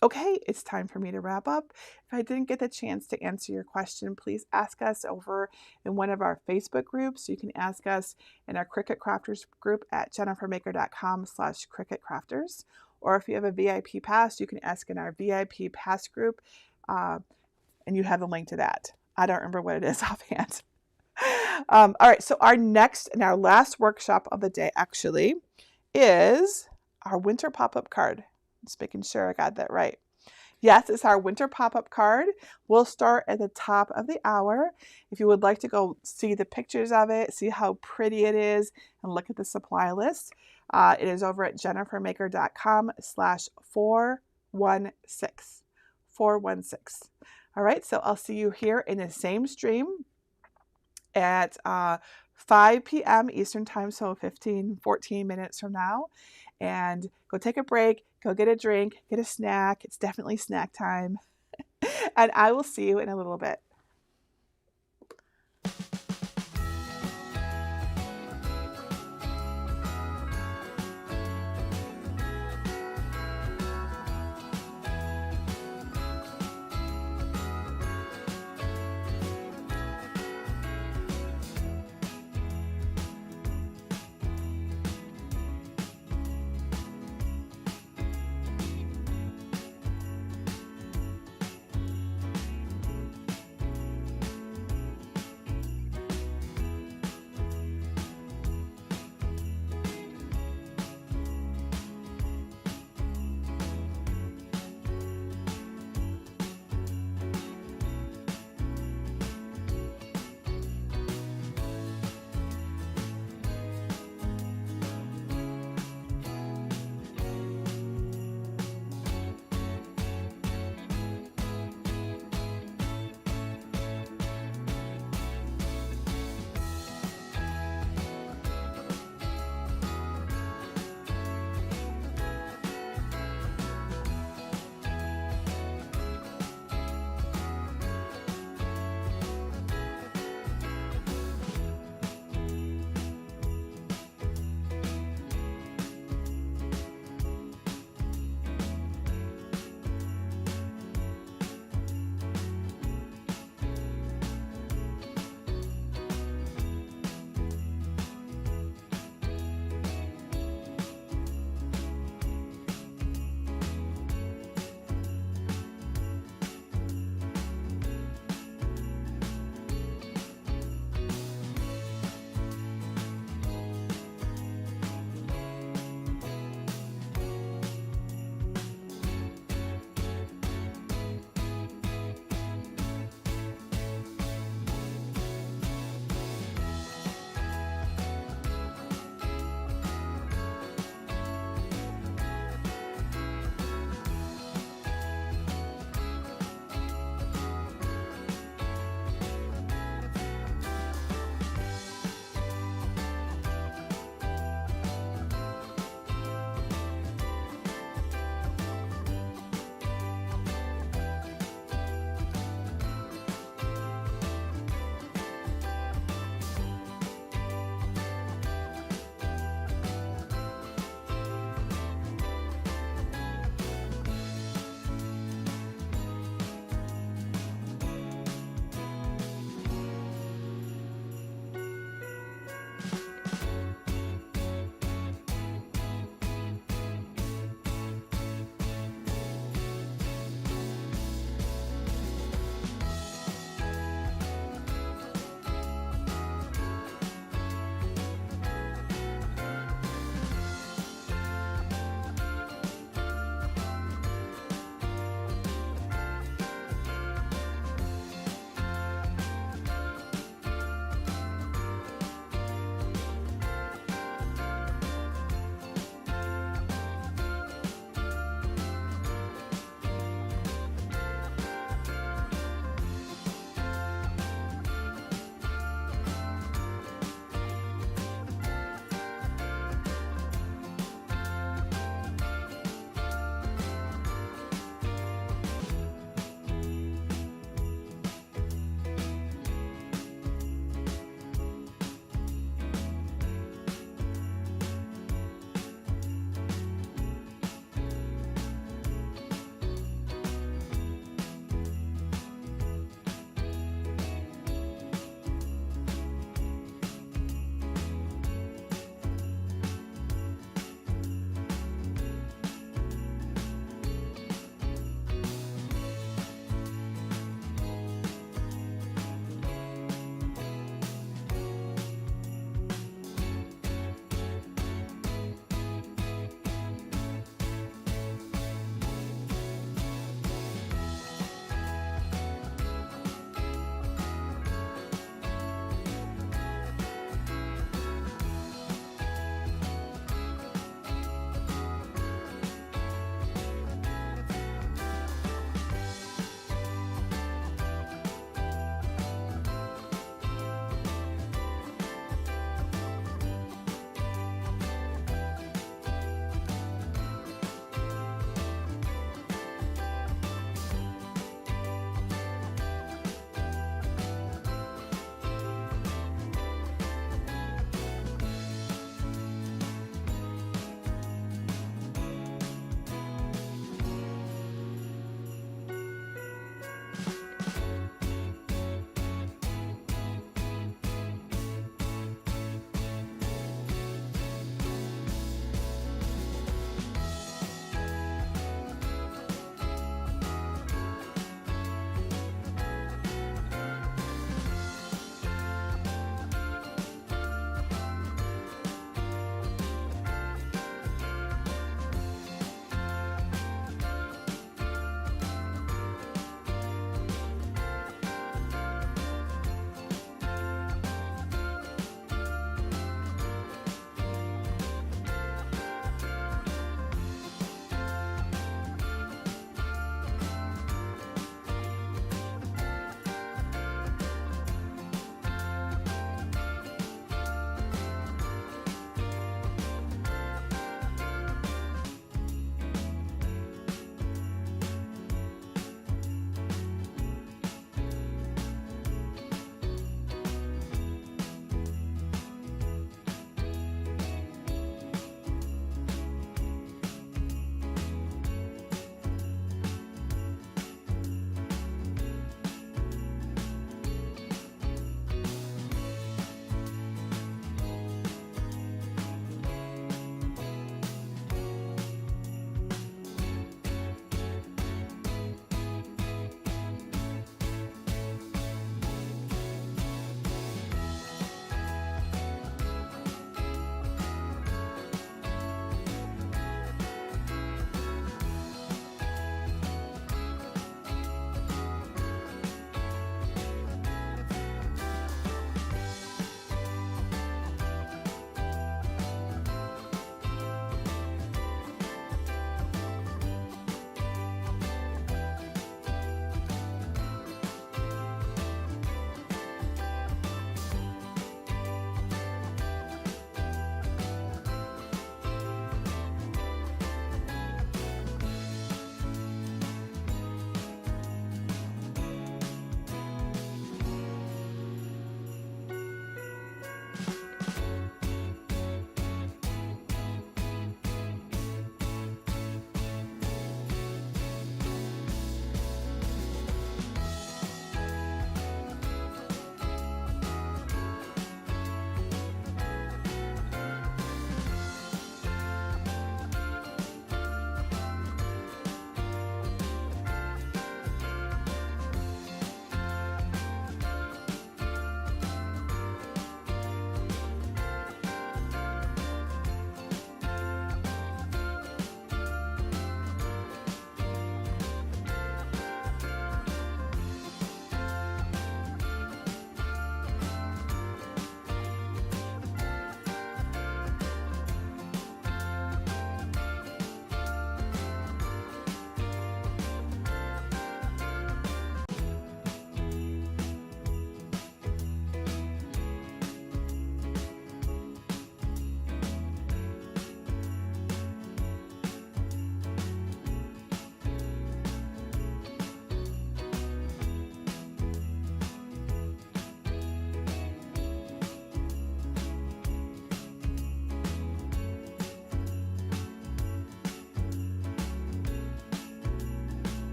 Okay, it's time for me to wrap up. If I didn't get the chance to answer your question, please ask us over in one of our Facebook groups. You can ask us in our Cricut Crafters group at jennifermaker.com/cricketcrafters. Or if you have a VIP pass, you can ask in our VIP pass group, and you have the link to that. I don't remember what it is offhand. All right, so our next and our last workshop of the day actually is our winter pop-up card. Just making sure I got that right. Yes, it's our winter pop-up card. We'll start at the top of the hour. If you would like to go see the pictures of it, see how pretty it is, and look at the supply list, it is over at jennifermaker.com/416. 416. All right, so I'll see you here in the same stream at 5 p.m. Eastern Time, so 14 minutes from now. And go take a break, go get a drink, get a snack. It's definitely snack time. And I will see you in a little bit.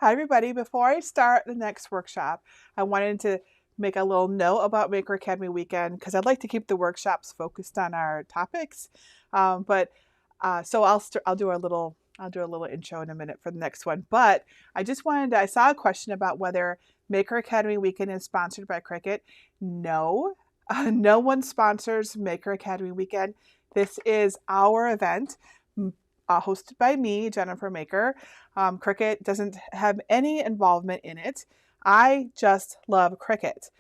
Hi, everybody. Before I start the next workshop, I wanted to make a little note about Maker Academy Weekend because I'd like to keep the workshops focused on our topics. So I'll do a little intro in a minute for the next one. But I saw a question about whether Maker Academy Weekend is sponsored by Cricut. No, no one sponsors Maker Academy Weekend. This is our event. Hosted by me, Jennifer Maker. Cricut doesn't have any involvement in it. I just love Cricut.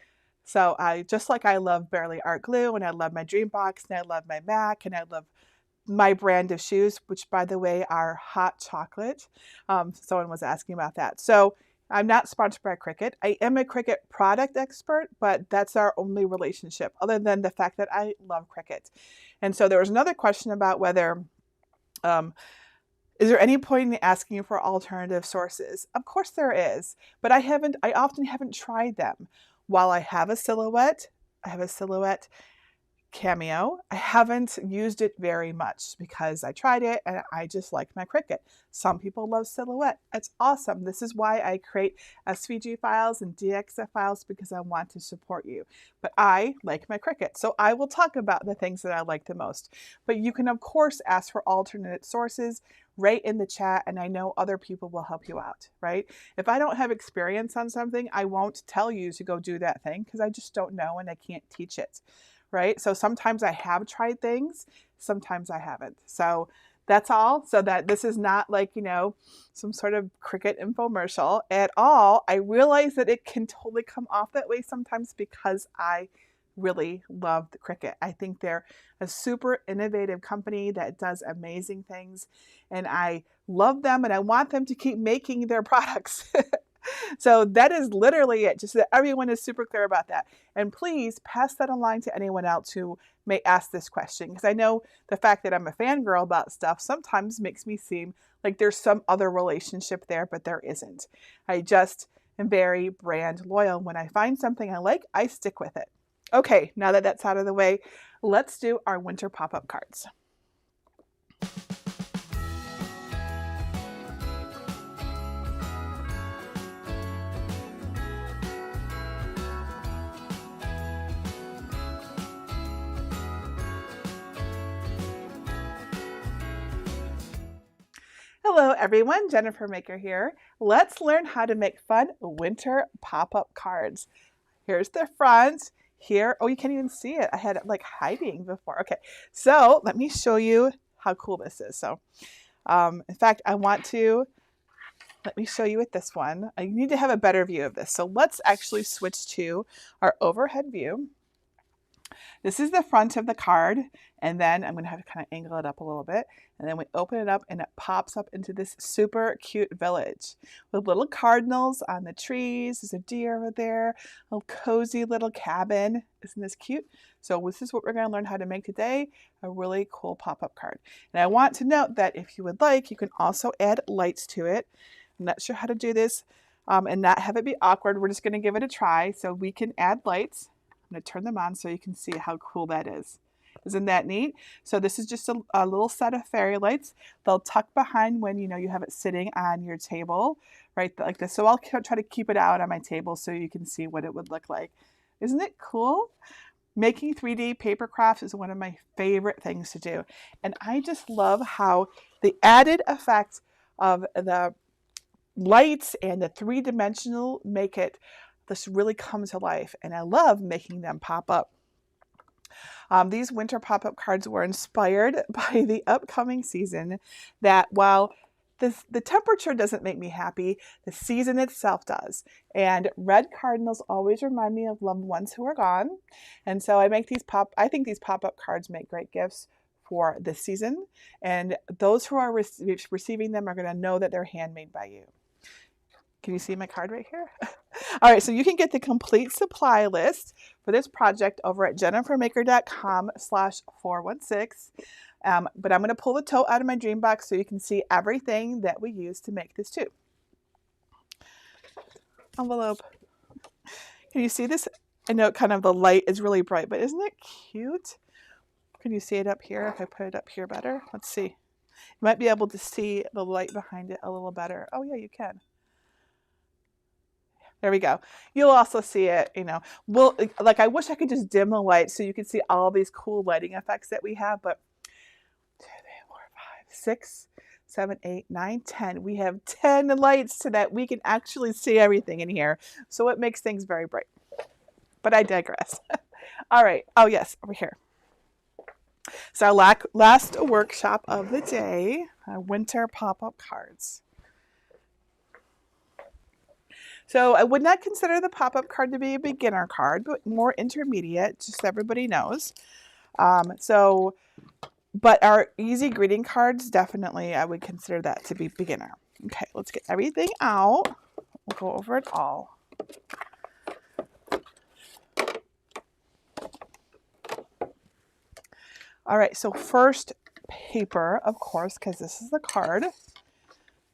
So just like I love Bearly Art Glue, and I love my Dreambox, and I love my Mac, and I love my brand of shoes, which by the way are hot chocolate. Someone was asking about that. So I'm not sponsored by Cricut. I am a Cricut product expert, but that's our only relationship other than the fact that I love Cricut. And so there was another question about whether is there any point in asking for alternative sources? Of course there is, but I often haven't tried them. While I have a Silhouette Cameo. I haven't used it very much because I tried it and I just like my Cricut. Some people love Silhouette. It's awesome. This is why I create SVG files and DXF files, because I want to support you. But I like my Cricut, so I will talk about the things that I like the most. But you can, of course, ask for alternate sources right in the chat, and I know other people will help you out, right? If I don't have experience on something, I won't tell you to go do that thing because I just don't know and I can't teach it. Right? So sometimes I have tried things, sometimes I haven't. So that's all. So that this is not like, some sort of Cricut infomercial at all. I realize that it can totally come off that way sometimes because I really love the Cricut. I think they're a super innovative company that does amazing things, and I love them and I want them to keep making their products. So that is literally it, just so that everyone is super clear about that. And please pass that along to anyone else who may ask this question, because I know the fact that I'm a fangirl about stuff sometimes makes me seem like there's some other relationship there, but there isn't. I just am very brand loyal. When I find something I like, I stick with it. Okay, now that that's out of the way, let's do our winter pop-up cards. Hello everyone, Jennifer Maker here. Let's learn how to make fun winter pop-up cards. Here's the front. Here, oh, you can't even see it. I had it like hiding before. Okay, so let me show you how cool this is. So, in fact, let me show you with this one. I need to have a better view of this. So let's actually switch to our overhead view. This is the front of the card, and then I'm going to have to kind of angle it up a little bit, and then we open it up and it pops up into this super cute village with little cardinals on the trees. There's a deer over there, a cozy little cabin. Isn't this cute? So this is what we're going to learn how to make today, a really cool pop-up card. And I want to note that if you would like, you can also add lights to it. I'm not sure how to do this and not have it be awkward. We're just going to give it a try. So we can add lights. I'm going to turn them on so you can see how cool that is. Isn't that neat? So this is just a little set of fairy lights. They'll tuck behind when you have it sitting on your table, right, like this. So I'll try to keep it out on my table so you can see what it would look like. Isn't it cool? Making 3D paper crafts is one of my favorite things to do. And I just love how the added effect of the lights and the three-dimensional make it this really come to life, and I love making them pop up. These winter pop-up cards were inspired by the upcoming season that while the temperature doesn't make me happy, the season itself does. And red cardinals always remind me of loved ones who are gone. And so I think these pop-up cards make great gifts for this season. And those who are receiving them are going to know that they're handmade by you. Can you see my card right here? All right, so you can get the complete supply list for this project over at jennifermaker.com/416. But I'm going to pull the tote out of my Dreambox so you can see everything that we use to make this too. Envelope. Can you see this? I know kind of the light is really bright, but isn't it cute? Can you see it up here if I put it up here better? Let's see. You might be able to see the light behind it a little better. Oh yeah, you can. There we go. You'll also see it, Well, like I wish I could just dim the light so you could see all these cool lighting effects that we have, but 2, 3, 4, 5, 6, 7, 8, 9, 10. We have 10 lights so that we can actually see everything in here. So it makes things very bright. But I digress. All right. Oh, yes, over here. So our last workshop of the day, winter pop-up cards. So I would not consider the pop-up card to be a beginner card, but more intermediate, just so everybody knows. But our easy greeting cards, definitely I would consider that to be beginner. Okay, let's get everything out. We'll go over it all. All right, so first paper, of course, because this is the card.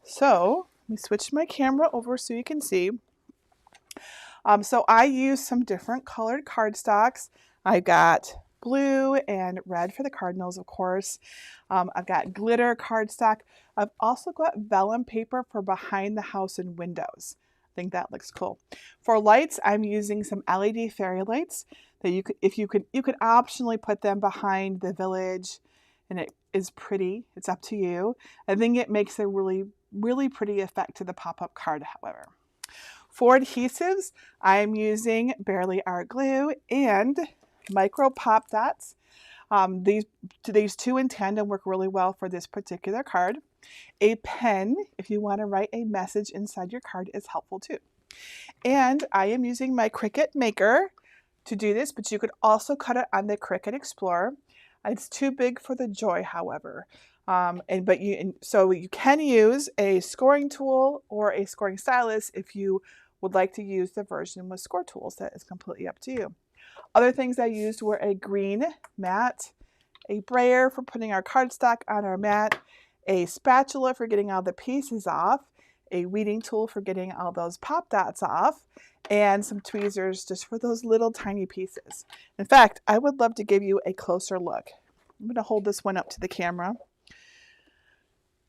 So let me switch my camera over so you can see. So I use some different colored cardstocks. I've got blue and red for the Cardinals, of course. I've got glitter cardstock. I've also got vellum paper for behind the house and windows. I think that looks cool. For lights, I'm using some LED fairy lights that you could optionally put them behind the village, and it is pretty. It's up to you. I think it makes a really, really pretty effect to the pop-up card, however. For adhesives, I'm using Bearly Art Glue and Micro Pop Dots. These two in tandem work really well for this particular card. A pen, if you want to write a message inside your card, is helpful too. And I am using my Cricut Maker to do this, but you could also cut it on the Cricut Explorer. It's too big for the Joy, however. So you can use a scoring tool or a scoring stylus if you would like to use the version with score tools. That is completely up to you. Other things I used were a green mat, a brayer for putting our cardstock on our mat, a spatula for getting all the pieces off, a weeding tool for getting all those pop dots off, and some tweezers just for those little tiny pieces. In fact, I would love to give you a closer look. I'm going to hold this one up to the camera.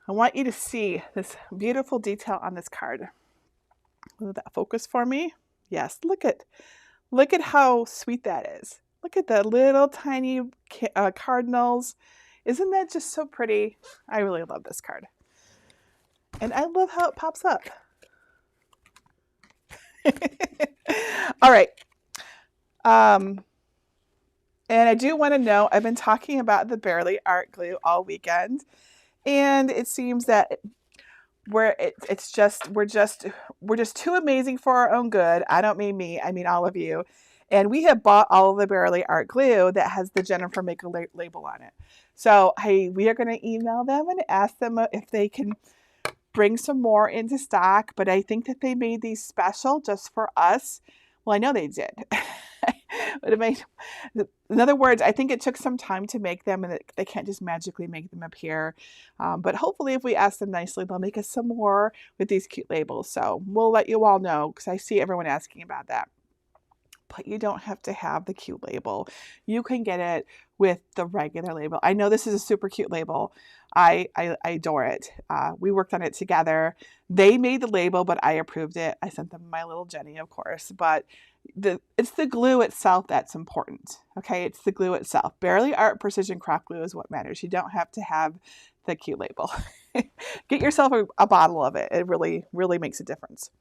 I want you to see this beautiful detail on this card. Will that focus for me? Yes, look at how sweet that is. Look at the little tiny cardinals. Isn't that just so pretty? I really love this card. And I love how it pops up. All right. And I do want to know, I've been talking about the Bearly Art Glue all weekend, and it seems that we're just too amazing for our own good. I don't mean me, I mean all of you. And we have bought all of the Bearly Art Glue that has the Jennifer Maker label on it. So we are going to email them and ask them if they can bring some more into stock. But I think that they made these special just for us. Well, I know they did. But in other words, I think it took some time to make them, and they can't just magically make them appear. But hopefully, if we ask them nicely, they'll make us some more with these cute labels. So we'll let you all know, because I see everyone asking about that. But you don't have to have the cute label. You can get it with the regular label. I know this is a super cute label. I adore it. We worked on it together. They made the label, but I approved it. I sent them my little Jenny, of course. But it's the glue itself that's important. Okay, it's the glue itself. Bearly Art Precision Craft Glue is what matters. You don't have to have the cute label. Get yourself a bottle of it. It really, really makes a difference.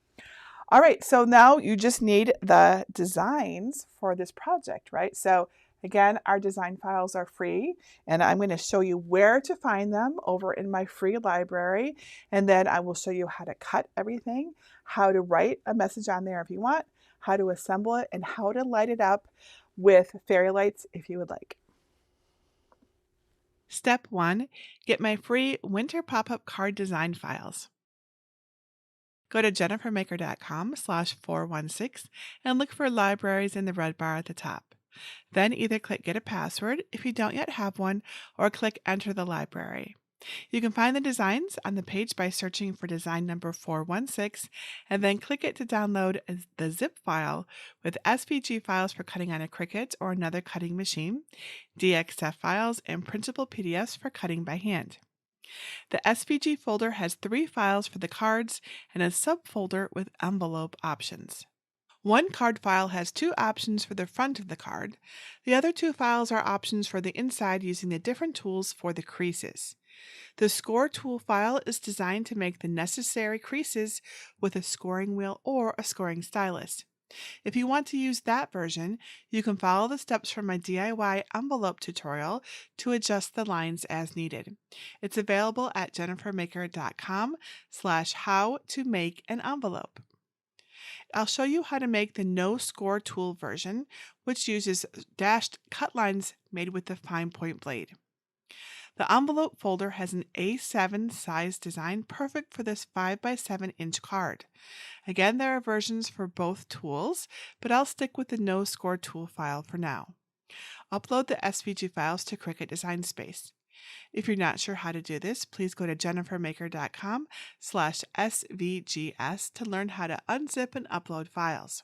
All right, so now you just need the designs for this project, right? So again, our design files are free, and I'm going to show you where to find them over in my free library. And then I will show you how to cut everything, how to write a message on there if you want, how to assemble it, and how to light it up with fairy lights if you would like. Step 1. Get my free winter pop-up card design files. Go to jennifermaker.com/416 and look for libraries in the red bar at the top. Then either click Get a Password if you don't yet have one, or click Enter the library. You can find the designs on the page by searching for design number 416 and then click it to download the zip file with SVG files for cutting on a Cricut or another cutting machine, DXF files, and printable PDFs for cutting by hand. The SVG folder has 3 files for the cards and a subfolder with envelope options. One card file has 2 options for the front of the card. The other 2 files are options for the inside using the different tools for the creases. The score tool file is designed to make the necessary creases with a scoring wheel or a scoring stylus. If you want to use that version, you can follow the steps from my DIY envelope tutorial to adjust the lines as needed. It's available at jennifermaker.com/how to make an envelope. I'll show you how to make the no score tool version, which uses dashed cut lines made with the fine point blade. The envelope folder has an A7 size design perfect for this 5x7-inch card. Again, there are versions for both tools, but I'll stick with the no score tool file for now. Upload the SVG files to Cricut Design Space. If you're not sure how to do this, please go to jennifermaker.com/svgs to learn how to unzip and upload files.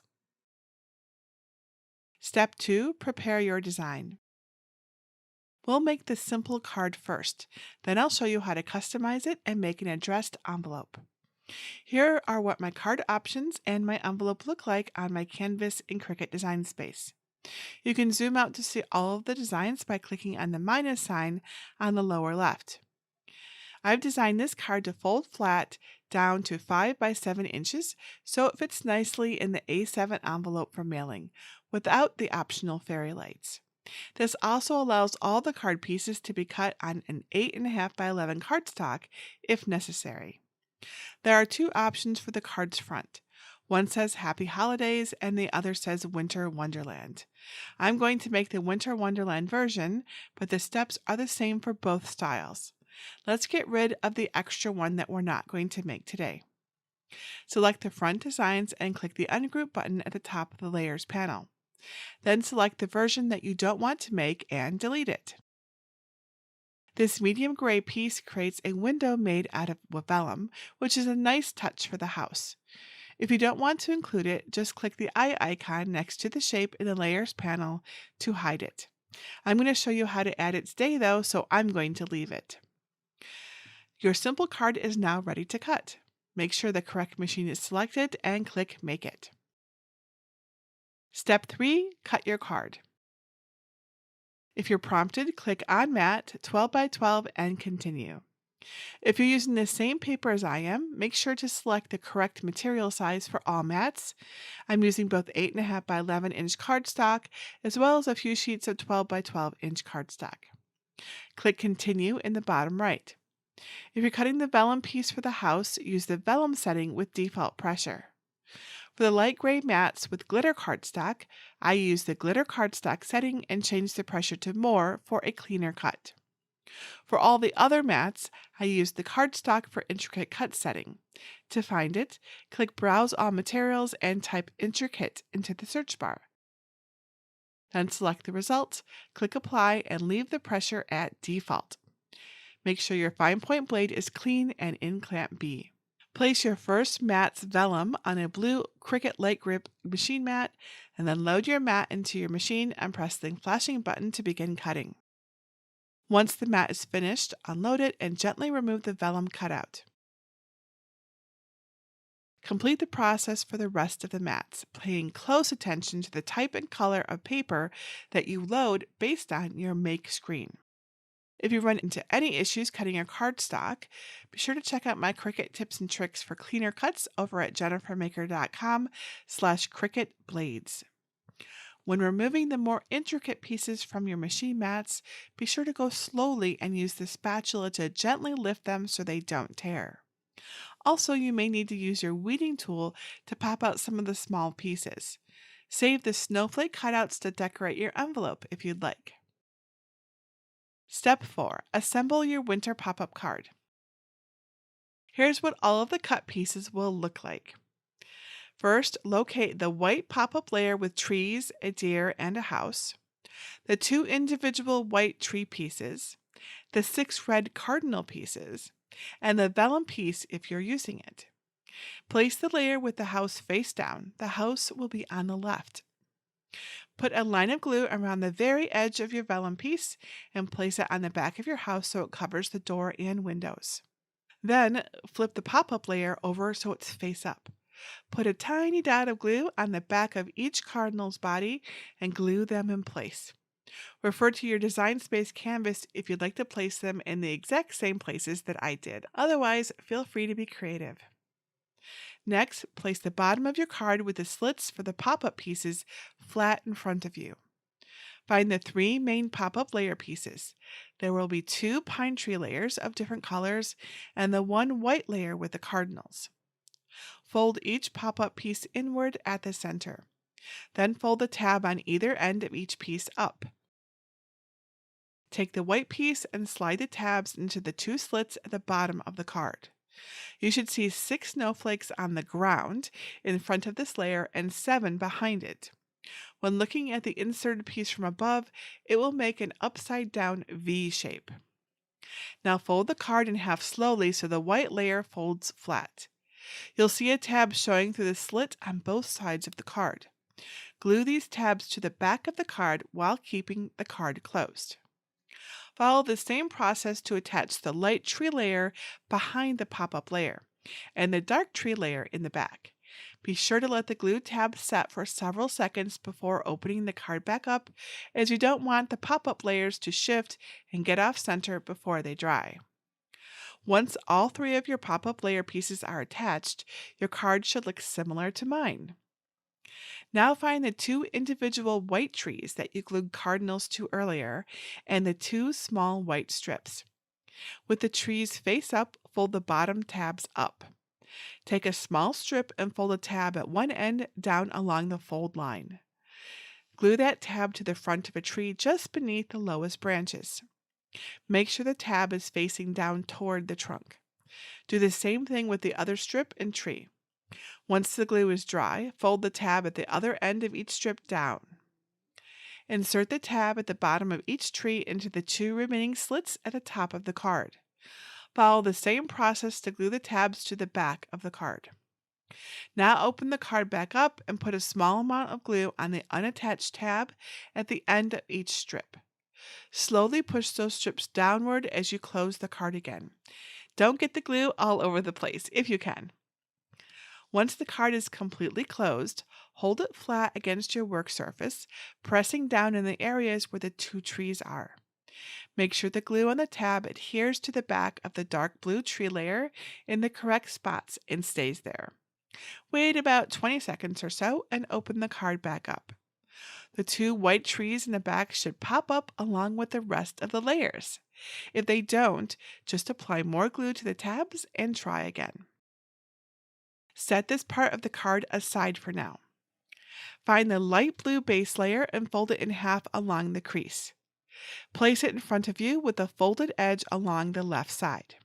Step 2. Prepare your design. We'll make the simple card first, then I'll show you how to customize it and make an addressed envelope. Here are what my card options and my envelope look like on my canvas in Cricut Design Space. You can zoom out to see all of the designs by clicking on the minus sign on the lower left. I've designed this card to fold flat down to 5x7 inches so it fits nicely in the A7 envelope for mailing, without the optional fairy lights. This also allows all the card pieces to be cut on an 8.5x11 cardstock if necessary. There are 2 options for the card's front. One says Happy Holidays and the other says Winter Wonderland. I'm going to make the Winter Wonderland version, but the steps are the same for both styles. Let's get rid of the extra one that we're not going to make today. Select the front designs and click the Ungroup button at the top of the Layers panel. Then select the version that you don't want to make and delete it. This medium gray piece creates a window made out of vellum, which is a nice touch for the house. If you don't want to include it, just click the eye icon next to the shape in the Layers panel to hide it. I'm going to show you how to add its day though, so I'm going to leave it. Your simple card is now ready to cut. Make sure the correct machine is selected and click Make It. Step 3. Cut your card. If you're prompted, click on mat 12x12 and continue. If you're using the same paper as I am, make sure to select the correct material size for all mats. I'm using both 8.5x11 inch cardstock as well as a few sheets of 12x12 inch cardstock. Click Continue in the bottom right. If you're cutting the vellum piece for the house, use the vellum setting with default pressure. For the light gray mats with glitter cardstock, I use the glitter cardstock setting and change the pressure to more for a cleaner cut. For all the other mats, I use the cardstock for intricate cut setting. To find it, click Browse All Materials and type Intricate into the search bar. Then select the result, click Apply, and leave the pressure at default. Make sure your fine point blade is clean and in clamp B. Place your first mat's vellum on a blue Cricut Light Grip machine mat, and then load your mat into your machine and press the flashing button to begin cutting. Once the mat is finished, unload it and gently remove the vellum cutout. Complete the process for the rest of the mats, paying close attention to the type and color of paper that you load based on your make screen. If you run into any issues cutting your cardstock, be sure to check out my Cricut tips and tricks for cleaner cuts over at jennifermaker.com/cricketblades. When removing the more intricate pieces from your machine mats, be sure to go slowly and use the spatula to gently lift them so they don't tear. Also, you may need to use your weeding tool to pop out some of the small pieces. Save the snowflake cutouts to decorate your envelope if you'd like. Step 4. Assemble your winter pop-up card. Here's what all of the cut pieces will look like. First, locate the white pop-up layer with trees, a deer, and a house, the 2 individual white tree pieces, the 6 red cardinal pieces, and the vellum piece if you're using it. Place the layer with the house face down. The house will be on the left. Put a line of glue around the very edge of your vellum piece and place it on the back of your house so it covers the door and windows. Then flip the pop-up layer over so it's face up. Put a tiny dot of glue on the back of each cardinal's body and glue them in place. Refer to your Design Space canvas if you'd like to place them in the exact same places that I did. Otherwise, feel free to be creative. Next, place the bottom of your card with the slits for the pop-up pieces flat in front of you. Find the 3 main pop-up layer pieces. There will be 2 pine tree layers of different colors and the 1 white layer with the cardinals. Fold each pop-up piece inward at the center. Then fold the tab on either end of each piece up. Take the white piece and slide the tabs into the 2 slits at the bottom of the card. You should see 6 snowflakes on the ground in front of this layer and 7 behind it. When looking at the inserted piece from above, it will make an upside-down V shape. Now fold the card in half slowly so the white layer folds flat. You'll see a tab showing through the slit on both sides of the card. Glue these tabs to the back of the card while keeping the card closed. Follow the same process to attach the light tree layer behind the pop-up layer and the dark tree layer in the back. Be sure to let the glue tab set for several seconds before opening the card back up, as you don't want the pop-up layers to shift and get off center before they dry. Once all 3 of your pop-up layer pieces are attached, your card should look similar to mine. Now find the 2 individual white trees that you glued cardinals to earlier and the 2 small white strips. With the trees face up, fold the bottom tabs up. Take a small strip and fold a tab at one end down along the fold line. Glue that tab to the front of a tree just beneath the lowest branches. Make sure the tab is facing down toward the trunk. Do the same thing with the other strip and tree. Once the glue is dry, fold the tab at the other end of each strip down. Insert the tab at the bottom of each tree into the 2 remaining slits at the top of the card. Follow the same process to glue the tabs to the back of the card. Now open the card back up and put a small amount of glue on the unattached tab at the end of each strip. Slowly push those strips downward as you close the card again. Don't get the glue all over the place if you can. Once the card is completely closed, hold it flat against your work surface, pressing down in the areas where the 2 trees are. Make sure the glue on the tab adheres to the back of the dark blue tree layer in the correct spots and stays there. Wait about 20 seconds or so and open the card back up. The 2 white trees in the back should pop up along with the rest of the layers. If they don't, just apply more glue to the tabs and try again. Set this part of the card aside for now. Find the light blue base layer and fold it in half along the crease. Place it in front of you with a folded edge along the left side.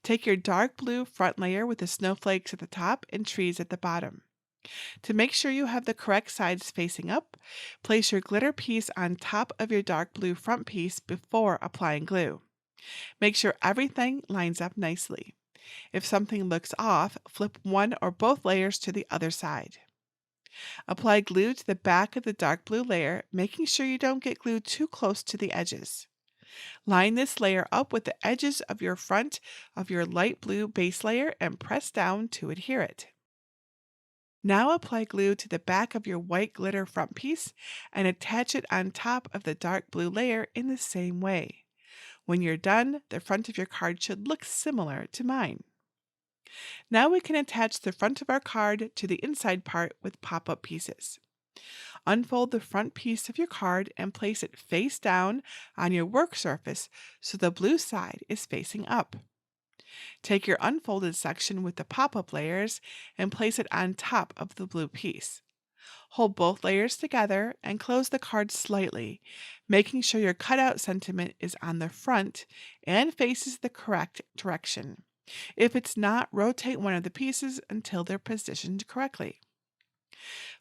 Take your dark blue front layer with the snowflakes at the top and trees at the bottom. To make sure you have the correct sides facing up, place your glitter piece on top of your dark blue front piece before applying glue. Make sure everything lines up nicely. If something looks off, flip one or both layers to the other side. Apply glue to the back of the dark blue layer, making sure you don't get glue too close to the edges. Line this layer up with the edges of your front of your light blue base layer and press down to adhere it. Now apply glue to the back of your white glitter front piece and attach it on top of the dark blue layer in the same way. When you're done, the front of your card should look similar to mine. Now we can attach the front of our card to the inside part with pop-up pieces. Unfold the front piece of your card and place it face down on your work surface so the blue side is facing up. Take your unfolded section with the pop-up layers and place it on top of the blue piece. Hold both layers together and close the card slightly, making sure your cutout sentiment is on the front and faces the correct direction. If it's not, rotate one of the pieces until they're positioned correctly.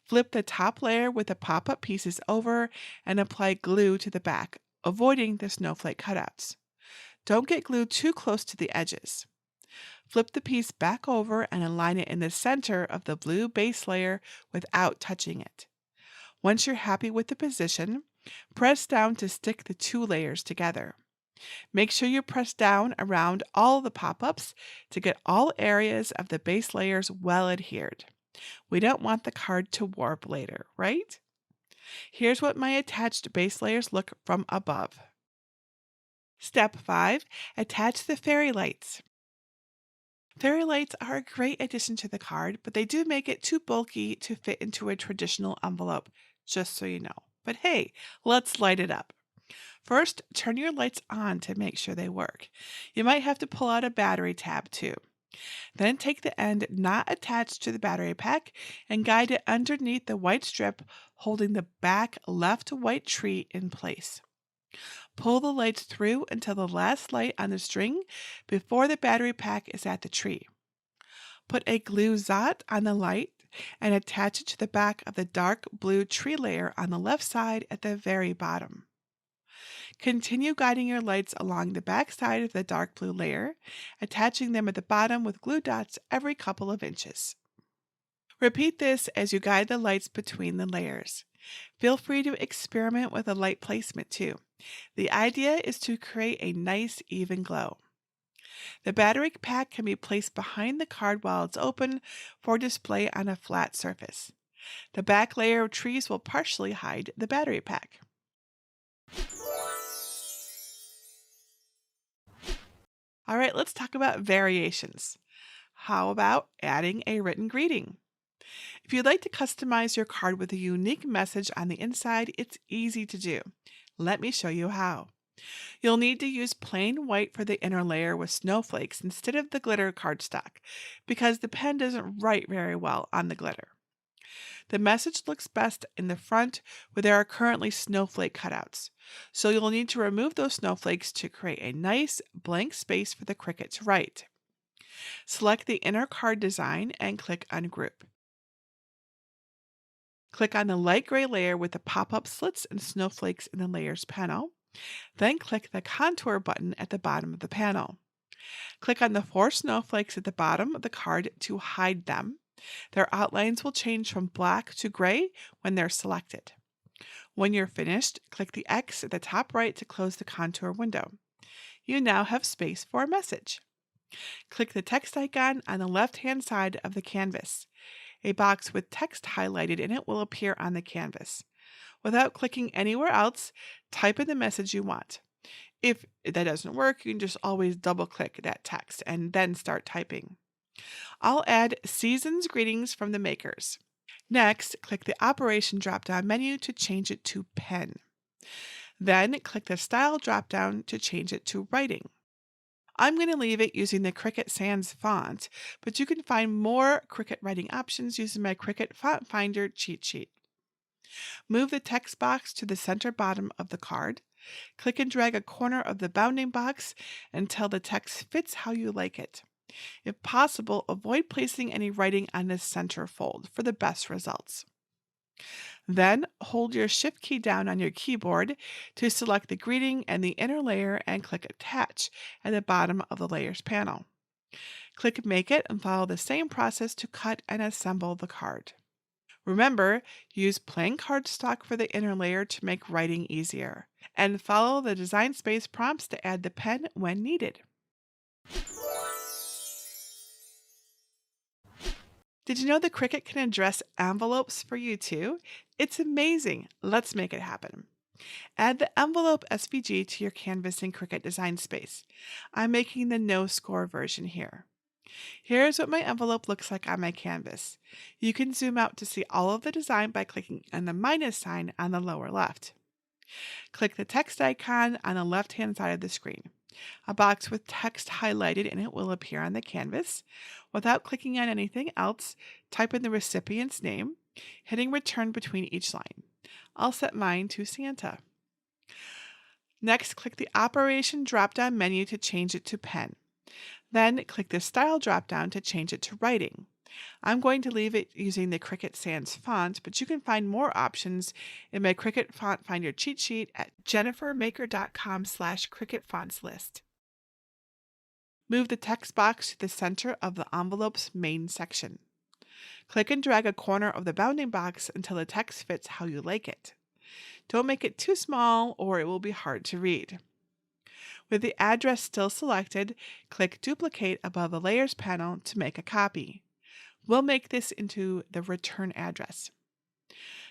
Flip the top layer with the pop-up pieces over and apply glue to the back, avoiding the snowflake cutouts. Don't get glue too close to the edges. Flip the piece back over and align it in the center of the blue base layer without touching it. Once you're happy with the position, press down to stick the two layers together. Make sure you press down around all the pop-ups to get all areas of the base layers well adhered. We don't want the card to warp later, right? Here's what my attached base layers look from above. Step 5. Attach the fairy lights. Fairy lights are a great addition to the card, but they do make it too bulky to fit into a traditional envelope, just so you know. But hey, let's light it up. First, turn your lights on to make sure they work. You might have to pull out a battery tab too. Then take the end not attached to the battery pack and guide it underneath the white strip holding the back left white tree in place. Pull the lights through until the last light on the string before the battery pack is at the tree. Put a glue dot on the light and attach it to the back of the dark blue tree layer on the left side at the very bottom. Continue guiding your lights along the back side of the dark blue layer, attaching them at the bottom with glue dots every couple of inches. Repeat this as you guide the lights between the layers. Feel free to experiment with the light placement too. The idea is to create a nice even glow. The battery pack can be placed behind the card while it's open for display on a flat surface. The back layer of trees will partially hide the battery pack. All right, let's talk about variations. How about adding a written greeting? If you'd like to customize your card with a unique message on the inside, it's easy to do. Let me show you how. You'll need to use plain white for the inner layer with snowflakes instead of the glitter cardstock, because the pen doesn't write very well on the glitter. The message looks best in the front where there are currently snowflake cutouts, so you'll need to remove those snowflakes to create a nice blank space for the Cricut to write. Select the inner card design and click Ungroup. Click on the light gray layer with the pop-up slits and snowflakes in the Layers panel. Then click the Contour button at the bottom of the panel. Click on the 4 snowflakes at the bottom of the card to hide them. Their outlines will change from black to gray when they're selected. When you're finished, click the X at the top right to close the contour window. You now have space for a message. Click the text icon on the left-hand side of the canvas. A box with text highlighted in it will appear on the canvas. Without clicking anywhere else, type in the message you want. If that doesn't work, you can just always double-click that text and then start typing. I'll add Season's Greetings from the Makers. Next, click the Operation drop-down menu to change it to Pen. Then click the Style drop-down to change it to Writing. I'm going to leave it using the Cricut Sans font, but you can find more Cricut writing options using my Cricut Font Finder cheat sheet. Move the text box to the center bottom of the card. Click and drag a corner of the bounding box until the text fits how you like it. If possible, avoid placing any writing on the center fold for the best results. Then hold your Shift key down on your keyboard to select the greeting and the inner layer and click Attach at the bottom of the Layers panel. Click Make It and follow the same process to cut and assemble the card. Remember, use plain cardstock for the inner layer to make writing easier, and follow the Design Space prompts to add the pen when needed. Did you know the Cricut can address envelopes for you too? It's amazing. Let's make it happen. Add the envelope SVG to your canvas in Cricut Design Space. I'm making the no score version here. Here's what my envelope looks like on my canvas. You can zoom out to see all of the design by clicking on the minus sign on the lower left. Click the text icon on the left-hand side of the screen. A box with text highlighted in it will appear on the canvas. Without clicking on anything else, type in the recipient's name, hitting return between each line. I'll set mine to Santa. Next, click the Operation drop-down menu to change it to Pen. Then click the Style drop-down to change it to Writing. I'm going to leave it using the Cricut Sans font, but you can find more options in my Cricut Font Finder cheat sheet at jennifermaker.com/Cricut Fonts list. Move the text box to the center of the envelope's main section. Click and drag a corner of the bounding box until the text fits how you like it. Don't make it too small or it will be hard to read. With the address still selected, click Duplicate above the Layers panel to make a copy. We'll make this into the return address.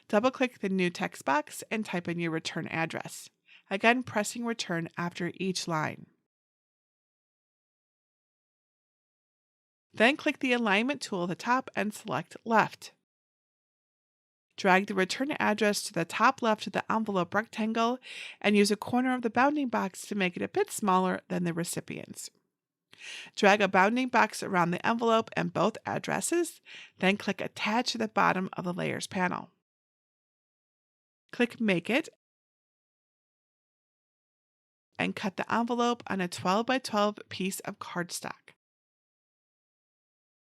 Double-click the new text box and type in your return address, again pressing Return after each line. Then click the Alignment tool at the top and select Left. Drag the return address to the top left of the envelope rectangle and use a corner of the bounding box to make it a bit smaller than the recipient's. Drag a bounding box around the envelope and both addresses, then click Attach to the bottom of the Layers panel. Click Make It and cut the envelope on a 12 by 12 piece of cardstock.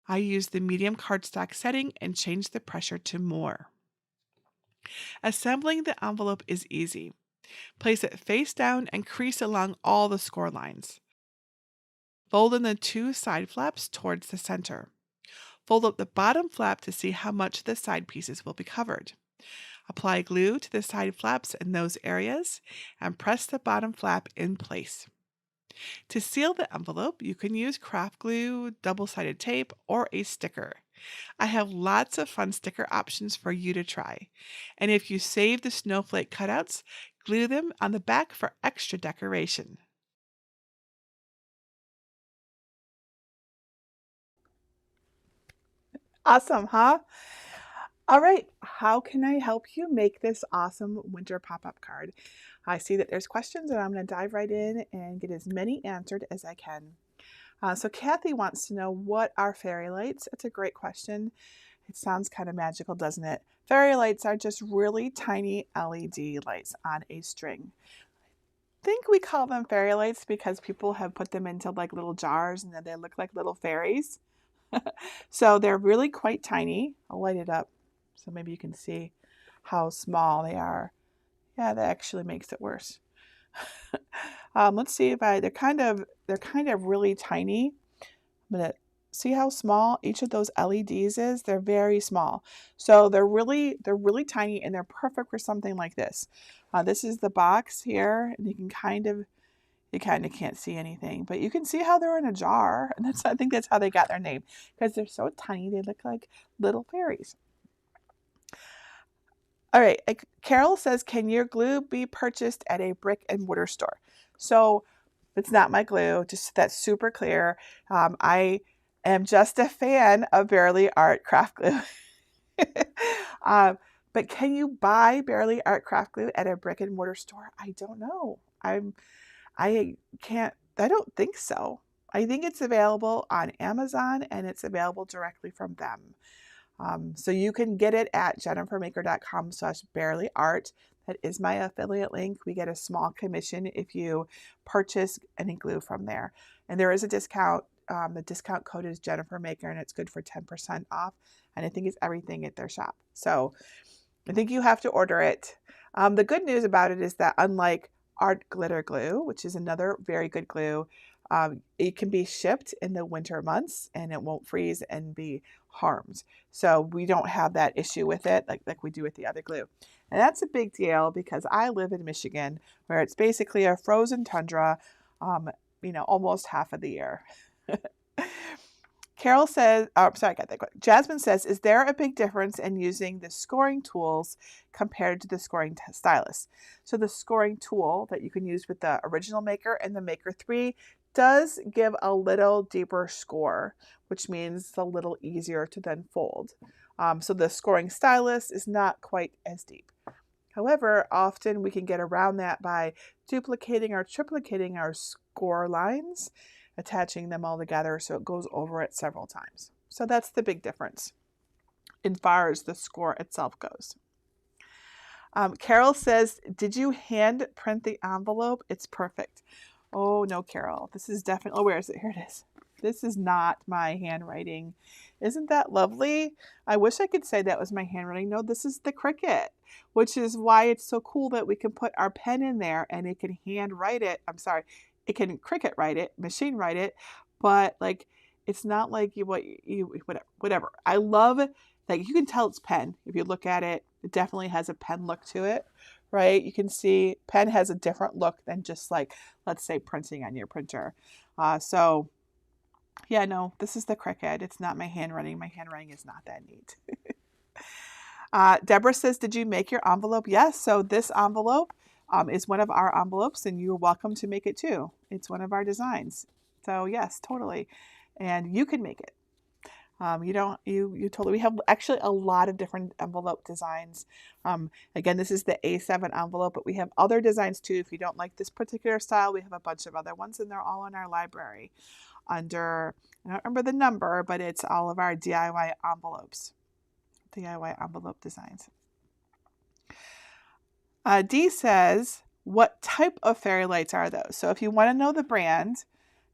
I used the medium cardstock setting and changed the pressure to more. Assembling the envelope is easy. Place it face down and crease along all the score lines. Fold in the two side flaps towards the center. Fold up the bottom flap to see how much the side pieces will be covered. Apply glue to the side flaps in those areas and press the bottom flap in place. To seal the envelope, you can use craft glue, double-sided tape, or a sticker. I have lots of fun sticker options for you to try. And if you save the snowflake cutouts, glue them on the back for extra decoration. Awesome, huh? All right, how can I help you make this awesome winter pop-up card? I see that there's questions and I'm going to dive right in and get as many answered as I can. So Kathy wants to know, what are fairy lights? It's a great question. It sounds kind of magical, doesn't it? Fairy lights are just really tiny LED lights on a string. I think we call them fairy lights because people have put them into like little jars and then they look like little fairies. So they're really quite tiny. I'll light it up so maybe you can see how small they are. Yeah, that actually makes it worse. Let's see if they're kind of really tiny. I'm gonna see how small each of those LEDs is. They're very small. So they're really tiny and they're perfect for something like this. This is the box here, and you kind of can't see anything, but you can see how they're in a jar, and I think that's how they got their name, because they're so tiny. They look like little fairies. All right, Carol says, can your glue be purchased at a brick and mortar store? So it's not my glue, just that's super clear. I am just a fan of Bearly Art craft glue. But can you buy Bearly Art craft glue at a brick and mortar store? I don't know. I don't think so. I think it's available on Amazon and it's available directly from them. So you can get it at jennifermaker.com/bearlyart. That is my affiliate link. We get a small commission if you purchase any glue from there. And there is a discount. The discount code is jennifermaker and it's good for 10% off. And I think it's everything at their shop. So I think you have to order it. The good news about it is that unlike Art Glitter Glue, which is another very good glue, it can be shipped in the winter months and it won't freeze and be harmed. So we don't have that issue with it like we do with the other glue. And that's a big deal because I live in Michigan where it's basically a frozen tundra, almost half of the year. Carol says, Jasmine says, is there a big difference in using the scoring tools compared to the scoring stylus? So the scoring tool that you can use with the original Maker and the Maker 3 does give a little deeper score, which means it's a little easier to then fold. So the scoring stylus is not quite as deep. However, often we can get around that by duplicating or triplicating our score lines, attaching them all together so it goes over it several times. So that's the big difference as far as the score itself goes. Carol says, did you hand print the envelope? It's perfect. Oh no, Carol, this is definitely, where is it? Here it is. This is not my handwriting. Isn't that lovely? I wish I could say that was my handwriting. No, this is the Cricut, which is why it's so cool that we can put our pen in there and it can hand write it. It can Cricut write it, machine write it, but like It's not like whatever. I love, like, you can tell it's pen. If you look at it, it definitely has a pen look to it, right? You can see pen has a different look than just like, let's say, printing on your printer. So yeah, no, this is the Cricut. It's not my handwriting. My handwriting is not that neat. Deborah says, did you make your envelope? Yes. So this envelope is one of our envelopes, and you're welcome to make it too. It's one of our designs. So yes, totally. And you can make it. You totally, we have actually a lot of different envelope designs. Again, this is the A7 envelope, but we have other designs too. If you don't like this particular style, we have a bunch of other ones, and they're all in our library under, I don't remember the number, but it's all of our DIY envelopes, DIY envelope designs. Dee says, what type of fairy lights are those? So if you want to know the brand,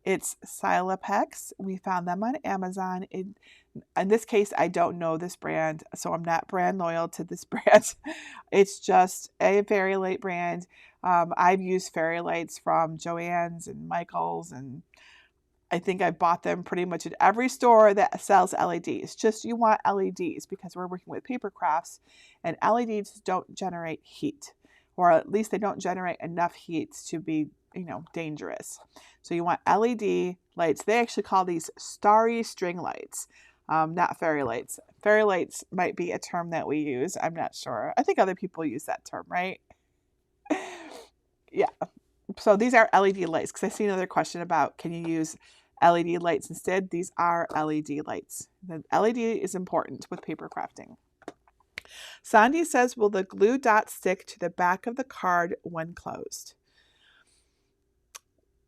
it's Silapex. We found them on Amazon. In this case, I don't know this brand, so I'm not brand loyal to this brand. It's just a fairy light brand. I've used fairy lights from Joann's and Michael's, and I think I bought them pretty much at every store that sells LEDs. Just you want LEDs because we're working with paper crafts, and LEDs don't generate heat, or at least they don't generate enough heat to be, dangerous. So you want LED lights. They actually call these starry string lights, not fairy lights. Fairy lights might be a term that we use. I'm not sure. I think other people use that term, right? Yeah. So these are LED lights, because I see another question about, can you use LED lights instead? These are LED lights. The LED is important with paper crafting. Sandy says, will the glue dot stick to the back of the card when closed?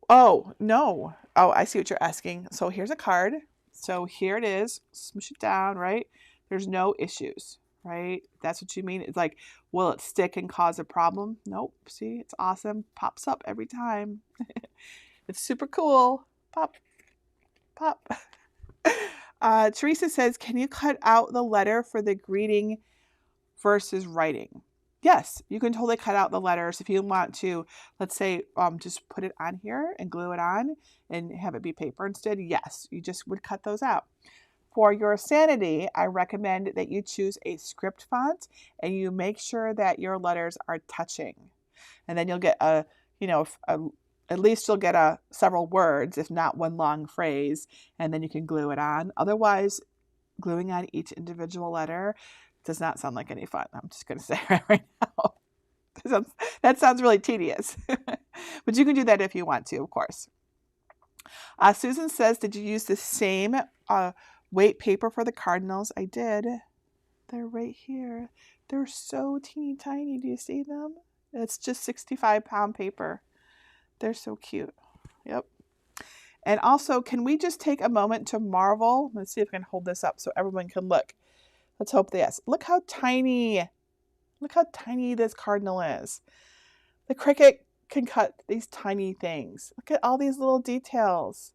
Oh, no. Oh, I see what you're asking. So here's a card. So here it is. Smoosh it down, right? There's no issues, right? That's what you mean. It's like, will it stick and cause a problem? Nope. See, it's awesome. Pops up every time. It's super cool. Pop, pop. Teresa says, can you cut out the letter for the greeting versus writing? Yes, you can totally cut out the letters if you want to, let's say, just put it on here and glue it on and have it be paper instead. Yes, you just would cut those out. For your sanity, I recommend that you choose a script font and you make sure that your letters are touching. And then you'll get at least you'll get several words, if not one long phrase, and then you can glue it on. Otherwise, gluing on each individual letter does not sound like any fun. I'm just going to say right now. That sounds really tedious. But you can do that if you want to, of course. Susan says, did you use the same weight paper for the cardinals? I did. They're right here. They're so teeny tiny. Do you see them? It's just 65-pound paper. They're so cute. Yep. And also, can we just take a moment to marvel? Let's see if I can hold this up so everyone can look. Let's hope yes. Look how tiny this cardinal is. The Cricut can cut these tiny things. Look at all these little details.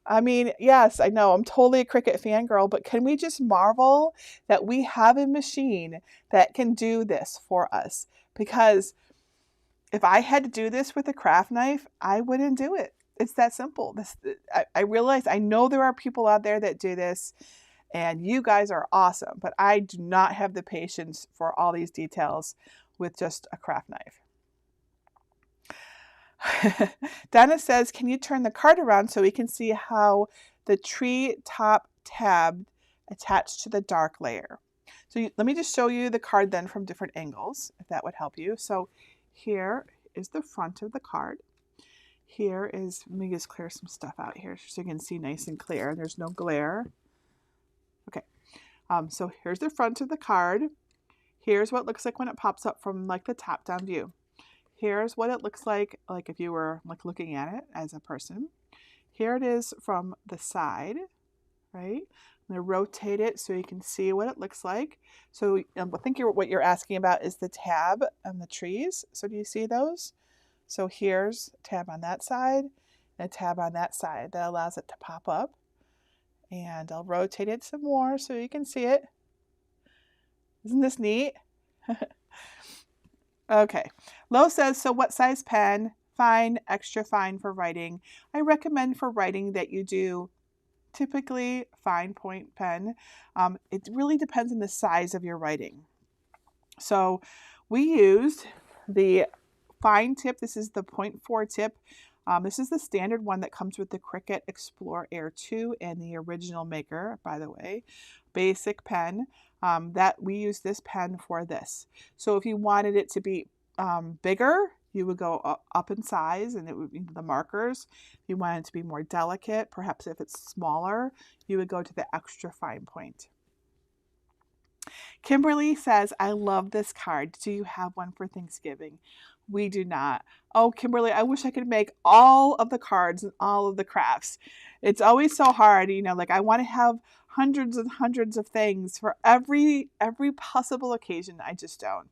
I mean, yes, I know I'm totally a Cricut fangirl, but can we just marvel that we have a machine that can do this for us? Because if I had to do this with a craft knife, I wouldn't do it. It's that simple. I realize, I know there are people out there that do this, and you guys are awesome, but I do not have the patience for all these details with just a craft knife. Donna says, can you turn the card around so we can see how the tree top tab attached to the dark layer? So let me just show you the card then from different angles, if that would help you. So here is the front of the card. Here is, let me just clear some stuff out here so you can see nice and clear. There's no glare. Okay, so here's the front of the card. Here's what it looks like when it pops up from like the top down view. Here's what it looks like if you were like looking at it as a person. Here it is from the side, right? I'm going to rotate it so you can see what it looks like. So I think what you're asking about is the tab and the trees. So do you see those? So here's a tab on that side and a tab on that side that allows it to pop up. And I'll rotate it some more so you can see it. Isn't this neat? Okay. Lo says, so what size pen? Fine, extra fine for writing. I recommend for writing that you do typically fine point pen. It really depends on the size of your writing. So we used the fine tip. This is the 0.4 tip. This is the standard one that comes with the Cricut Explore Air 2 and the original maker, by the way, basic pen. That we use this pen for this. So if you wanted it to be bigger, you would go up in size and it would be the markers. If you wanted it to be more delicate, perhaps if it's smaller, you would go to the extra fine point. Kimberly says, I love this card. Do you have one for Thanksgiving? We do not. Oh, Kimberly, I wish I could make all of the cards and all of the crafts. It's always so hard, like I want to have hundreds and hundreds of things for every possible occasion. I just don't.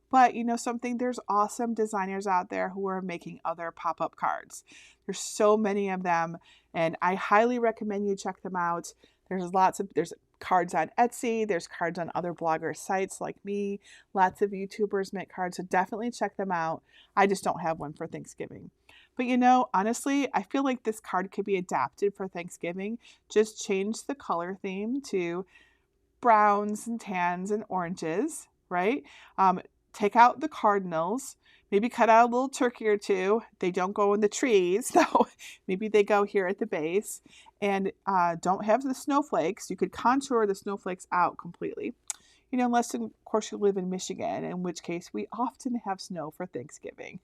But something, there's awesome designers out there who are making other pop-up cards. There's so many of them, and I highly recommend you check them out. There's cards on Etsy, there's cards on other blogger sites like me. Lots of YouTubers make cards, so definitely check them out. I just don't have one for Thanksgiving. But honestly, I feel like this card could be adapted for Thanksgiving. Just change the color theme to browns and tans and oranges, right? Take out the cardinals, maybe cut out a little turkey or two. They don't go in the trees, so maybe they go here at the base. And don't have the snowflakes. You could contour the snowflakes out completely, unless of course you live in Michigan, in which case we often have snow for Thanksgiving.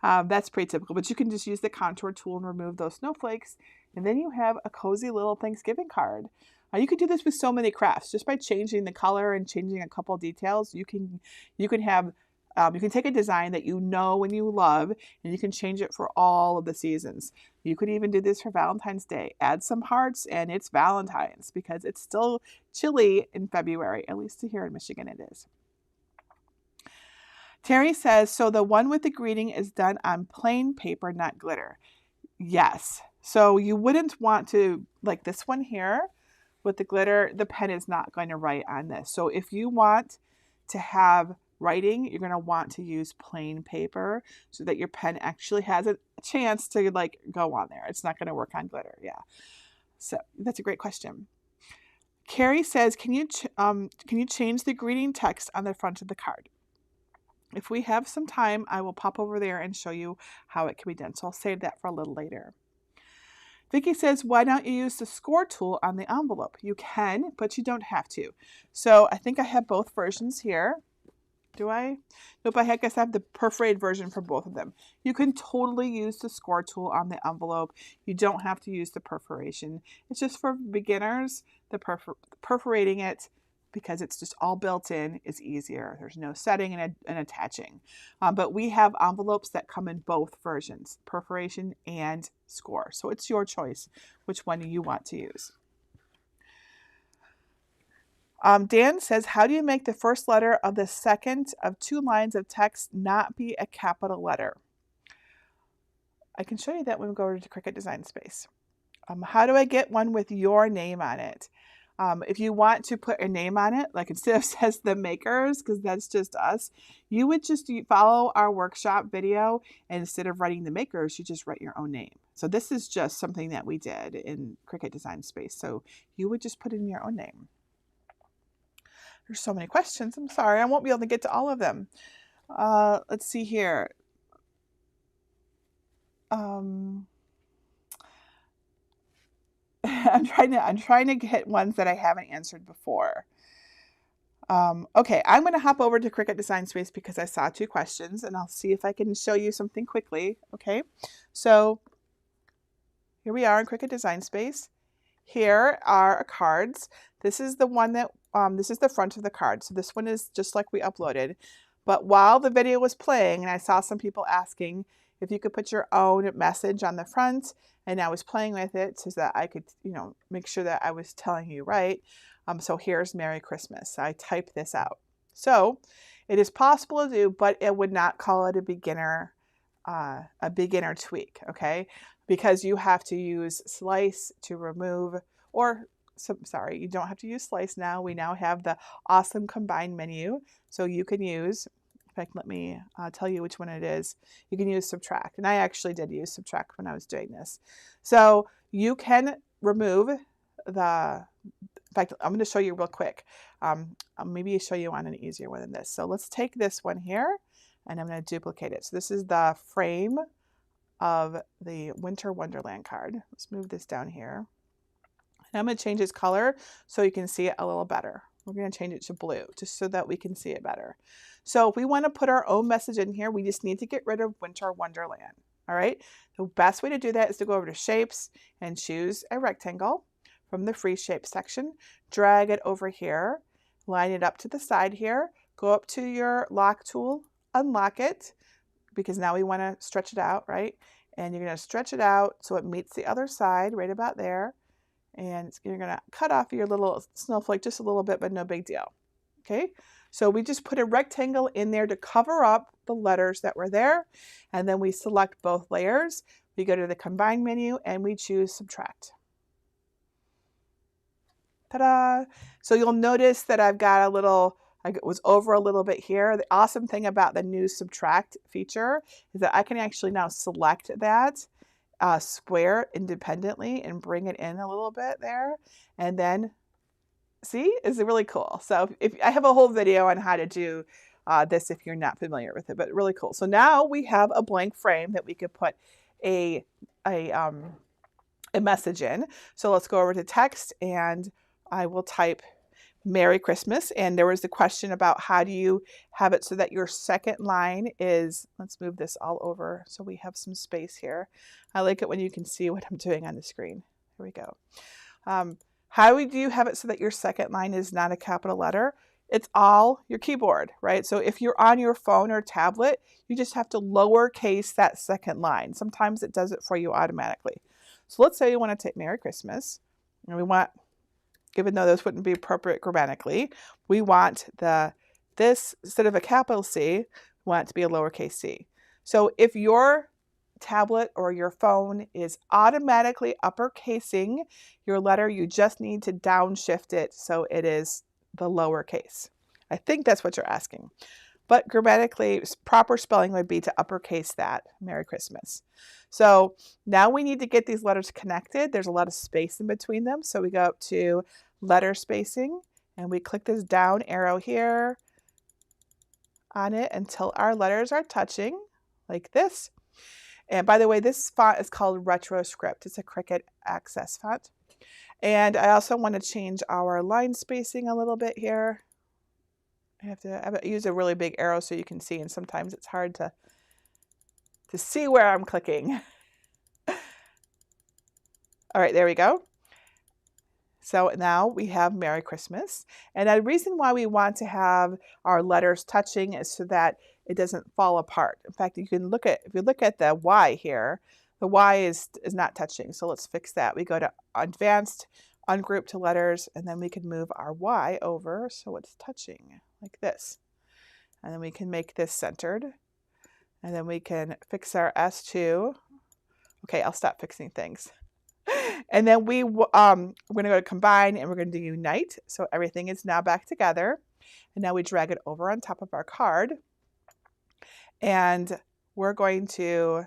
That's pretty typical, but you can just use the contour tool and remove those snowflakes, and then you have a cozy little Thanksgiving card. You could do this with so many crafts. Just by changing the color and changing a couple details, you can take a design that and you love, and you can change it for all of the seasons. You could even do this for Valentine's Day. Add some hearts, and it's Valentine's, because it's still chilly in February, at least here in Michigan it is. Terry says, so the one with the greeting is done on plain paper, not glitter. Yes. So you wouldn't want to, like this one here, with the glitter, the pen is not going to write on this. So if you want to have writing, you're going to want to use plain paper so that your pen actually has a chance to go on there. It's not going to work on glitter. Yeah. So that's a great question. Carrie says, can you change the greeting text on the front of the card? If we have some time, I will pop over there and show you how it can be done. So I'll save that for a little later. Vicki says, why don't you use the score tool on the envelope? You can, but you don't have to. So I think I have both versions here. Do I? Nope, I guess I have the perforated version for both of them. You can totally use the score tool on the envelope. You don't have to use the perforation. It's just for beginners. The perforating it, because it's just all built in, is easier. There's no setting and attaching. But we have envelopes that come in both versions, perforation and score. So it's your choice which one you want to use. Dan says, how do you make the first letter of the second of two lines of text not be a capital letter? I can show you that when we go over to Cricut Design Space. How do I get one with your name on it? If you want to put a name on it, like instead of says the makers, because that's just us, you would just follow our workshop video, and instead of writing the makers, you just write your own name. So this is just something that we did in Cricut Design Space. So you would just put in your own name. There's so many questions. I'm sorry, I won't be able to get to all of them. Let's see here. I'm trying to get ones that I haven't answered before. Okay, I'm going to hop over to Cricut Design Space because I saw two questions, and I'll see if I can show you something quickly. Okay, so here we are in Cricut Design Space. Here are our cards. This is the one that, this is the front of the card. So this one is just like we uploaded. But while the video was playing, and I saw some people asking if you could put your own message on the front, and I was playing with it so that I could, make sure that I was telling you right. So here's Merry Christmas. I typed this out. So it is possible to do, but it would not call it a beginner tweak, okay? Because you have to use slice to remove, sorry, you don't have to use slice now. We now have the awesome combine menu. So you can use, in fact, let me tell you which one it is. You can use subtract. And I actually did use subtract when I was doing this. So you can remove the, in fact, I'm going to show you real quick. I'll maybe show you on an easier one than this. So let's take this one here and I'm going to duplicate it. So this is the frame of the Winter Wonderland card. Let's move this down here. And I'm going to change its color so you can see it a little better. We're going to change it to blue just so that we can see it better. So if we want to put our own message in here, we just need to get rid of Winter Wonderland. All right. The best way to do that is to go over to Shapes and choose a rectangle from the Free Shape section. Drag it over here, line it up to the side here, go up to your lock tool, unlock it, because now we want to stretch it out, right? And you're going to stretch it out so it meets the other side right about there. And you're going to cut off your little snowflake just a little bit, but no big deal. Okay, so we just put a rectangle in there to cover up the letters that were there. And then we select both layers. We go to the Combine menu and we choose Subtract. Ta-da! So you'll notice that I've got a little, I was over a little bit here. The awesome thing about the new Subtract feature is that I can actually now select that square independently and bring it in a little bit there. And then, see, it's really cool. So if I have a whole video on how to do this if you're not familiar with it, but really cool. So now we have a blank frame that we could put a message in. So let's go over to text and I will type Merry Christmas. And there was the question about how do you have it so that your second line is, let's move this all over so we have some space here. I like it when you can see what I'm doing on the screen. Here we go. How do you have it so that your second line is not a capital letter? It's all your keyboard, right? So if you're on your phone or tablet, you just have to lowercase that second line. Sometimes it does it for you automatically. So let's say you want to take Merry Christmas, and we want, even though this wouldn't be appropriate grammatically, we want this, instead of a capital C, we want it to be a lowercase c. So if your tablet or your phone is automatically uppercasing your letter, you just need to downshift it so it is the lowercase. I think that's what you're asking. But grammatically, proper spelling would be to uppercase that, Merry Christmas. So now we need to get these letters connected. There's a lot of space in between them. So we go up to letter spacing and we click this down arrow here on it until our letters are touching like this. And by the way, this font is called RetroScript. It's a Cricut Access font. And I also want to change our line spacing a little bit here. I have to use a really big arrow so you can see, and sometimes it's hard to see where I'm clicking. All right, there we go. So now we have Merry Christmas. And the reason why we want to have our letters touching is so that it doesn't fall apart. In fact, you can look at, if you look at the Y here, the Y is not touching. So let's fix that. We go to Advanced, Ungroup to Letters, and then we can move our Y over so it's touching like this. And then we can make this centered. And then we can fix our S too. Okay, I'll stop fixing things. And then we're going to go to Combine and we're going to do Unite. So everything is now back together. And now we drag it over on top of our card. And we're going to,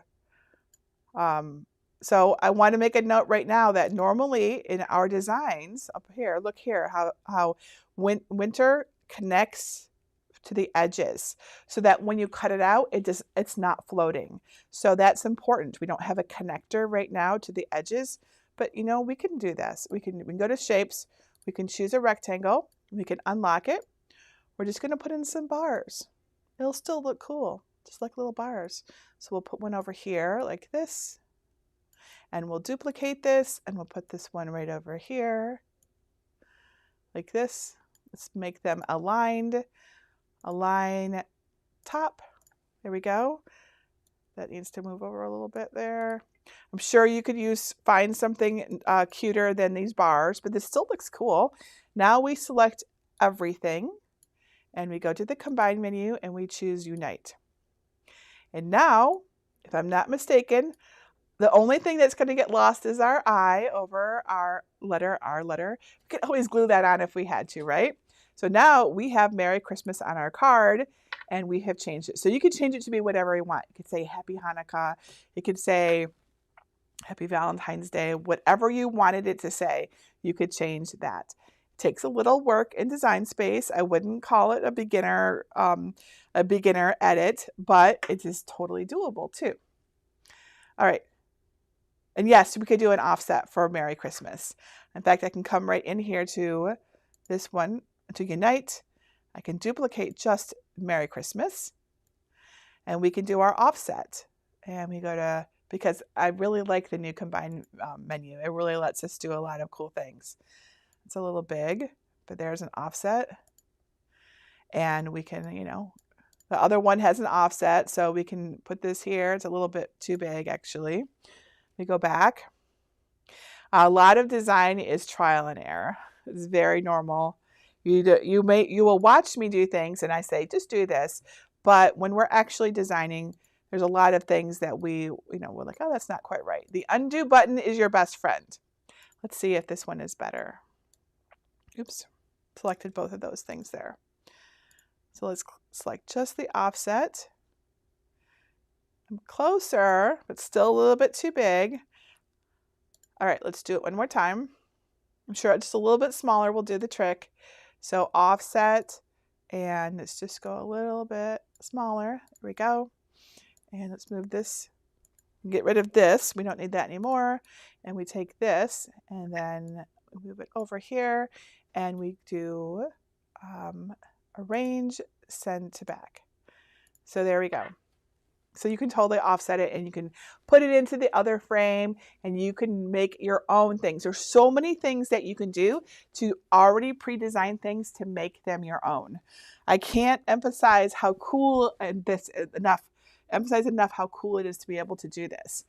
so I want to make a note right now that normally in our designs up here, look here, how winter connects to the edges so that when you cut it out, it's not floating. So that's important. We don't have a connector right now to the edges, but you know, we can do this. We can go to Shapes, we can choose a rectangle, we can unlock it. We're just going to put in some bars. It'll still look cool, just like little bars. So we'll put one over here like this, and we'll duplicate this, and we'll put this one right over here like this. Let's make them aligned. Align top. There we go. That needs to move over a little bit there. I'm sure you could find something cuter than these bars, but this still looks cool. Now we select everything and we go to the Combine menu and we choose Unite. And now, if I'm not mistaken, the only thing that's going to get lost is our I over our letter, We could always glue that on if we had to, right? So now we have Merry Christmas on our card and we have changed it. So you could change it to be whatever you want. You could say Happy Hanukkah. You could say Happy Valentine's Day, whatever you wanted it to say, you could change that. It takes a little work in Design Space. I wouldn't call it a beginner edit, but it is totally doable too. All right. And yes, we could do an offset for Merry Christmas. In fact, I can come right in here to this one to Unite. I can duplicate just Merry Christmas, and we can do our offset. And we go to, because I really like the new combined menu. It really lets us do a lot of cool things. It's a little big, but there's an offset. And we can, the other one has an offset, so we can put this here. It's a little bit too big, actually. We go back. A lot of design is trial and error. It's very normal. You will watch me do things, and I say, just do this. But when we're actually designing, there's a lot of things that we're like, oh, that's not quite right. The undo button is your best friend. Let's see if this one is better. Oops, selected both of those things there. So let's select just the offset. I'm closer, but still a little bit too big. All right, let's do it one more time. I'm sure just a little bit smaller will do the trick. So offset, and let's just go a little bit smaller. There we go. And let's move this, get rid of this. We don't need that anymore. And we take this and then move it over here, and we do arrange, send to back. So there we go. So you can totally offset it, and you can put it into the other frame, and you can make your own things. There's so many things that you can do to already pre-design things to make them your own. I can't emphasize how cool enough how cool it is to be able to do this.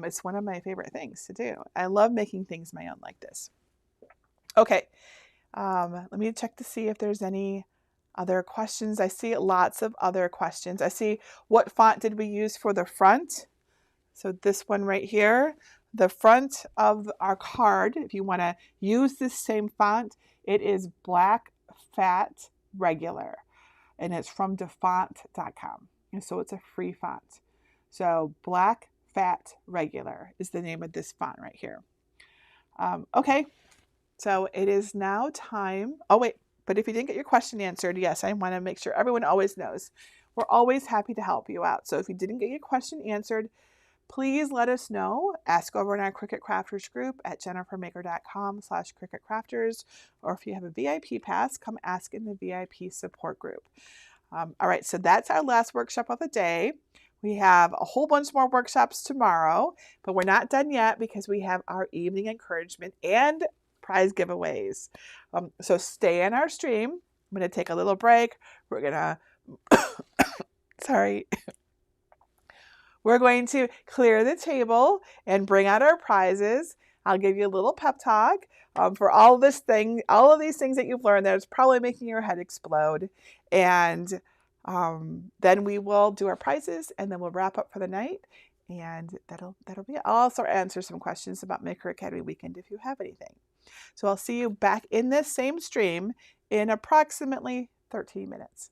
It's one of my favorite things to do. I love making things my own like this. Okay, let me check to see if there's any other questions. I see lots of other questions. I see, what font did we use for the front? So this one right here, the front of our card, if you want to use this same font, it is Black Fat Regular, and it's from dafont.com. And so it's a free font. So Black Fat Regular is the name of this font right here. Okay, so it is now time. Oh, wait. But if you didn't get your question answered, yes, I want to make sure everyone always knows. We're always happy to help you out. So if you didn't get your question answered, please let us know. Ask over in our Cricut Crafters group at jennifermaker.com/CricutCrafters. Or if you have a VIP pass, come ask in the VIP support group. All right, so that's our last workshop of the day. We have a whole bunch more workshops tomorrow, but we're not done yet because we have our evening encouragement and prize giveaways. So stay in our stream. I'm going to take a little break. We're going to, sorry. We're going to clear the table and bring out our prizes. I'll give you a little pep talk for all of these things that you've learned that's probably making your head explode. And then we will do our prizes, and then we'll wrap up for the night. And that'll be it. I'll also answer some questions about Maker Academy Weekend if you have anything. So I'll see you back in this same stream in approximately 13 minutes.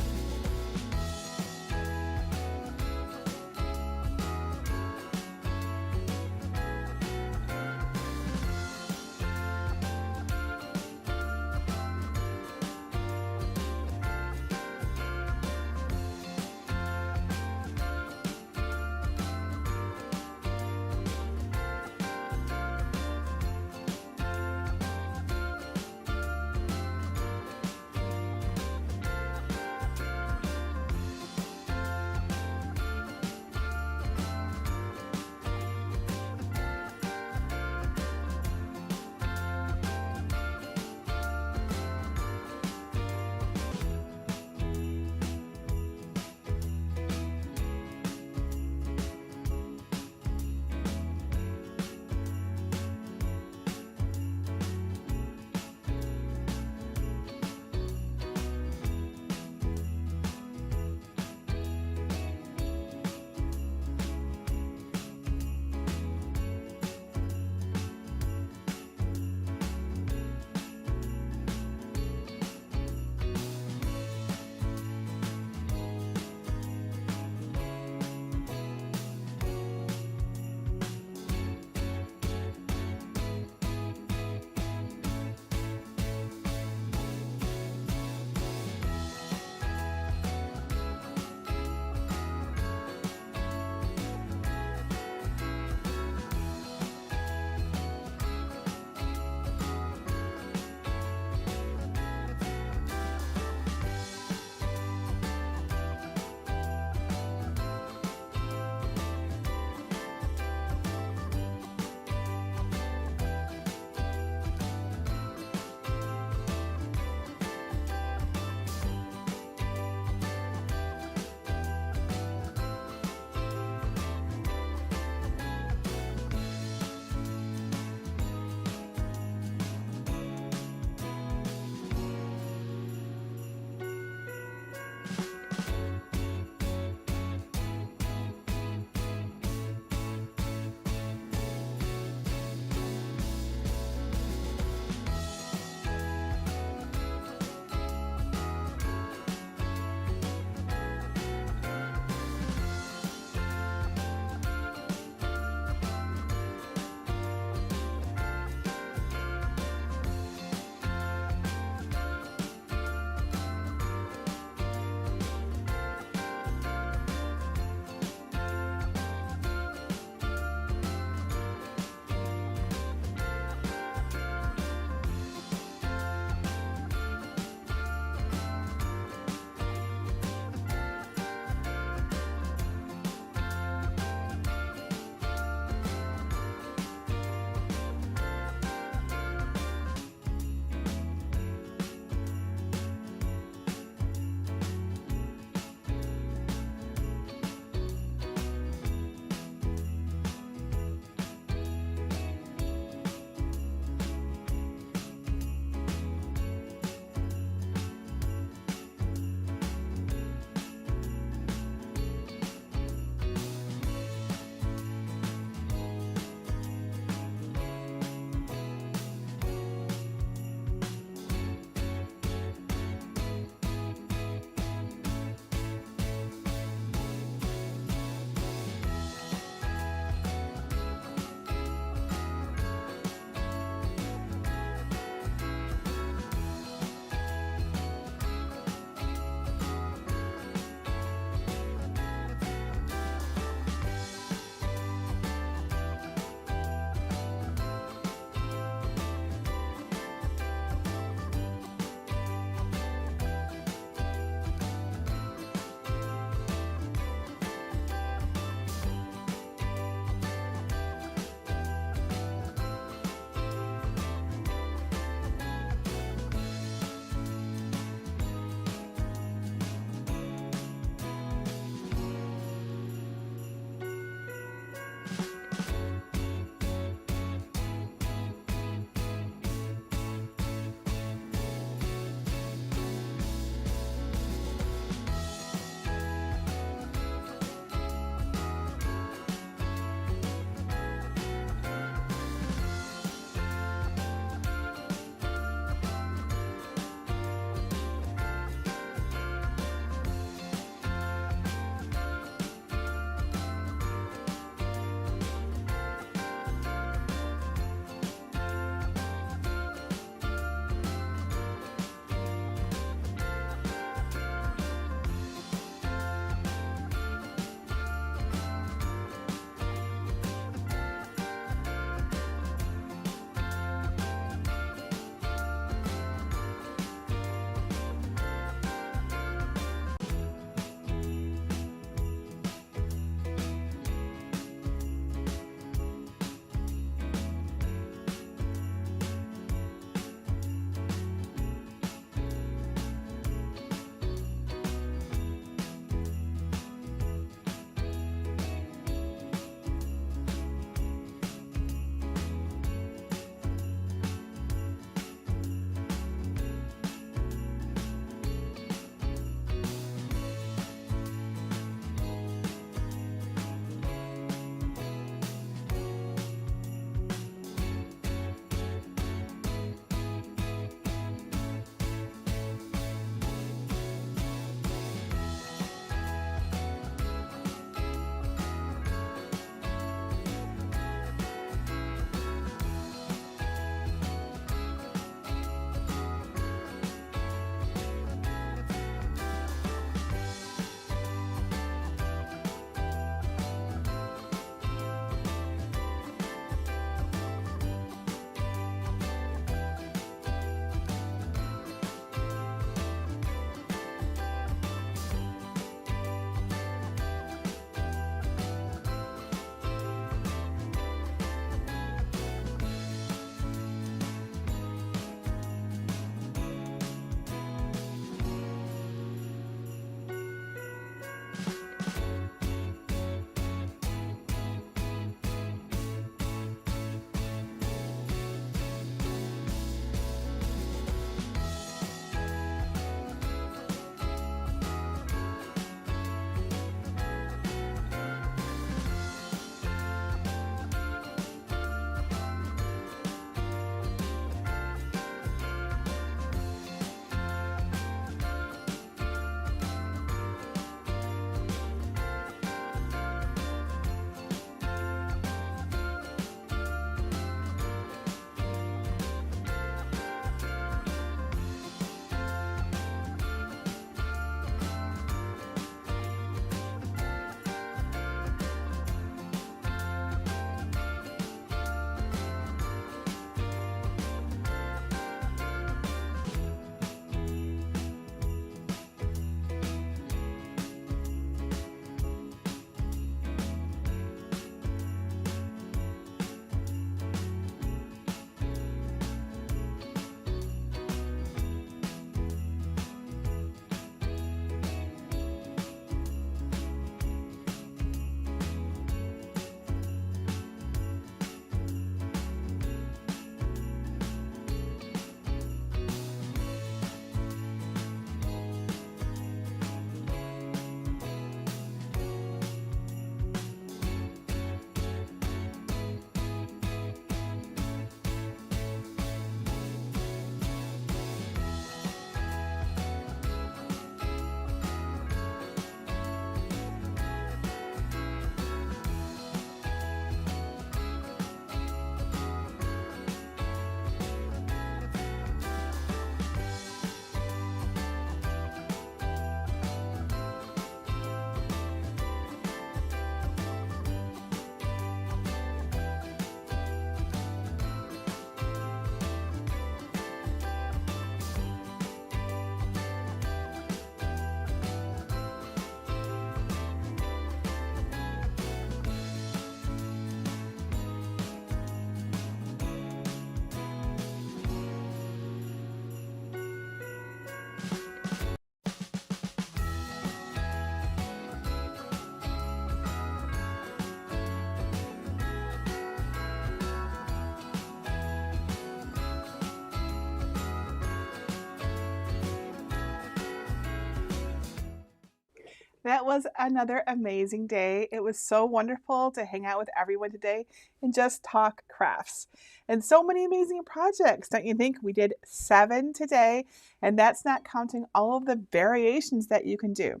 That was another amazing day. It was so wonderful to hang out with everyone today and just talk crafts. And so many amazing projects, don't you think? We did 7 today, and that's not counting all of the variations that you can do.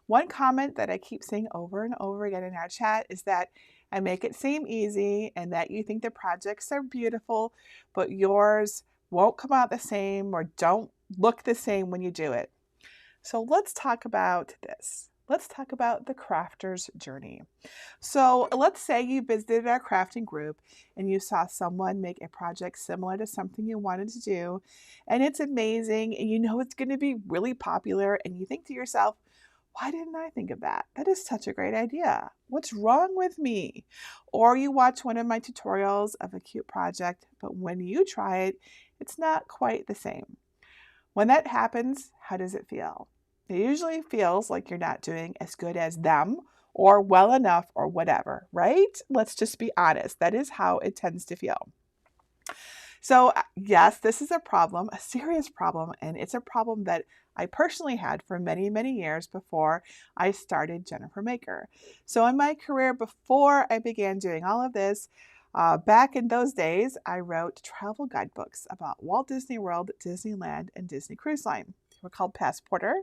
One comment that I keep seeing over and over again in our chat is that I make it seem easy and that you think the projects are beautiful, but yours won't come out the same or don't look the same when you do it. So let's talk about this. Let's talk about the crafter's journey. So let's say you visited our crafting group and you saw someone make a project similar to something you wanted to do, and it's amazing, and you know it's going to be really popular, and you think to yourself, why didn't I think of that? That is such a great idea. What's wrong with me? Or you watch one of my tutorials of a cute project, but when you try it, it's not quite the same. When that happens, how does it feel? It usually feels like you're not doing as good as them or well enough or whatever, right? Let's just be honest. That is how it tends to feel. So, yes, this is a problem, a serious problem, and it's a problem that I personally had for many, many years before I started Jennifer Maker. So, in my career, before I began doing all of this, back in those days, I wrote travel guidebooks about Walt Disney World, Disneyland, and Disney Cruise Line. They were called Passporter,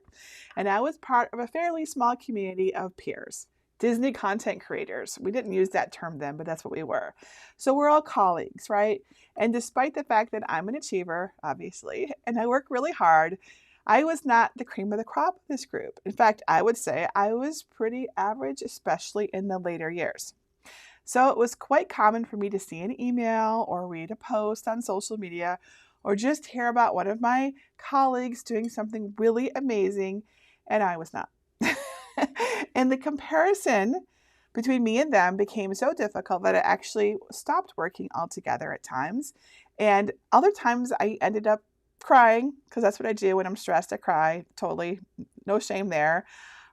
and I was part of a fairly small community of peers. Disney content creators. We didn't use that term then, but that's what we were. So we're all colleagues, right? And despite the fact that I'm an achiever, obviously, and I work really hard, I was not the cream of the crop of this group. In fact, I would say I was pretty average, especially in the later years. So it was quite common for me to see an email or read a post on social media or just hear about one of my colleagues doing something really amazing, and I was not. And the comparison between me and them became so difficult that it actually stopped working altogether at times. And other times I ended up crying, because that's what I do when I'm stressed. I cry, totally, no shame there.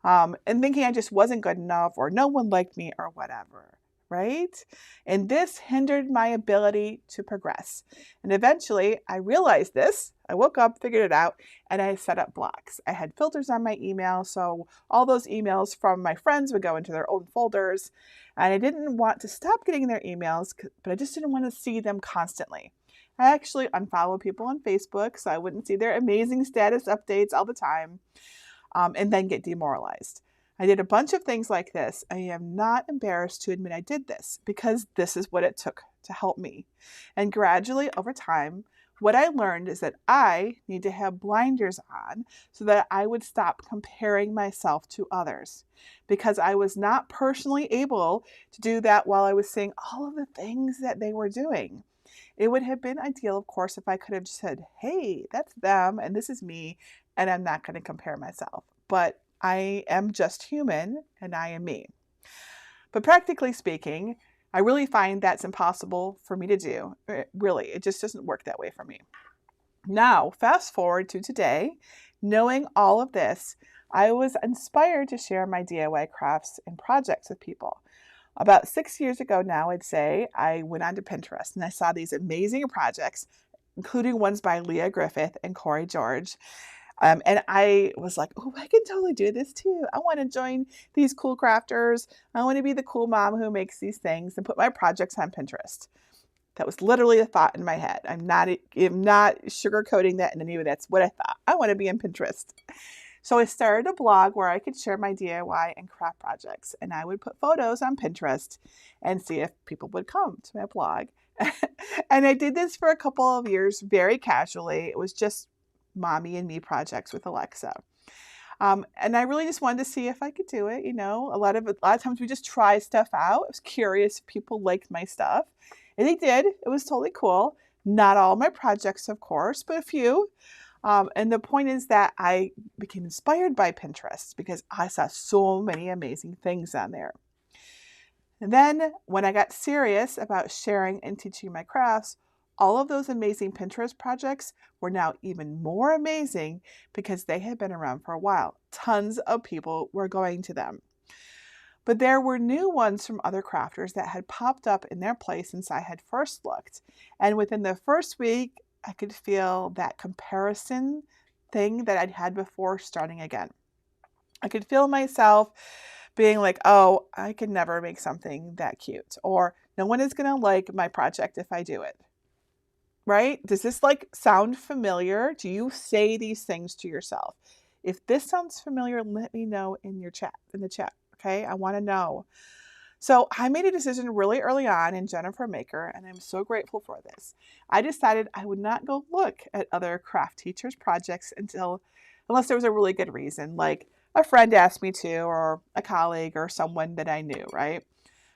And thinking I just wasn't good enough or no one liked me or whatever. Right? And this hindered my ability to progress. And eventually I realized this. I woke up, figured it out, and I set up blocks. I had filters on my email, so all those emails from my friends would go into their own folders. And I didn't want to stop getting their emails, but I just didn't want to see them constantly. I actually unfollowed people on Facebook so I wouldn't see their amazing status updates all the time, and then get demoralized. I did a bunch of things like this. I am not embarrassed to admit I did this because this is what it took to help me. And gradually over time, what I learned is that I need to have blinders on so that I would stop comparing myself to others, because I was not personally able to do that while I was seeing all of the things that they were doing. It would have been ideal, of course, if I could have just said, hey, that's them and this is me, and I'm not going to compare myself. But I am just human and I am me. But practically speaking, I really find that's impossible for me to do. Really, it just doesn't work that way for me. Now, fast forward to today, knowing all of this, I was inspired to share my DIY crafts and projects with people. About 6 years ago now, I'd say, I went onto Pinterest and I saw these amazing projects, including ones by Leah Griffith and Corey George. And I was like, oh, I can totally do this too. I want to join these cool crafters. I want to be the cool mom who makes these things and put my projects on Pinterest. That was literally a thought in my head. I'm not sugarcoating that in any way. That's what I thought. I want to be on Pinterest. So I started a blog where I could share my DIY and craft projects. And I would put photos on Pinterest and see if people would come to my blog. And I did this for a couple of years very casually. It was just mommy and me projects with Alexa. And I really just wanted to see if I could do it. You know, a lot of times we just try stuff out. I was curious if people liked my stuff. And they did. It was totally cool. Not all my projects, of course, but a few. And the point is that I became inspired by Pinterest because I saw so many amazing things on there. And then when I got serious about sharing and teaching my crafts, all of those amazing Pinterest projects were now even more amazing because they had been around for a while. Tons of people were going to them. But there were new ones from other crafters that had popped up in their place since I had first looked. And within the first week, I could feel that comparison thing that I'd had before starting again. I could feel myself being like, oh, I could never make something that cute, or no one is going to like my project if I do it. Right? Does this like sound familiar? Do you say these things to yourself? If this sounds familiar, let me know in the chat. Okay. I want to know. So I made a decision really early on in Jennifer Maker, and I'm so grateful for this. I decided I would not go look at other craft teachers' projects unless there was a really good reason, like a friend asked me to, or a colleague, or someone that I knew, right?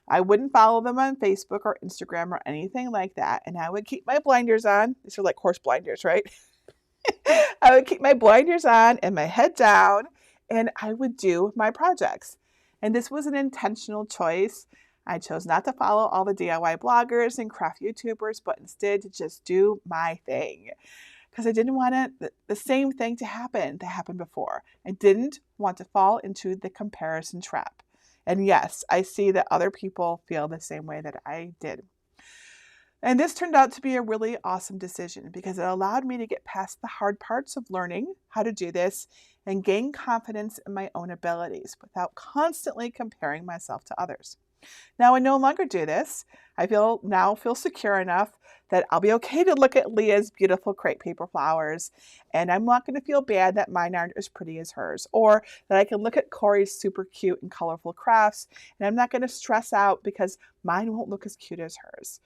I wouldn't follow them on Facebook or Instagram or anything like that, and I would keep my blinders on. These are like horse blinders, right? I would keep my blinders on and my head down, and I would do my projects. And this was an intentional choice. I chose not to follow all the DIY bloggers and craft YouTubers, but instead to just do my thing. Because I didn't want the same thing to happen that happened before. I didn't want to fall into the comparison trap. And yes, I see that other people feel the same way that I did. And this turned out to be a really awesome decision because it allowed me to get past the hard parts of learning how to do this and gain confidence in my own abilities without constantly comparing myself to others. Now I no longer do this. I now feel secure enough that I'll be okay to look at Leah's beautiful crepe paper flowers, and I'm not going to feel bad that mine aren't as pretty as hers, or that I can look at Corey's super cute and colorful crafts, and I'm not going to stress out because mine won't look as cute as hers.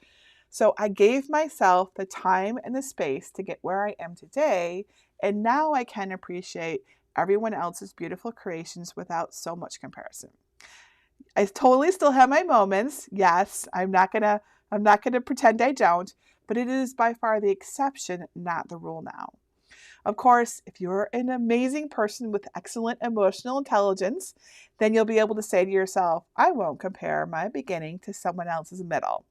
So I gave myself the time and the space to get where I am today, and now I can appreciate everyone else's beautiful creations without so much comparison. I totally still have my moments. Yes, I'm not gonna pretend I don't, but it is by far the exception, not the rule now. Of course, if you're an amazing person with excellent emotional intelligence, then you'll be able to say to yourself, I won't compare my beginning to someone else's middle.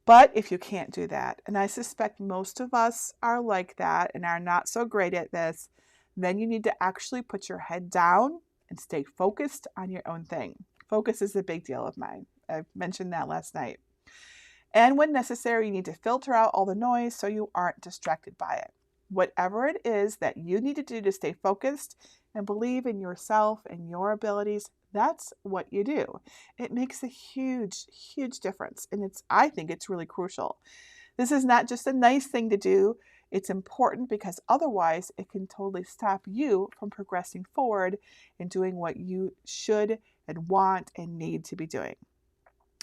But if you can't do that, and I suspect most of us are like that and are not so great at this, then you need to actually put your head down and stay focused on your own thing. Focus is a big deal of mine. I mentioned that last night. And when necessary, you need to filter out all the noise so you aren't distracted by it. Whatever it is that you need to do to stay focused and believe in yourself and your abilities, that's what you do. It makes a huge, huge difference. And I think it's really crucial. This is not just a nice thing to do. It's important because otherwise it can totally stop you from progressing forward and doing what you should and want and need to be doing.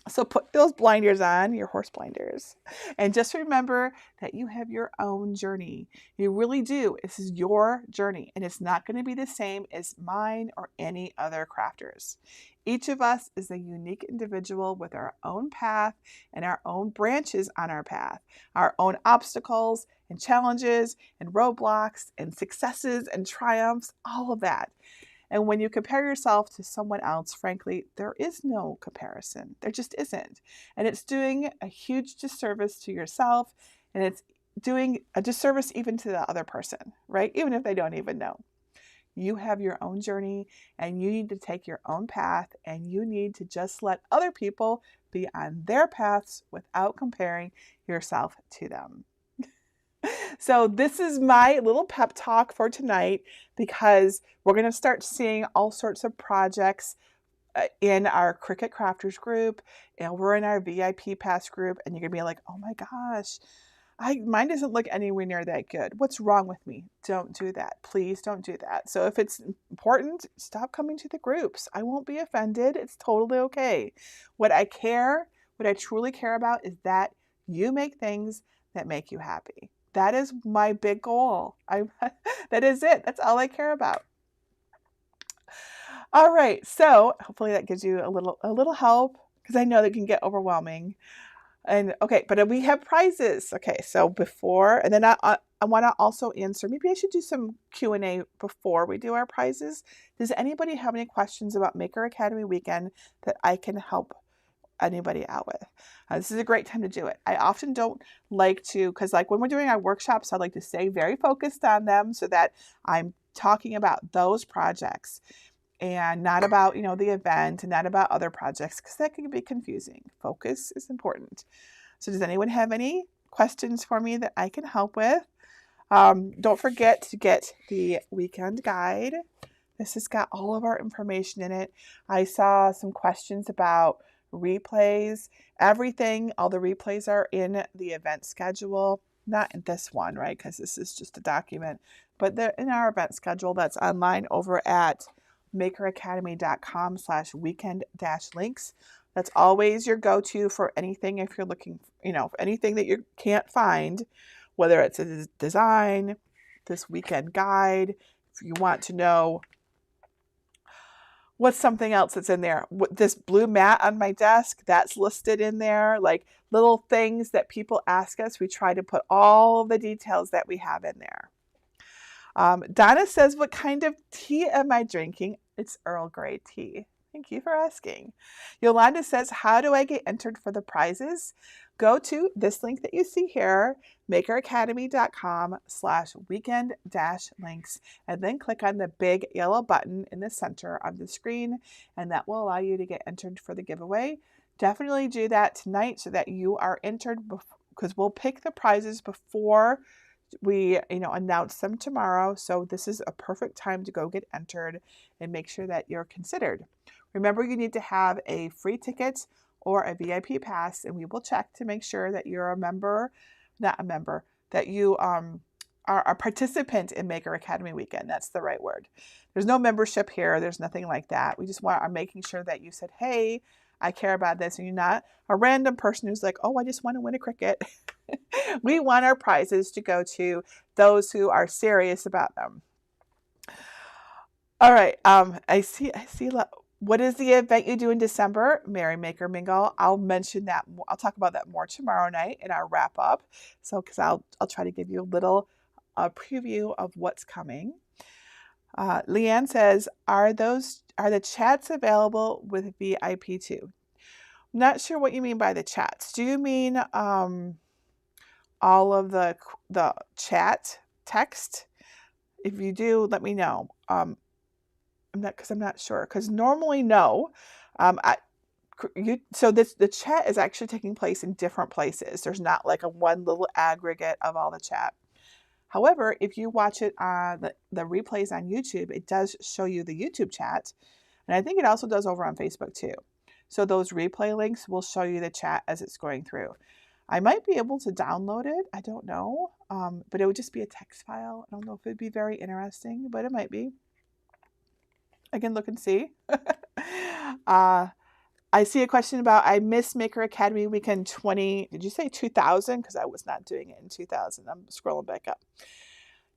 So put those blinders on, your horse blinders, and just remember that you have your own journey. You really do. This is your journey, and it's not going to be the same as mine or any other crafters. Each of us is a unique individual with our own path and our own branches on our path, our own obstacles and challenges and roadblocks and successes and triumphs, all of that. And when you compare yourself to someone else, frankly, there is no comparison. There just isn't. And it's doing a huge disservice to yourself, and it's doing a disservice even to the other person, right? Even if they don't even know. You have your own journey, and you need to take your own path, and you need to just let other people be on their paths without comparing yourself to them. So this is my little pep talk for tonight because we're going to start seeing all sorts of projects in our Cricut Crafters group, and we're in our VIP Pass group, and you're going to be like, oh my gosh, mine doesn't look anywhere near that good. What's wrong with me? Don't do that. Please don't do that. So if it's important, stop coming to the groups. I won't be offended. It's totally okay. What I truly care about is that you make things that make you happy. That is my big goal. That is it. That's all I care about. All right. So hopefully that gives you a little help because I know that can get overwhelming. And okay, but we have prizes. Okay, so and then I want to also answer. Maybe I should do some Q&A before we do our prizes. Does anybody have any questions about Maker Academy Weekend that I can help anybody out with? This is a great time to do it. I often don't like to, because like when we're doing our workshops, I like to stay very focused on them so that I'm talking about those projects and not about, the event and not about other projects, because that can be confusing. Focus is important. So does anyone have any questions for me that I can help with? Don't forget to get the weekend guide This has got all of our information in it. I saw some questions about replays. Everything, all the replays are in the event schedule. Not in this one, right? Because this is just a document. But they're in our event schedule that's online over at makeracademy.com/weekend-links. That's always your go-to for anything if you're looking, for anything that you can't find, whether it's a design, this weekend guide, if you want to know what's something else that's in there. This blue mat on my desk, that's listed in there. Like little things that people ask us, we try to put all the details that we have in there. Donna says, what kind of tea am I drinking? It's Earl Grey tea. Thank you for asking. Yolanda says, how do I get entered for the prizes? Go to this link that you see here, makeracademy.com/weekend-links, and then click on the big yellow button in the center of the screen, and that will allow you to get entered for the giveaway. Definitely do that tonight so that you are entered, because we'll pick the prizes before we announce them tomorrow. So this is a perfect time to go get entered and make sure that you're considered. Remember, you need to have a free ticket or a VIP pass, and we will check to make sure that you're that you are a participant in Maker Academy Weekend. That's the right word. There's no membership are nothing like that. We just are making sure that you said, hey, I care about this, and you're not a random person who's like, oh, I just want to win a Cricut. We want our prizes to go to those who are serious about them. All right. I see. What is the event you do in December? Merry Maker Mingle. I'll mention that. I'll talk about that more tomorrow night in our wrap up. So, because I'll try to give you a little preview of what's coming. Leanne says, are the chats available with VIP too? I'm not sure what you mean by the chats. Do you mean all of the chat text? If you do, let me know. I'm not sure, because normally no. So the chat is actually taking place in different places. There's not like a one little aggregate of all the chat. However, if you watch it on the replays on YouTube, it does show you the YouTube chat, and I think it also does over on Facebook too. So those replay links will show you the chat as it's going through. I might be able to download it. I don't know, but it would just be a text file. I don't know if it'd be very interesting, but it might be. I can look and see. I see a question about, I missed Maker Academy Weekend 20. Did you say 2000? Because I was not doing it in 2000. I'm scrolling back up.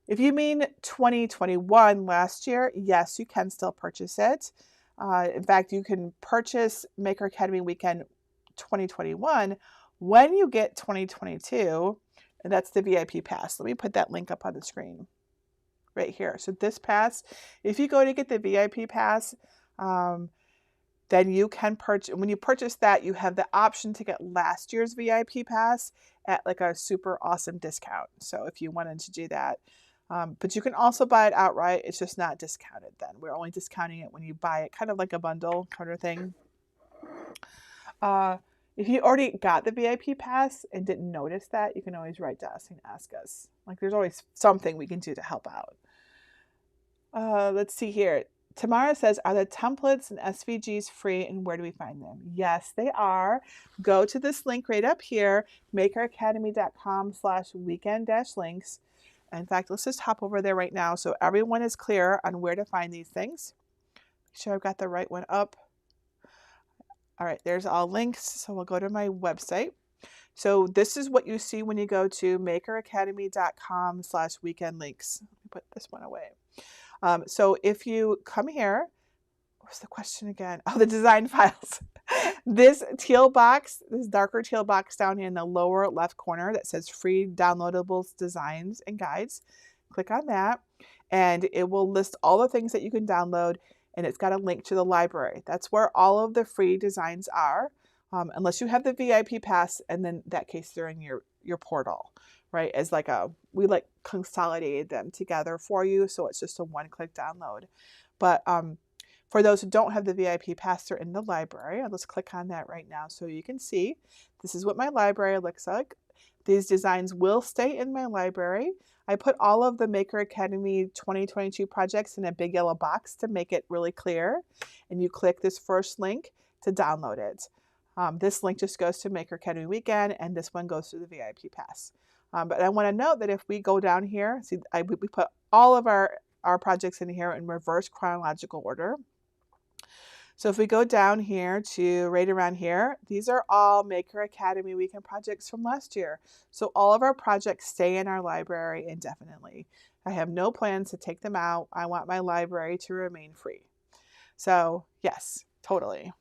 If you mean 2021, last year, yes, you can still purchase it. In fact, you can purchase Maker Academy Weekend 2021 when you get 2022, and that's the VIP pass. Let me put that link up on the screen right here. So this pass, if you go to get the VIP pass, then you can purchase. When you purchase that, you have the option to get last year's VIP pass at like a super awesome discount. So if you wanted to do that, but you can also buy it outright. It's just not discounted then. We're only discounting it when you buy it, kind of like a bundle kind of thing. If you already got the VIP pass and didn't notice that, you can always write to us and ask us. Like, there's always something we can do to help out. Let's see here. Tamara says, are the templates and SVGs free, and where do we find them? Yes, they are. Go to this link right up here, makeracademy.com/weekend-links. In fact, let's just hop over there right now so everyone is clear on where to find these things. Make sure I've got the right one up. All right, there's all links. So we'll go to my website. So this is what you see when you go to makeracademy.com/weekend-links. Let me put this one away. So if you come here, what's the question again? Oh, the design files. This teal box, this darker teal box down here in the lower left corner that says free downloadables, designs, and guides. Click on that, and it will list all the things that you can download, and it's got a link to the library. That's where all of the free designs are, unless you have the VIP pass, and then in that case, they're in your portal. Right, as like we consolidated them together for you, so it's just a one-click download. But for those who don't have the VIP pass, they're in the library. Let's click on that right now so you can see. This is what my library looks like. These designs will stay in my library. I put all of the Maker Academy 2022 projects in a big yellow box to make it really clear. And you click this first link to download it. This link just goes to Maker Academy Weekend, and this one goes to the VIP Pass. But I want to note that if we go down here, see, we put all of our projects in here in reverse chronological order. So if we go down here to right around here, these are all Maker Academy Weekend projects from last year. So all of our projects stay in our library indefinitely. I have no plans to take them out. I want my library to remain free. So yes, totally.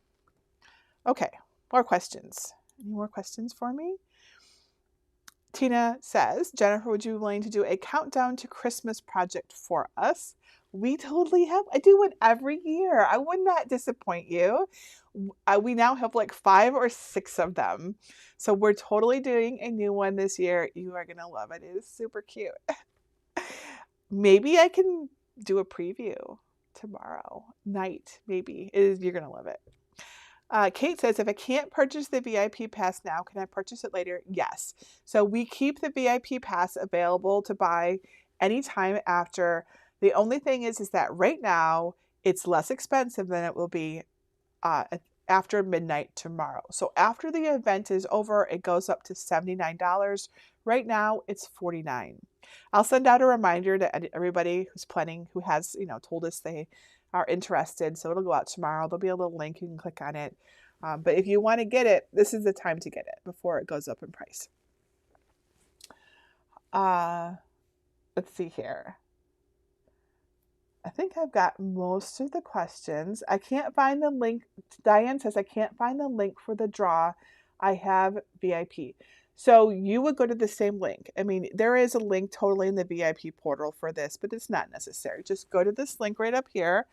Okay, more questions. Any more questions for me? Tina says, Jennifer, would you be willing to do a countdown to Christmas project for us? We totally have. I do one every year. I would not disappoint you. We now have like 5 or 6 of them. So we're totally doing a new one this year. You are going to love it. It is super cute. Maybe I can do a preview tomorrow night. Maybe. You're going to love it. Kate says, if I can't purchase the VIP pass now, can I purchase it later? Yes. So we keep the VIP pass available to buy anytime after. The only thing is that right now it's less expensive than it will be after midnight tomorrow. So after the event is over, it goes up to $79. Right now it's $49. I'll send out a reminder to everybody who's planning, who has, told us they are interested. So it'll go out tomorrow. There'll be a little link. You can click on it. But if you want to get it, this is the time to get it before it goes up in price. Let's see here. I think I've got most of the questions. I can't find the link. Diane says, I can't find the link for the draw. I have VIP. So you would go to the same link. I mean, there is a link totally in the VIP portal for this, but it's not necessary. Just go to this link right up here.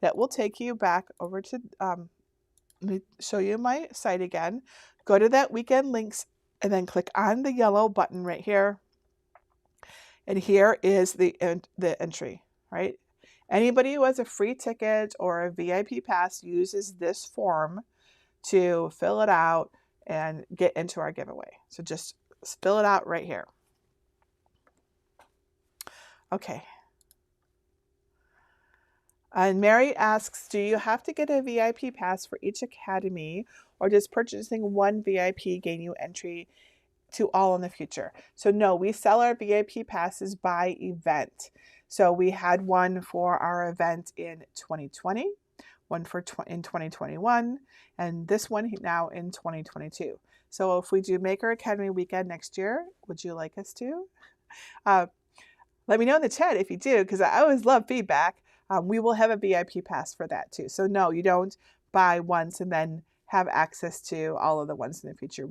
That will take you back over to, let me show you my site again. Go to that weekend links and then click on the yellow button right here. And here is the entry, right? Anybody who has a free ticket or a VIP pass uses this form to fill it out and get into our giveaway. So just fill it out right here. Okay. And Mary asks, do you have to get a VIP pass for each academy, or does purchasing one VIP gain you entry to all in the future? So no, we sell our VIP passes by event. So we had one for our event in 2020, one for in 2021, and this one now in 2022. So if we do Maker Academy Weekend next year, would you like us to? Let me know in the chat if you do, because I always love feedback. We will have a VIP pass for that too. So no, you don't buy once and then have access to all of the ones in the future.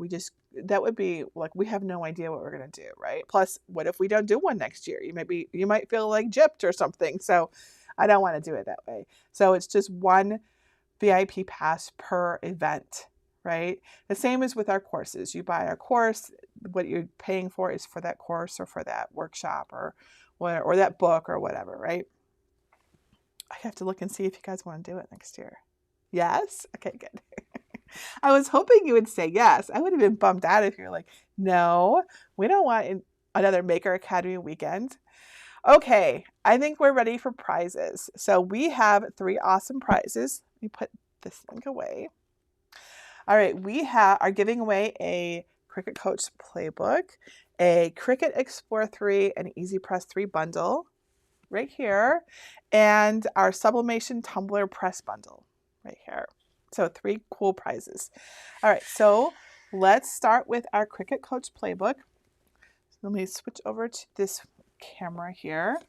That would be like, we have no idea what we're going to do, right? Plus, what if we don't do one next year? You might feel like gypped or something. So I don't want to do it that way. So it's just one VIP pass per event, right? The same as with our courses. You buy a course, what you're paying for is for that course or for that workshop or that book or whatever, right? I have to look and see if you guys want to do it next year. Yes? Okay, good. I was hoping you would say yes. I would have been bummed out if you're like, no, we don't want another Maker Academy weekend. Okay, I think we're ready for prizes. So we have 3 awesome prizes. Let me put this link away. All right, we are giving away a Cricut Coach Playbook, a Cricut Explore 3, and Easy Press 3 bundle right here, and our Sublimation Tumbler Press bundle right here. So 3 cool prizes. All right, so let's start with our Cricut Coach Playbook. Let me switch over to this camera here.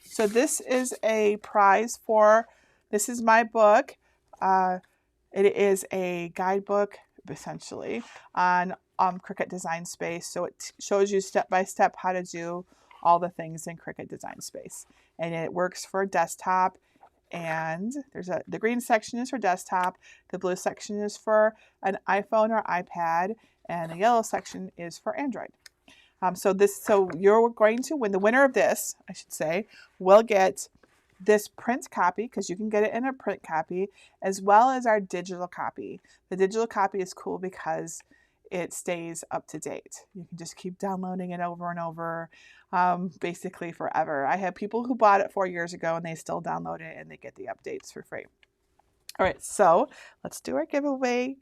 So this is a prize this is my book. It is a guidebook, essentially, on Cricut Design Space. So it shows you step by step how to do all the things in Cricut Design Space. And it works for desktop. And the green section is for desktop, the blue section is for an iPhone or iPad, and the yellow section is for Android. So you're going to win. The winner of this, I should say, will get this print copy, because you can get it in a print copy, as well as our digital copy. The digital copy is cool because it stays up to date. You can just keep downloading it over and over, basically forever. I have people who bought it 4 years ago and they still download it and they get the updates for free. All right, so let's do our giveaway.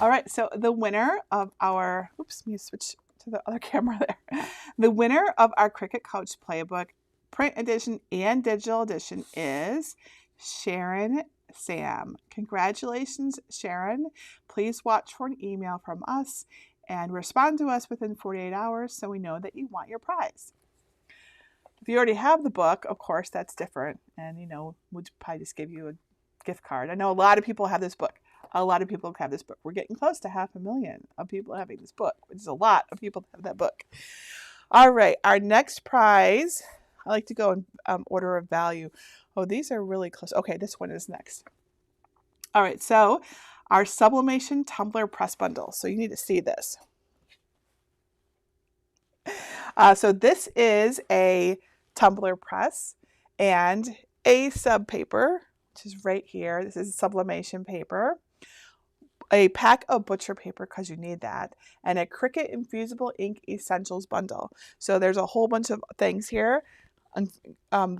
All right, so the winner of our, oops, let me switch to the other camera there. The winner of our Cricut Couch Playbook, print edition and digital edition is Sharon Sam. Congratulations, Sharon. Please watch for an email from us and respond to us within 48 hours so we know that you want your prize. If you already have the book, of course, that's different. And, we'll probably just give you a gift card. I know a lot of people have this book. A lot of people have this book. We're getting close to 500,000 of people having this book, which is a lot of people to have that book. All right, our next prize, I like to go in order of value. Oh, these are really close. Okay, this one is next. All right, so our Sublimation Tumbler Press Bundle. So you need to see this. So this is a tumbler press and a sub paper, which is right here. This is sublimation paper. A pack of butcher paper, because you need that, and a Cricut Infusible Ink Essentials bundle. So there's a whole bunch of things here,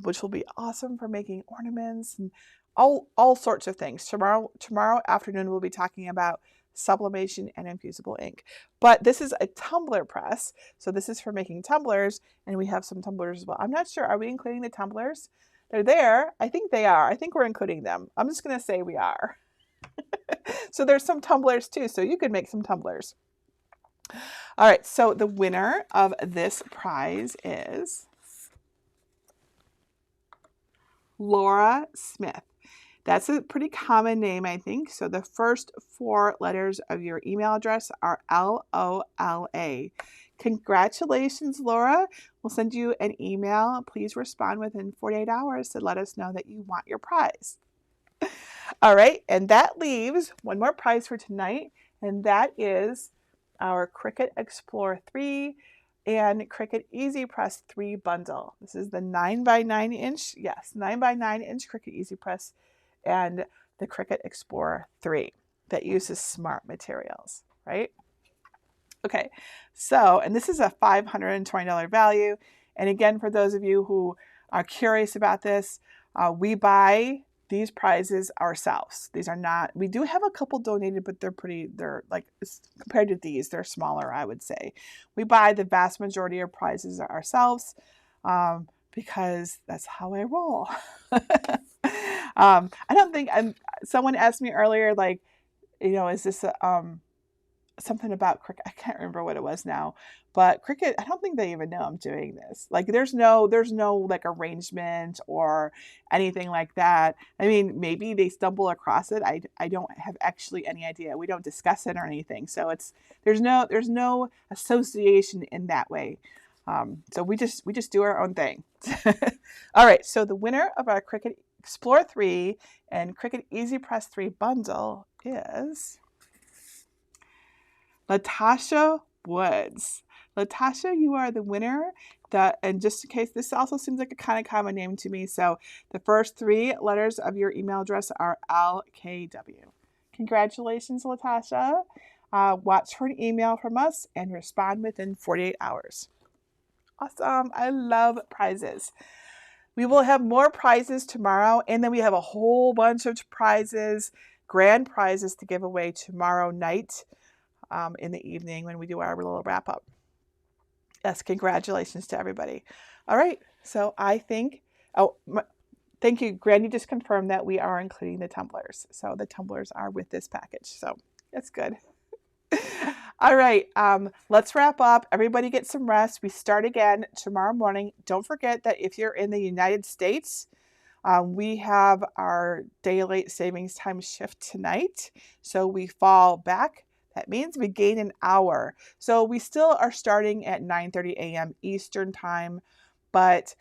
which will be awesome for making ornaments and all sorts of things. Tomorrow afternoon we'll be talking about sublimation and infusible ink. But this is a tumbler press, so this is for making tumblers, and we have some tumblers as well. I'm not sure, are we including the tumblers? They're there. I think they are. I think we're including them. I'm just going to say we are. So there's some tumblers too, so you could make some tumblers. All right, so the winner of this prize is Laura Smith. That's a pretty common name, I think. So the first 4 letters of your email address are LOLA. Congratulations, Laura. We'll send you an email. Please respond within 48 hours to let us know that you want your prize. All right, and that leaves one more prize for tonight, and that is our Cricut Explore 3 and Cricut Easy Press 3 bundle. This is the 9x9 inch, yes, 9x9 inch Cricut Easy Press and the Cricut Explore 3 that uses smart materials, right? Okay, so, and this is a $520 value. And again, for those of you who are curious about this, we buy these prizes ourselves. These are not, we do have a couple donated, but they're like, compared to these, they're smaller, I would say. We buy the vast majority of prizes ourselves because that's how I roll. I don't think, someone asked me earlier, like, is this something about Cricut? I can't remember what it was now, but Cricut, I don't think they even know I'm doing this. Like there's no like arrangement or anything like that. I mean, maybe they stumble across it. I don't have actually any idea. We don't discuss it or anything. So there's no association in that way. So we just do our own thing. All right. So the winner of our Cricut Explore 3 and Cricut Easy Press 3 bundle is Latasha Woods. Latasha, you are the winner. And just in case, this also seems like a kind of common name to me. So the first 3 letters of your email address are LKW. Congratulations, Latasha. Watch for an email from us and respond within 48 hours. Awesome. I love prizes. We will have more prizes tomorrow, and then we have a whole bunch of prizes, grand prizes to give away tomorrow night in the evening when we do our little wrap up. Yes, congratulations to everybody. All right, so I think, thank you. Granny just confirmed that we are including the tumblers. So the tumblers are with this package, so that's good. All right, let's wrap up. Everybody get some rest. We start again tomorrow morning. Don't forget that if you're in the United States, we have our daylight savings time shift tonight. So we fall back. That means we gain an hour. So we still are starting at 9:30 a.m. Eastern time, but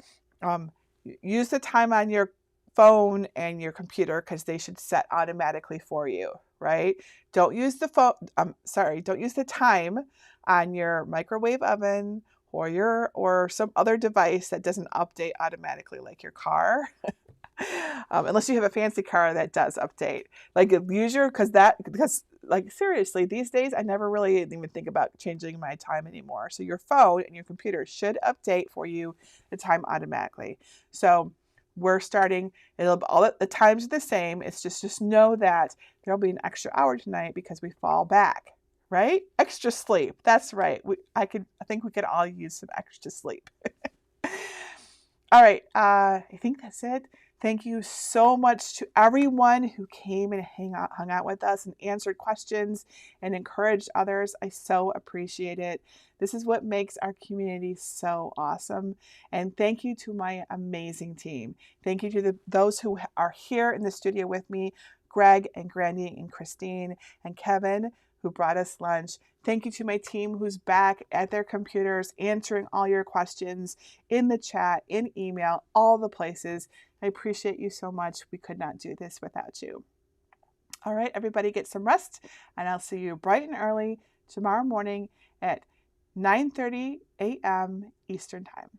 use the time on your phone and your computer because they should set automatically for you, right? Don't use the don't use the time on your microwave oven or some other device that doesn't update automatically, like your car. Unless you have a fancy car that does update. Like use your because like seriously, these days I never really even think about changing my time anymore. So your phone and your computer should update for you the time automatically. So we're starting, all the times are the same. It's just know that there'll be an extra hour tonight because we fall back, right? Extra sleep. That's right. I think we could all use some extra sleep. All right. I think that's it. Thank you so much to everyone who came and hung out with us and answered questions and encouraged others. I so appreciate it. This is what makes our community so awesome. And thank you to my amazing team. Thank you to those who are here in the studio with me, Greg and Grandy and Christine and Kevin, who brought us lunch. Thank you to my team who's back at their computers answering all your questions in the chat, in email, all the places. I appreciate you so much. We could not do this without you. All right, everybody get some rest, and I'll see you bright and early tomorrow morning at 9:30 a.m. Eastern Time.